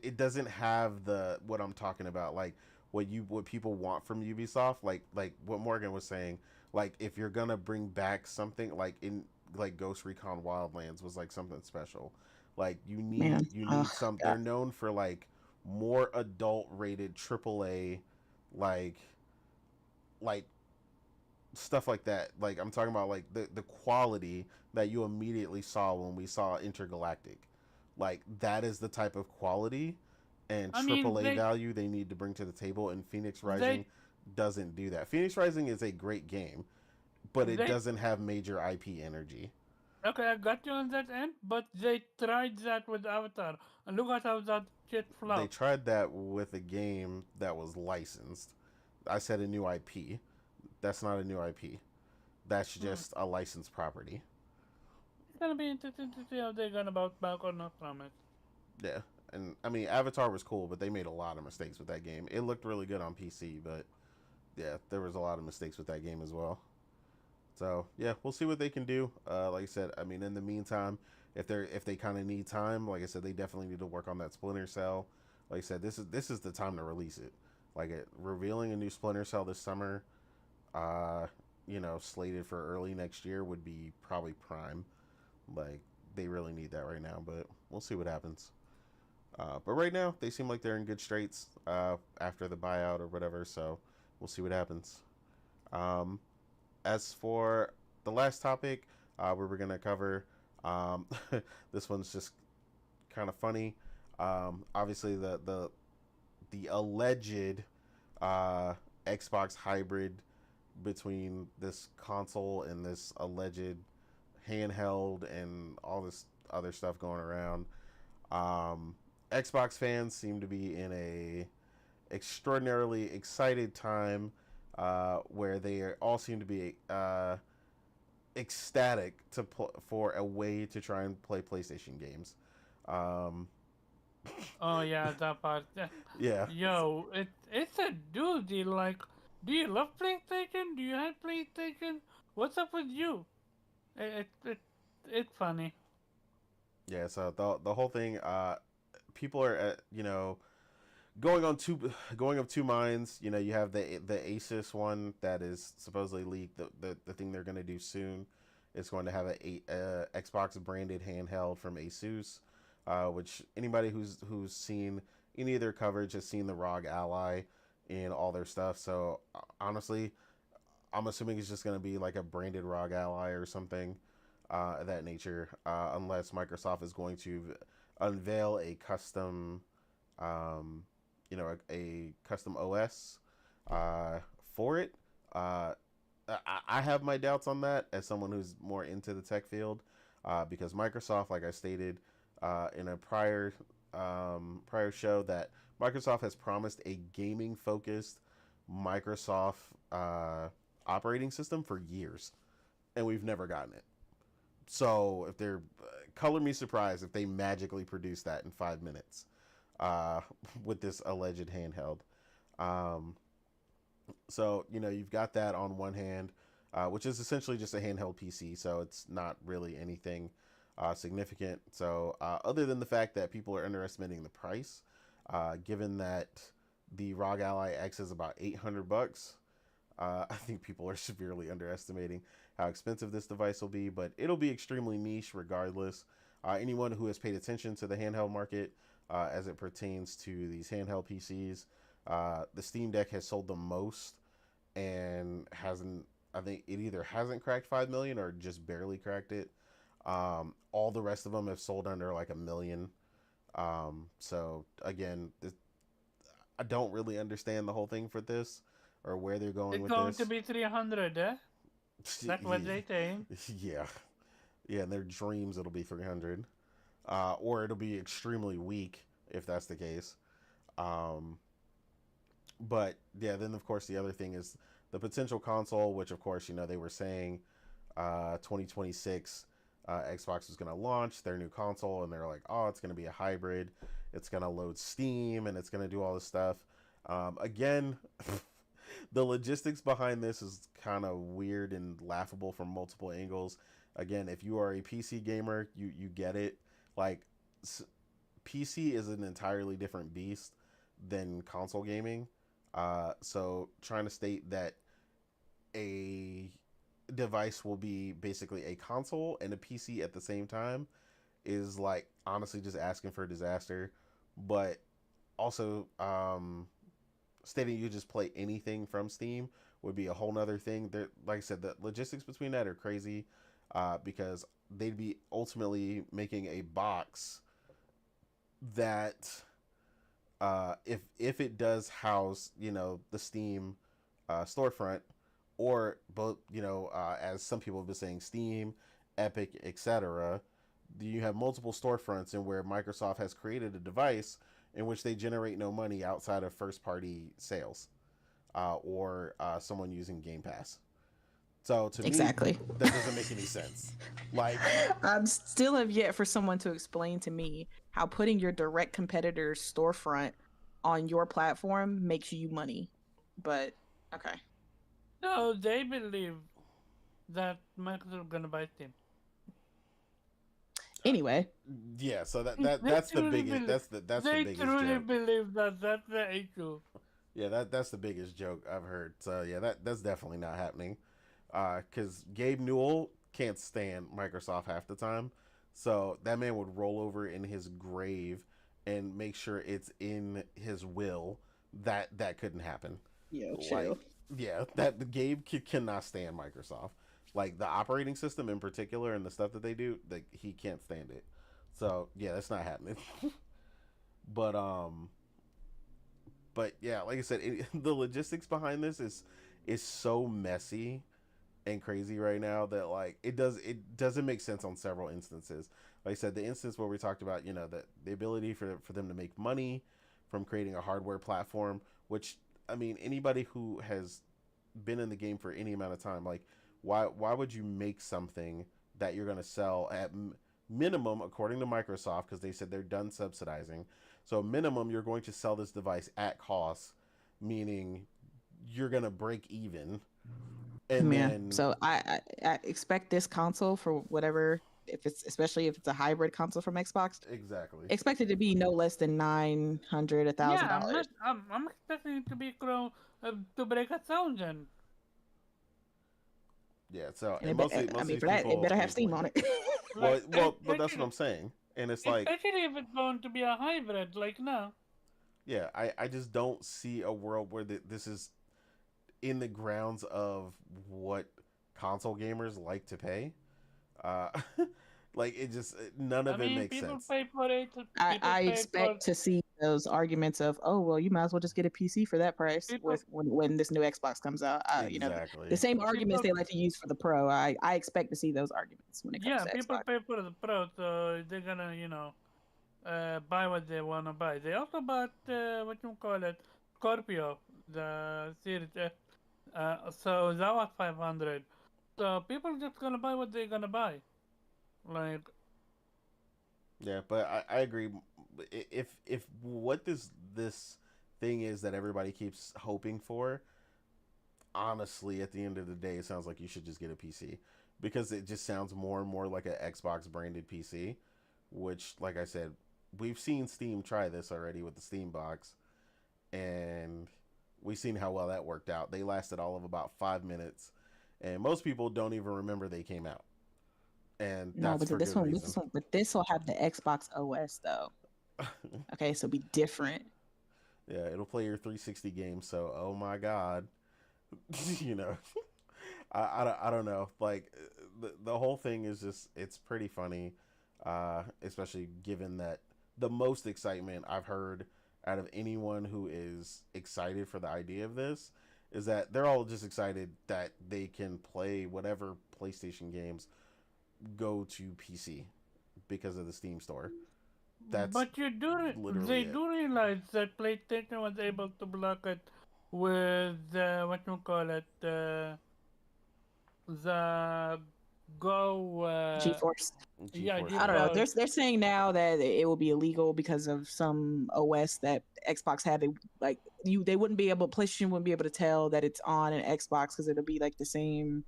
it doesn't have the what I'm talking about, like what people want from Ubisoft, like what Morgan was saying, like if you're gonna bring back something like in like Ghost Recon Wildlands was like something special, like Man, you oh need some. god. They're known for like more adult rated AAA, like like stuff like that. Like I'm talking about like the quality that you immediately saw when we saw Intergalactic. Like that is the type of quality and I mean, AAA value they need to bring to the table, and Phoenix Rising they, doesn't do that. Phoenix Rising is a great game, but it they. doesn't have major IP energy. Okay, I got you on that end, but they tried that with Avatar, and look at how that shit They flopped. tried that with a game that was licensed. I said a new IP. That's not a new IP. That's Hmm. just a licensed property. It's gonna be interesting to see how they're gonna bounce back or not from it. Yeah, and I mean Avatar was cool, but they made a lot of mistakes with that game. It looked really good on PC, but yeah, there was a lot of mistakes with that game as well. So yeah, we'll see what they can do. Like I said, I mean, in the meantime, if they kind of need time, like I said, they definitely need to work on that Splinter Cell. Like I said, this is the time to release it. Like revealing a new Splinter Cell this summer, uh, slated for early next year would be probably prime. Like they really need that right now, but we'll see what happens. But right now, they seem like they're in good straits after the buyout or whatever. So we'll see what happens. Um, as for the last topic, we were gonna cover, um, this one's just kind of funny. Obviously, the alleged uh, Xbox hybrid between this console and this alleged handheld and all this other stuff going around. Um, Xbox fans seem to be in a extraordinarily excited time where they all seem to be ecstatic for a way to try and play PlayStation games. Um, Oh yeah, that part. yeah, Yo, it's a doozy. Like Do you love PlayStation? Do you have PlayStation? What's up with you? It's funny. Yeah, so the whole thing, people are going on going of two minds. You know, you have the Asus one that is supposedly leaked. The thing they're going to do soon is going to have a Xbox branded handheld from Asus, which anybody who's seen any of their coverage has seen the ROG Ally in all their stuff. So honestly, I'm assuming it's just going to be like a branded ROG Ally or something of that nature, unless Microsoft is going to unveil a custom, um, a custom OS for it. I have my doubts on that as someone who's more into the tech field, because Microsoft, like I stated in a prior show, that Microsoft has promised a gaming focused Microsoft operating system for years, and we've never gotten it. So if they're color me surprised if they magically produce that in 5 minutes uh, with this alleged handheld. Um, so you've got that on one hand, which is essentially just a handheld PC. So it's not really anything significant. So other than the fact that people are underestimating the price, given that the ROG Ally X is about $800. I think people are severely underestimating how expensive this device will be, but it'll be extremely niche regardless. Anyone who has paid attention to the handheld market as it pertains to these handheld PCs, the Steam Deck has sold the most and hasn't. I think it either hasn't cracked 5 million or just barely cracked it. All the rest of them have sold under like 1 million. So again, I don't really understand the whole thing for this or where they're going It's with going this. to be 300, eh? That's what they saying. Yeah, yeah. In their dreams, it'll be 300, or it'll be extremely weak if that's the case. Um, but yeah, then of course the other thing is the potential console, which of course they were saying 2026 Xbox is going to launch their new console, and they're like, oh, it's going to be a hybrid. It's going to load Steam and it's going to do all this stuff. Again, the logistics behind this is kind of weird and laughable from multiple angles. Again, if you are a PC gamer, you get it. Like, PC is an entirely different beast than console gaming. So trying to state that a device will be basically a console and a PC at the same time is like honestly just asking for a disaster. But also, stating you just play anything from Steam would be a whole nother thing. There, like I said, the logistics between that are crazy, because they'd be ultimately making a box that, if it does house the Steam storefront, or both, as some people have been saying, Steam, Epic, etc. You have multiple storefronts in where Microsoft has created a device in which they generate no money outside of first party sales, or someone using Game Pass. So to Exactly. me, that doesn't make any sense. Like, I still have yet for someone to explain to me how putting your direct competitor's storefront on your platform makes you money. But okay. No, they believe that Microsoft gonna buy Steam. Anyway, yeah. So that's the truly biggest. believe- That's the They biggest truly joke. believe that that's the issue. Yeah, that's the biggest joke I've heard. So yeah, that's definitely not happening. Because Gabe Newell can't stand Microsoft half the time, so that man would roll over in his grave and make sure it's in his will that that couldn't happen. yo, Like, chill. yeah, that Gabe cannot stand Microsoft. Like the operating system in particular and the stuff that they do, like he can't stand it. So yeah, that's not happening. but but yeah, like I said, the logistics behind this is so messy and crazy right now that like it doesn't make sense on several instances. Like I said, the instance where we talked about the ability for them to make money from creating a hardware platform, which I mean anybody who has been in the game for any amount of time, like why would you make something that you're going to sell at minimum, according to Microsoft, because they said they're done subsidizing. So minimum, you're going to sell this device at cost, meaning you're gonna break even, and Yeah. then So I expect this console for whatever, especially if it's a hybrid console from Xbox, exactly. expect it to be no less than $900, Yeah, $1,000. I'm expecting it to be to break 1,000. Yeah. So And and it most I of mean, these for that, it people better have ain't Steam playing on it. it. Like, But that's what I'm saying. And it's like, especially if it's going to be a hybrid, like now. yeah, I just don't see a world where this is in the grounds of what console gamers like to pay. Uh, like it just none I of it mean, makes people sense. pay for it. People I pay for expect to see those arguments of, oh well, you might as well just get a PC for that price people. when this new Xbox comes out. The Exactly. same arguments People, they like to use for the Pro. I expect to see those arguments when it comes yeah, to people Xbox. pay for the Pro, so they're gonna, buy what they wanna buy. They also bought what you call it, Scorpio, the Series F. So that was 500. So people just gonna buy what they're gonna buy. Like, Yeah, but I agree. If what this thing is that everybody keeps hoping for, honestly, at the end of the day, it sounds like you should just get a PC because it just sounds more and more like an Xbox branded PC, which, like I said, we've seen Steam try this already with the Steam box, and we've seen how well that worked out. They lasted all of about 5 minutes, and most people don't even remember they came out, and No, that's but for good reason. this will have the Xbox OS though. Okay, so be different. Yeah, it'll play your 360 games. So, oh my god, you know, I don't know. Like the whole thing is just it's pretty funny, especially given that the most excitement I've heard out of anyone who is excited for the idea of this is that they're all just excited that they can play whatever PlayStation games go to PC because of the Steam store. That's but literally they it. do realize that PlayStation was able to block it with what you call it, the Go. GeForce. Yeah, GeForce I don't Now. know. GeForce. They're saying now that it will be illegal because of some OS that Xbox had. They wouldn't be able, PlayStation wouldn't be able to tell that it's on an Xbox because it'll be like the same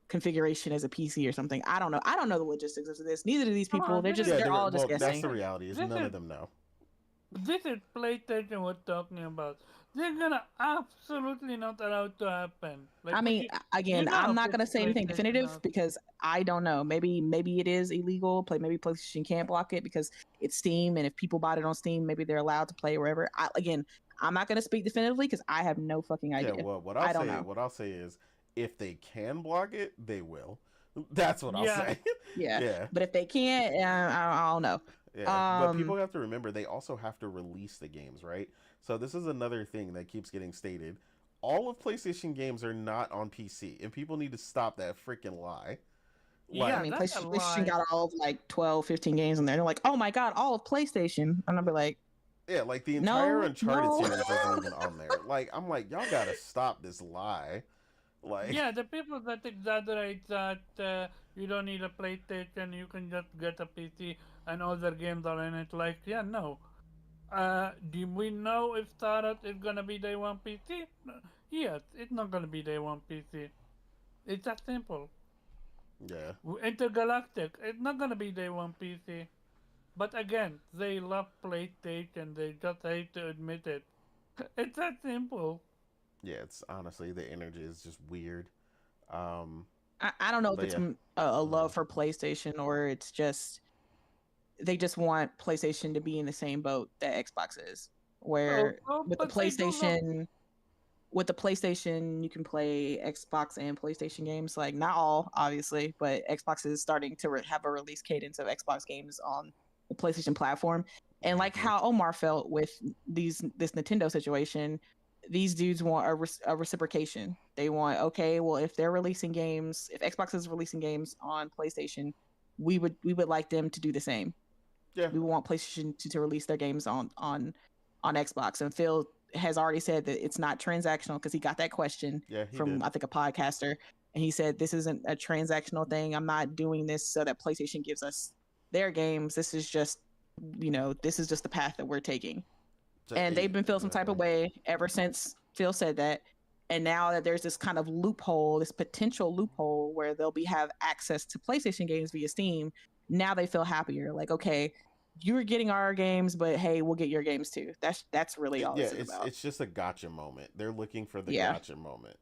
configuration as a PC or something. I don't know. I don't know the logistics of this. Neither do these Come people. on, this is Yeah, They're all just well, that's guessing. the reality. Is this none is of them know. this is PlayStation we're talking about. They're gonna absolutely not allow it to happen. Like, I mean, again, I'm not gonna say anything definitive because I don't know. Maybe it is illegal. Maybe PlayStation can't block it because it's Steam, and if people bought it on Steam, maybe they're allowed to play wherever. I'm not gonna speak definitively because I have no fucking idea. Yeah, well, I don't know. what I'll say is, if they can block it, they will. That's what I'll say. Yeah. Yeah. But if they can't, I don't know. Yeah, but people have to remember they also have to release the games, right? So this is another thing that keeps getting stated. All of PlayStation games are not on PC, and people need to stop that freaking lie. Like, Yeah, I mean, that's a PlayStation lie. got all of like 12, 15 games in there. They're like, oh my god, all of PlayStation. And I'll be like, yeah, like the entire Uncharted no. series isn't even on there. Like, I'm like, y'all gotta stop this lie. Like, Yeah, the people that exaggerate that you don't need a PlayStation, you can just get a PC and all their games are in it. Like, yeah, no. Do we know if Startup is gonna be day one PC? No. Yes, it's not gonna be day one PC. It's that simple. yeah, Intergalactic, it's not gonna be day one PC. But again, they love PlayStation. They just hate to admit it. It's that simple. yeah. It's honestly the energy is just weird. I don't know if But it's yeah. a love for PlayStation or it's just they just want PlayStation to be in the same boat that Xbox is, where with the but they do love- PlayStation you can play Xbox and PlayStation games. Like not all, obviously, but Xbox is starting to have a release cadence of Xbox games on the PlayStation platform. And like how Omar felt with this Nintendo situation, these dudes want a reciprocation. They want, okay, well, if they're releasing games, if Xbox is releasing games on PlayStation, we would like them to do the same. Yeah. We want PlayStation to release their games on Xbox. And Phil has already said that it's not transactional because he got that question from I think a podcaster, and he said this isn't a transactional thing. I'm not doing this so that PlayStation gives us their games. This is just the path that we're taking. And they've been feeling some type of way ever since Phil said that. And now that there's this kind of loophole, this potential loophole where they'll have access to PlayStation games via Steam, now they feel happier. Like, okay, you're getting our games, but hey, we'll get your games too. That's really all this is about. It's just a gotcha moment. They're looking for the Yeah. gotcha moment.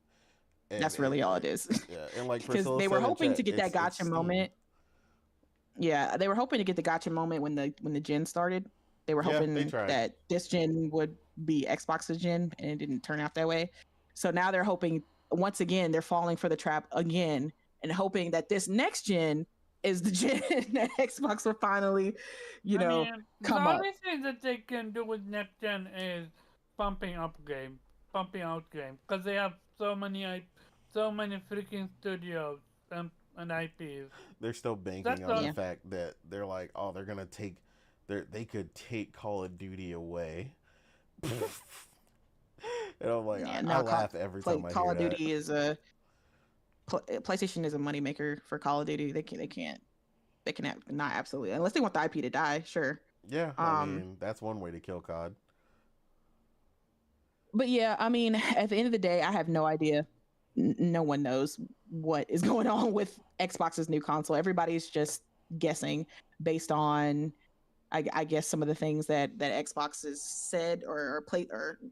And, That's really all it is. Yeah, and like because Priscilla they were said in hoping chat, to get that it's gotcha Steam. moment. Yeah, they were hoping to get the gotcha moment when the gen started. They were Yeah, hoping they tried. that this gen would be Xbox's gen, and it didn't turn out that way. So now they're hoping, once again, they're falling for the trap again, and hoping that this next gen is the gen that Xbox will finally, come the up. only thing that they can do with next gen is pumping out game, because they have so many freaking studios and IPs. They're still banking That's on Yeah. the fact that they're like, oh, they're gonna take, they could take Call of Duty away. And I'm like, Yeah, I no, laugh every time I Call hear of that. Duty is PlayStation is a moneymaker for Call of Duty. They can not absolutely, unless they want the IP to die, sure. Yeah, I mean, that's one way to kill COD. But yeah, I mean, at the end of the day, I have no idea. No one knows what is going on with Xbox's new console. Everybody's just guessing based on, I guess, some of the things that Xbox has said or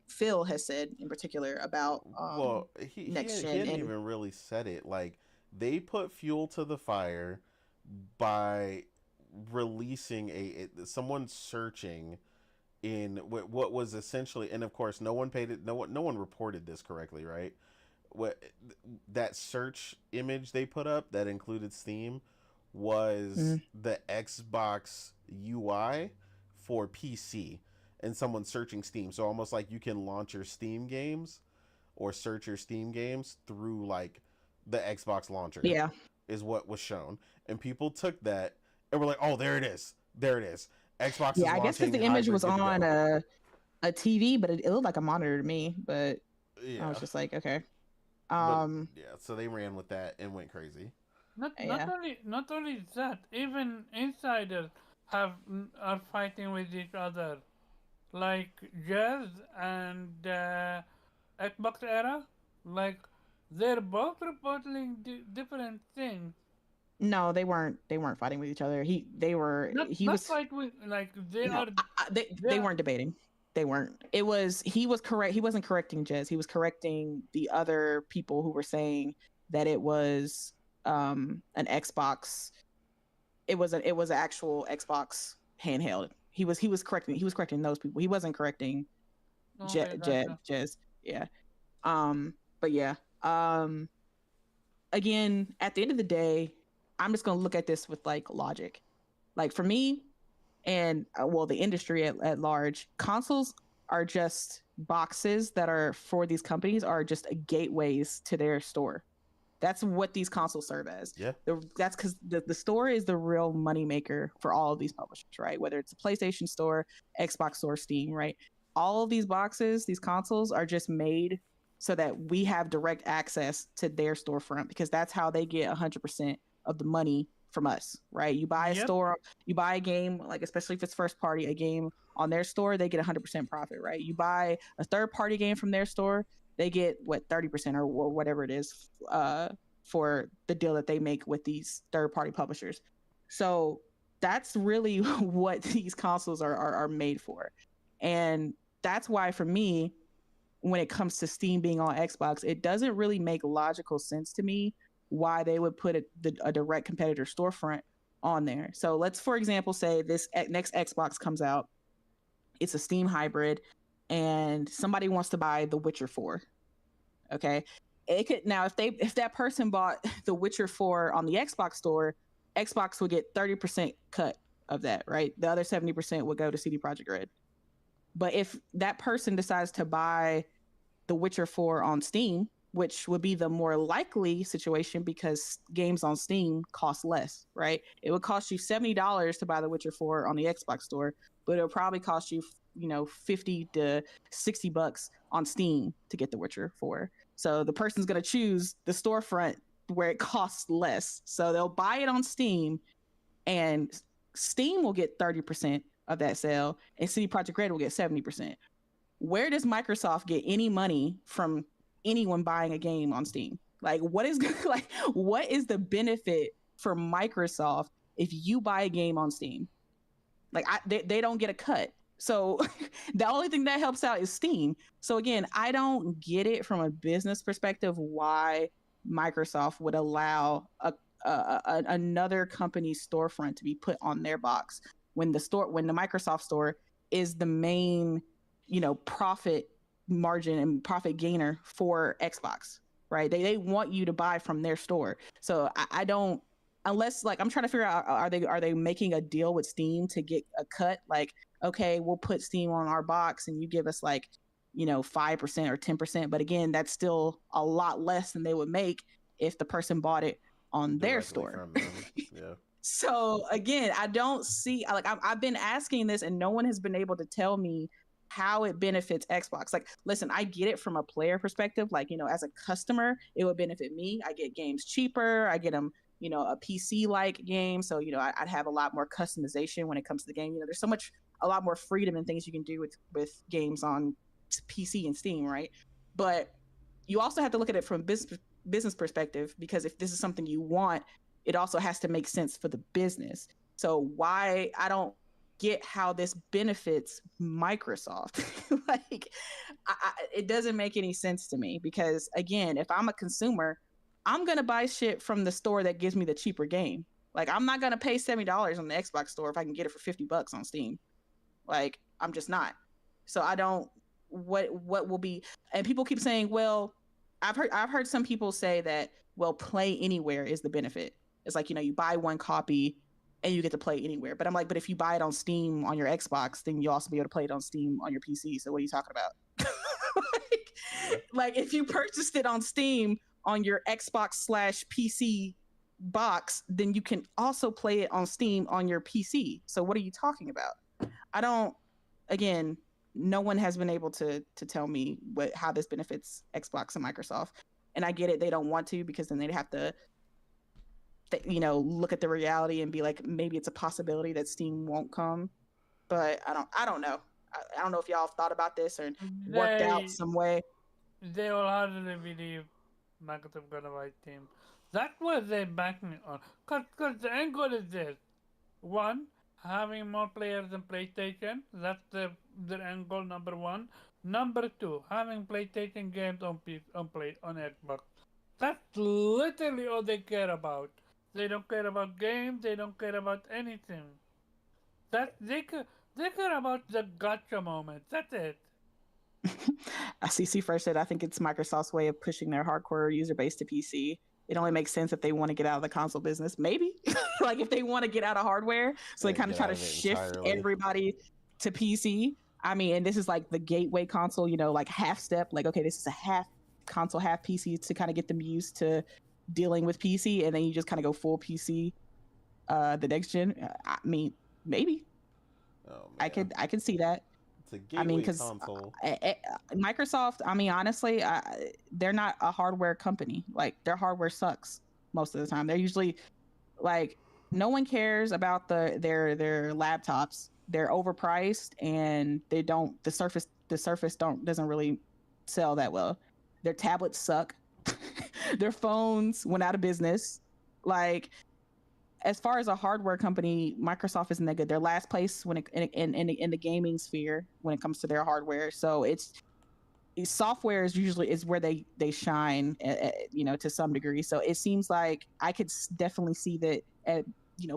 Phil has said in particular about Well, next he gen. hadn't And even really said it. Like, they put fuel to the fire by releasing someone searching in what was essentially, and of course, no one paid it. No one reported this correctly, right? What that search image they put up that included Steam was the Xbox UI for PC, and someone searching Steam. So almost like you can launch your Steam games or search your Steam games through like the Xbox launcher. yeah, is what was shown, and people took that and were like, "Oh, there it is, there it is." Xbox is I guess because launching the image hybrid, was good to on go. a TV, but it looked like a monitor to me. But I Yeah, was just like, okay, but yeah, so they ran with that and went crazy. yeah. Not only that, even insiders are fighting with each other, like Jazz and Xbox Era, like they're both reporting different things. No, they weren't. They weren't fighting with each other. They were. He Not was. fight with, like they No, are. they weren't debating. They weren't. It was he was correct. He wasn't correcting Jez. He was correcting the other people who were saying that it was an Xbox. It was an actual Xbox handheld. He was correcting those people. He wasn't correcting Okay, gotcha. Jez. Yeah. But yeah. Again, at the end of the day, I'm just gonna look at this with like logic. Like for me, and the industry at large, consoles are just boxes that are for these companies are just gateways to their store. That's what these consoles serve as. Yeah, That's because the store is the real moneymaker for all of these publishers, right? Whether it's a PlayStation store, Xbox store, Steam, right? All of these boxes, these consoles are just made so that we have direct access to their storefront, because that's how they get 100% of the money from us, right? You buy a store, you buy a game, like especially if it's first party, a game on their store, they get 100% profit, right? You buy a third party game from their store, they get 30% or whatever it is for the deal that they make with these third party publishers. So that's really what these consoles are made for. And that's why for me, when it comes to Steam being on Xbox, it doesn't really make logical sense to me why they would put a direct competitor storefront on there. So let's, for example, say this next Xbox comes out, it's a Steam hybrid, and somebody wants to buy The Witcher 4. Okay, it could now if that person bought The Witcher 4 on the Xbox store, Xbox would get 30% cut of that, right? The other 70% would go to CD Projekt Red. But if that person decides to buy The Witcher 4 on Steam, which would be the more likely situation because games on Steam cost less, right? It would cost you $70 to buy The Witcher 4 on the Xbox store, but it would probably cost you, $50 to $60 on Steam to get The Witcher 4. So the person's going to choose the storefront where it costs less. So they'll buy it on Steam, and Steam will get 30% of that sale, and CD Projekt Red will get 70%. Where does Microsoft get any money from anyone buying a game on Steam. Like, what is like what is the benefit for Microsoft if you buy a game on Steam? Like, they don't get a cut. So the only thing that helps out is Steam. So again, I don't get it from a business perspective why Microsoft would allow another company's storefront to be put on their box when the Microsoft store is the main, profit margin and profit gainer for Xbox, right? They want you to buy from their store. So I don't, unless, like, I'm trying to figure out, are they making a deal with Steam to get a cut? Like, okay, we'll put Steam on our box and you give us like, 5% or 10%. But again, that's still a lot less than they would make if the person bought it on their store. From them. Yeah. So again, I don't see, like, I've been asking this and no one has been able to tell me how it benefits Xbox. Like, listen, I get it from a player perspective. Like, as a customer, it would benefit me. I get games cheaper. I get them, a PC-like game. So, I'd have a lot more customization when it comes to the game. There's a lot more freedom and things you can do with games on PC and Steam, right? But you also have to look at it from business perspective, because if this is something you want, it also has to make sense for the business. So why I don't get how this benefits Microsoft. Like, it doesn't make any sense to me, because again, if I'm a consumer, I'm going to buy shit from the store that gives me the cheaper game. Like, I'm not going to pay $70 on the Xbox store if I can get it for $50 on Steam. Like, I'm just not. So I don't, what will be, and people keep saying, well, I've heard some people say that, well, play anywhere is the benefit. It's like, you buy one copy and you get to play anywhere. But I'm like, but if you buy it on Steam on your Xbox, then you'll also be able to play it on Steam on your PC. So what are you talking about? like, if you purchased it on Steam on your Xbox/PC box, then you can also play it on Steam on your PC. So what are you talking about? Again, no one has been able to tell me how this benefits Xbox and Microsoft. And I get it, they don't want to, because then they'd have to look at the reality and be like, maybe it's a possibility that Steam won't come. But I don't know. I don't know if y'all have thought about this or worked out some way. They will hardly believe Microsoft gonna buy Steam. That's what they back me on. Cause the angle is this. One, having more players than PlayStation. That's their angle, number one. Number two, having PlayStation games on Xbox. That's literally all they care about. They don't care about games. They don't care about anything. They care about the gotcha moment. That's it. CC first said, I think it's Microsoft's way of pushing their hardcore user base to PC. It only makes sense if they want to get out of the console business. Maybe. Like, if they want to get out of hardware. So they kind of try to shift everybody to PC. I mean, and this is like the gateway console, like half step. Like, okay, this is a half console, half PC to kind of get them used to dealing with PC. And then you just kind of go full PC the next gen. I mean, maybe. Oh, I could see that. It's a gateway console. Microsoft, I mean, honestly, they're not a hardware company. Like, their hardware sucks most of the time. They're usually like, no one cares about their laptops. They're overpriced, and the Surface doesn't really sell that well. Their tablets suck. Their phones went out of business. Like, as far as a hardware company, Microsoft isn't that good. They're last place when in the gaming sphere when it comes to their hardware. So software is where they shine, to some degree. So it seems like I could definitely see that,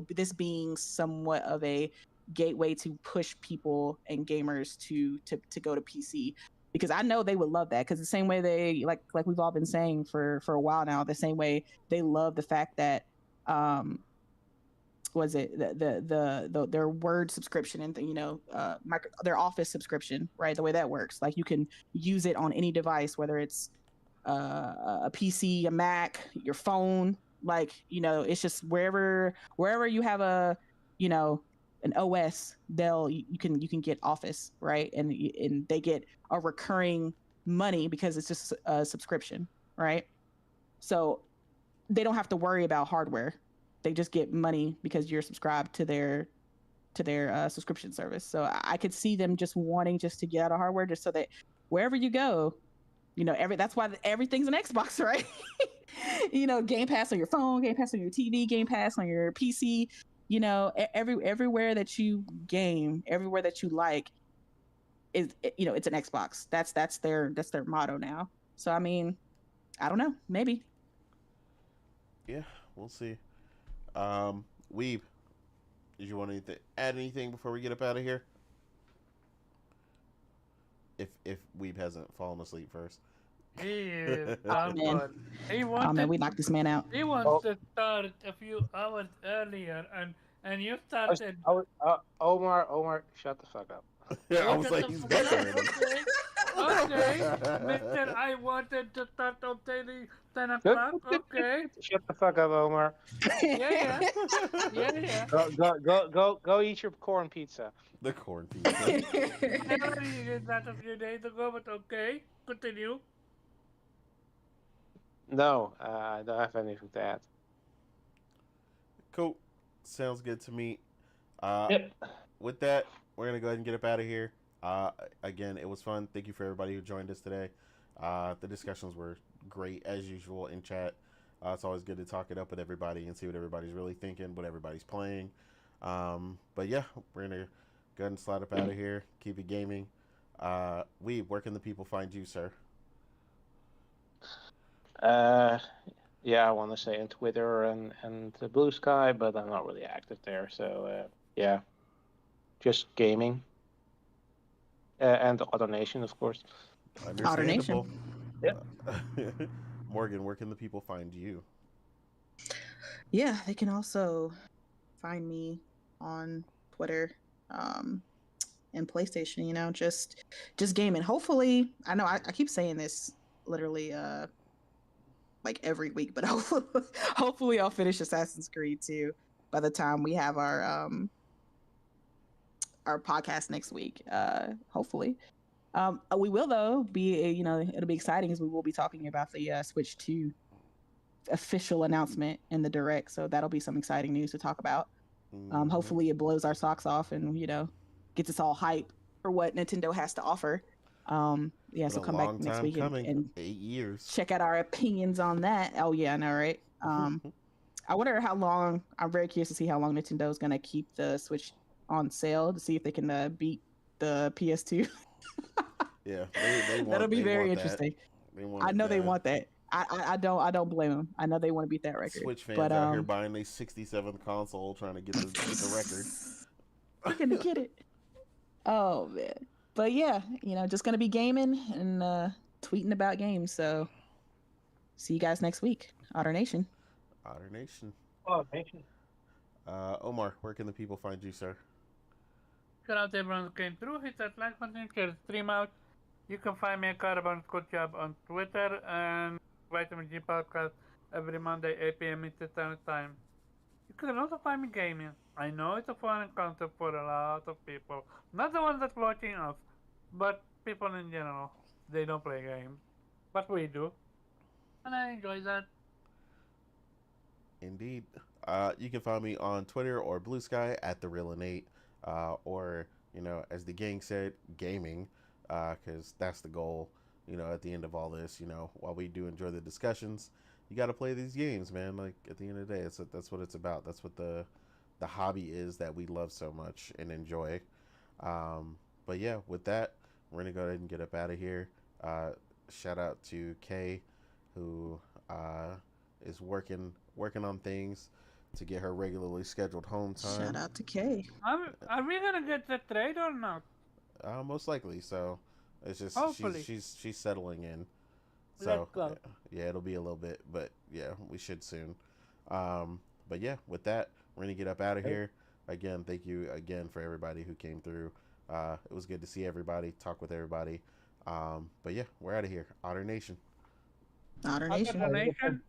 this being somewhat of a gateway to push people and gamers to go to PC, because I know they would love that. Because the same way they like we've all been saying for a while now, the same way they love the fact that was it their Word subscription and their Office subscription, right? The way that works, like, you can use it on any device, whether it's a PC, a Mac, your phone. Like, it's just wherever you have an OS, you can get Office, right? And they get a recurring money because it's just a subscription, right? So they don't have to worry about hardware. They just get money because you're subscribed to their subscription service. So I could see them just wanting to get out of hardware, just so that wherever you go, You know, that's why everything's an Xbox, right? You know, Game Pass on your phone, Game Pass on your TV, Game Pass on your PC. You know, everywhere that you game, everywhere that you like, is, you know, it's an Xbox. That's their motto now. So I mean, I don't know, maybe. Yeah, we'll see. Weeb, did you want to add anything before we get up out of here? If Weeb hasn't fallen asleep first. He is Oh man, done. He oh man, wanted we knocked this man out. he wants to start a few hours earlier, and you started. Omar, shut the fuck up. Yeah, I You was shut like, the he's fuck back up, already. okay, Mister. I wanted to start on daily 10 o'clock. Okay, Shut the fuck up, Omar. yeah, yeah. Go eat your corn pizza. The corn pizza. I already did that a few days ago, but okay, continue. No, I don't have anything to add. Cool. Sounds good to me. Yep. With that, we're gonna go ahead and get up out of here. Again, it was fun. Thank you for everybody who joined us today. The discussions were great as usual in chat. It's always good to talk it up with everybody and see what everybody's really thinking, what everybody's playing. But yeah, we're gonna go ahead and slide up out of here. Keep it gaming. Where can the people find you, sir? Yeah, I want to say on Twitter and the Blue Sky, but I'm not really active there. So yeah, just gaming and Auto Nation, of course. Otter Understandable. Yep. Morgan, where can the people find you? Yeah, they can also find me on Twitter, and PlayStation. You know, just gaming. Hopefully, I know I keep saying this literally like every week, but hopefully I'll finish Assassin's Creed 2 by the time we have our podcast next week. Hopefully. We will though be, you know, it'll be exciting as we will be talking about the Switch 2 official announcement in the direct, so that'll be some exciting news to talk about. Hopefully it blows our socks off and, you know, gets us all hype for what Nintendo has to offer. Yeah, so come back next week and 8 years. check out our opinions on that. Oh yeah, I know, right? I wonder how long. I'm very curious to see how long Nintendo is gonna keep the Switch on sale to see if they can beat the PS2. Yeah, they want, that'll be very want interesting. I know they want that. I don't blame them. I know they want to beat that record. Switch fans but, out here buying a 67th console trying to get the record. We're gonna get it. Oh man. But yeah, you know, just gonna be gaming and tweeting about games. So see you guys next week. Otter Nation. Otter Nation. Oh, Nation. Omar, where can the people find you, sir? Shout out to everyone who came through. Hit that like button, share the stream out. You can find me at Caravan Good Job on Twitter and Vitamin G Podcast every Monday, 8 p.m. Eastern Standard Time. You can also find me gaming. I know it's a fun concept for a lot of people. Not the ones that's watching us, but people in general. They don't play games. But we do. And I enjoy that. Indeed. You can find me on Twitter or Blue Sky at TheRealInnate, or, you know, as the gang said, gaming, because that's the goal, you know, at the end of all this. You know, while we do enjoy the discussions, you got to play these games, man. Like, at the end of the day, that's what it's about. That's what the hobby is that we love so much and enjoy. But yeah, with that, we're gonna go ahead and get up out of here. Shout out to Kay, who is working on things to get her regularly scheduled home time. Shout out to Kay. Are we gonna get the trade or not? Most likely. So it's just Hopefully. she's settling in. So Let's go. yeah, it'll be a little bit, but yeah, we should soon. But yeah, with that, we're gonna get up out of here. Again, thank you again for everybody who came through. It was good to see everybody, talk with everybody. But yeah, we're out of here. Otter Nation. Otter Nation. Otter Nation.